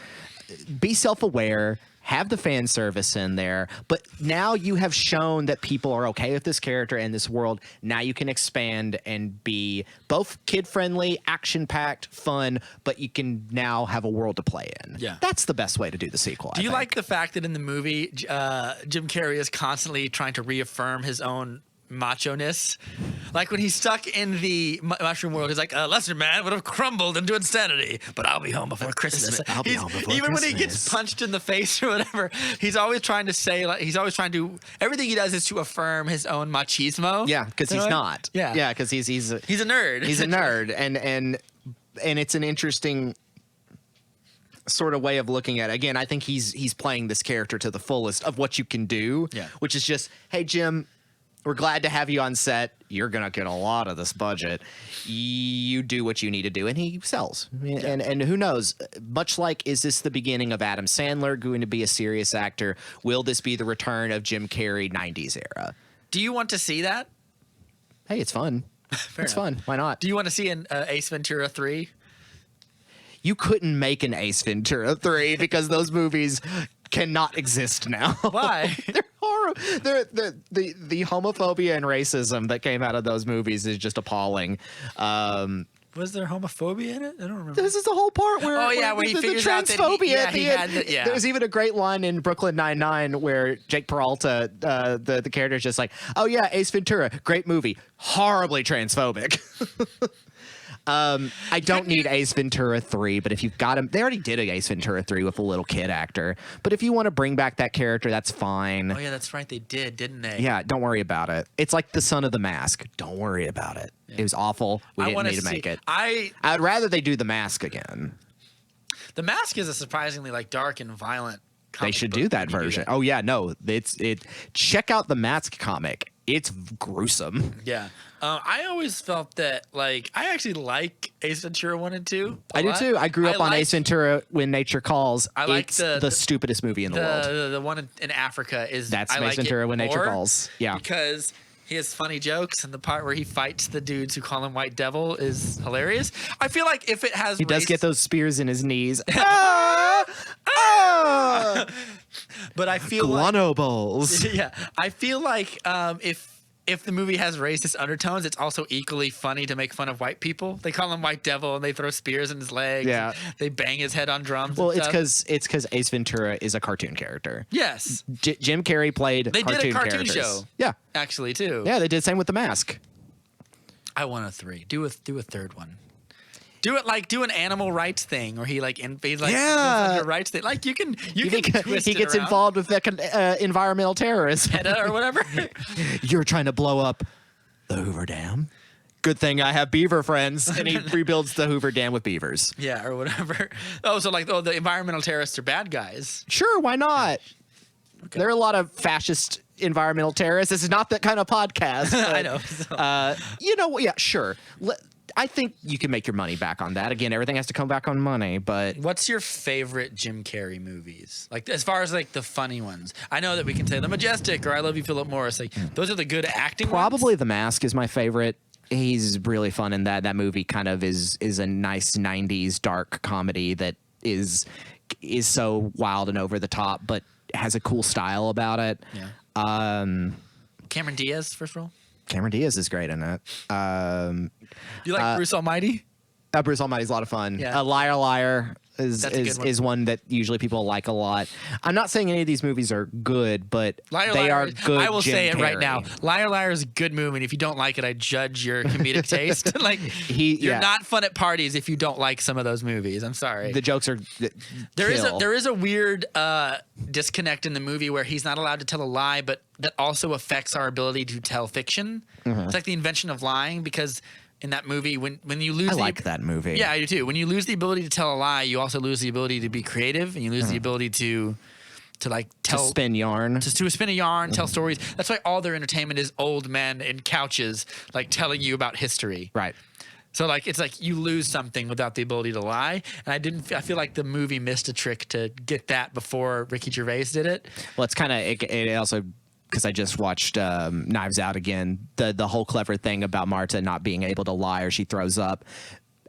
Be self-aware. Have the fan service in there, but now you have shown that people are okay with this character and this world. Now you can expand and be both kid-friendly, action-packed, fun, but you can now have a world to play in. Yeah. That's the best way to do the sequel. Do you like the fact that in the movie, Jim Carrey is constantly trying to reaffirm his own macho-ness? Like when he's stuck in the mushroom world, he's like, lesser man would have crumbled into insanity, but I'll be home before Christmas. I'll be home before even when he Christmas. gets punched in the face or whatever, he's always trying to say, like, he's always trying to, everything he does is to affirm his own machismo. Yeah, because he's not. Yeah. Yeah, because he's He's a nerd. He's a nerd, and it's an interesting sort of way of looking at it. Again, I think he's playing this character to the fullest of what you can do, Yeah. which is just, hey, Jim, we're glad to have you on set. You're going to get a lot of this budget. You do what you need to do. And he sells. And who knows? Much like, is this the beginning of Adam Sandler going to be a serious actor? Will this be the return of Jim Carrey 90s era? Do you want to see that? Hey, it's fun. It's fun. Why not? Do you want to see an Ace Ventura 3? You couldn't make an Ace Ventura 3 because those movies cannot exist now. Why? They're horrible. The homophobia and racism that came out of those movies is just appalling. Was there homophobia in it? I don't remember. This is the whole part where where he the figures out that transphobia at he the had end. yeah. There's even a great line in Brooklyn Nine-Nine where Jake Peralta, the character, is just like, "Oh yeah, Ace Ventura, great movie, horribly transphobic." I don't need Ace Ventura 3, but if you've got him, they already did a Ace Ventura 3 with a little kid actor. But if you want to bring back that character, that's fine. Oh yeah, that's right. They did, didn't they? Yeah, don't worry about it. It's like the Son of the Mask. Don't worry about it. It was awful. We didn't need to make it. I'd rather they do The Mask again. The Mask is a surprisingly like dark and violent They should do that version. Oh yeah, no, check out the Mask comic. It's gruesome. Yeah. I always felt that, like, I actually like Ace Ventura 1 and 2. I do too. I grew up on Ace Ventura: When Nature Calls. I like it's the stupidest movie in the world. The one in Africa is That's I Ace like Ventura: it When Nature more Calls. Yeah. because he has funny jokes, and the part where he fights the dudes who call him White Devil is hilarious. I feel like if it has He does get those spears in his knees. Ah! Ah! but I feel Guano bowls. yeah, I feel like if if the movie has racist undertones, it's also equally funny to make fun of white people. They call him White Devil, and they throw spears in his legs. Yeah. They bang his head on drums. Well, and it's stuff. because Ace Ventura is a cartoon character. Yes, Jim Carrey played they cartoon did a cartoon characters. show. Yeah, Actually, too. yeah, they did the same with The Mask. I want a 3. Do a third one. Do an animal rights thing, or he like Yeah. your rights thing. Like you can He twist it gets around. involved with environmental terrorism. PETA or whatever. You're trying to blow up the Hoover Dam. Good thing I have beaver friends, and he rebuilds the Hoover Dam with beavers. Yeah, or whatever. Oh, so the environmental terrorists are bad guys. Sure, why not? There are a lot of fascist environmental terrorists. This is not that kind of podcast. I but, know. you know, yeah, sure. I think you can make your money back on that. Again, everything has to come back on money, but What's your favorite Jim Carrey movies? Like as far as like the funny ones. I know that we can say The Majestic or I Love You, Philip Morris. Like those are the good acting probably ones. The Mask is my favorite. He's really fun in that. That movie kind of is a nice 90s dark comedy that is so wild and over the top, but has a cool style about it. Yeah. Cameron Diaz, first role. Cameron Diaz is great in it. You like Bruce Almighty? Bruce Almighty's a lot of fun. Yeah. Liar Liar That's a good one. is one that usually people like a lot. I'm not saying any of these movies are good, but Liar, they Liar are is- good. I will Jim say it right Carrey. now. Liar Liar is a good movie, and if you don't like it, I judge your comedic taste. Like you're yeah. not fun at parties if you don't like some of those movies. I'm sorry. The jokes are There is a weird disconnect in the movie where he's not allowed to tell a lie, but that also affects our ability to tell fiction. Mm-hmm. It's like the invention of lying, because in that movie, when you lose, I like that movie. Yeah, I do too. When you lose the ability to tell a lie, you also lose the ability to be creative, and you lose the ability to like to tell spin yarn. to spin a yarn, tell stories. That's why all their entertainment is old men in couches, like telling you about history. Right. So like it's like you lose something without the ability to lie, and I feel like the movie missed a trick to get that before Ricky Gervais did it. Well, it's kind of it also, because I just watched Knives Out again. The whole clever thing about Marta not being able to lie or she throws up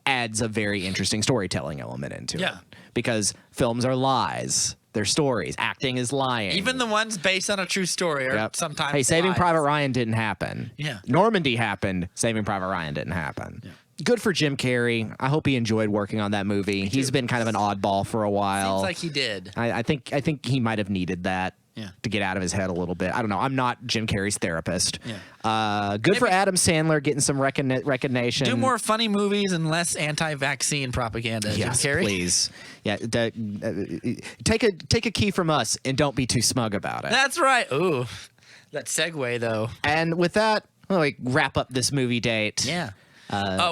adds a very interesting storytelling element into it. Yeah. Because films are lies. They're stories. Acting is lying. Even the ones based on a true story are Yep. sometimes Hey, Saving lies. Private Ryan didn't happen. Yeah. Normandy happened. Saving Private Ryan didn't happen. Yeah. Good for Jim Carrey. I hope he enjoyed working on that movie. He's been kind of an oddball for a while. Seems like he did. I think he might have needed that. Yeah. To get out of his head a little bit. I don't know. I'm not Jim Carrey's therapist. Yeah. Good for Maybe- Adam Sandler getting some recognition. Do more funny movies and less anti-vaccine propaganda. Yes, Jim Carrey. please. Yeah, take a key from us and don't be too smug about it. That's right. Ooh, that segue though. And with that, we'll wrap up this movie date. Yeah.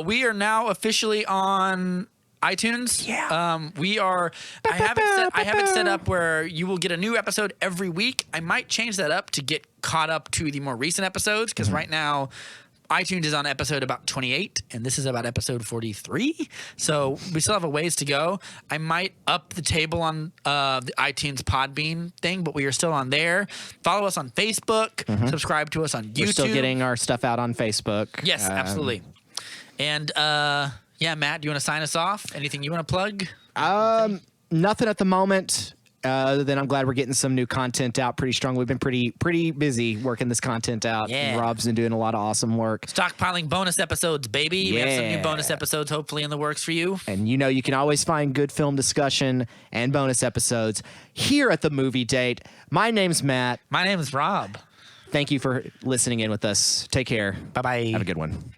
We are now officially on iTunes. Yeah. We are. I have it set up where you will get a new episode every week. I might change that up to get caught up to the more recent episodes, because right now iTunes is on episode about 28, and this is about episode 43. So we still have a ways to go. I might up the table on the iTunes Podbean thing, but we are still on there. Follow us on Facebook. Subscribe to us on YouTube. We're still getting our stuff out on Facebook. Yes, absolutely. And yeah, Matt, do you want to sign us off? Anything you want to plug? Nothing at the moment. Other than I'm glad we're getting some new content out pretty strong. We've been pretty busy working this content out. Yeah. Rob's been doing a lot of awesome work. Stockpiling bonus episodes, baby. We have some new Yeah. bonus episodes hopefully in the works for you. And you can always find good film discussion and bonus episodes here at the Movie Date. My name's Matt. My name is Rob. Thank you for listening in with us. Take care. Bye-bye. Have a good one.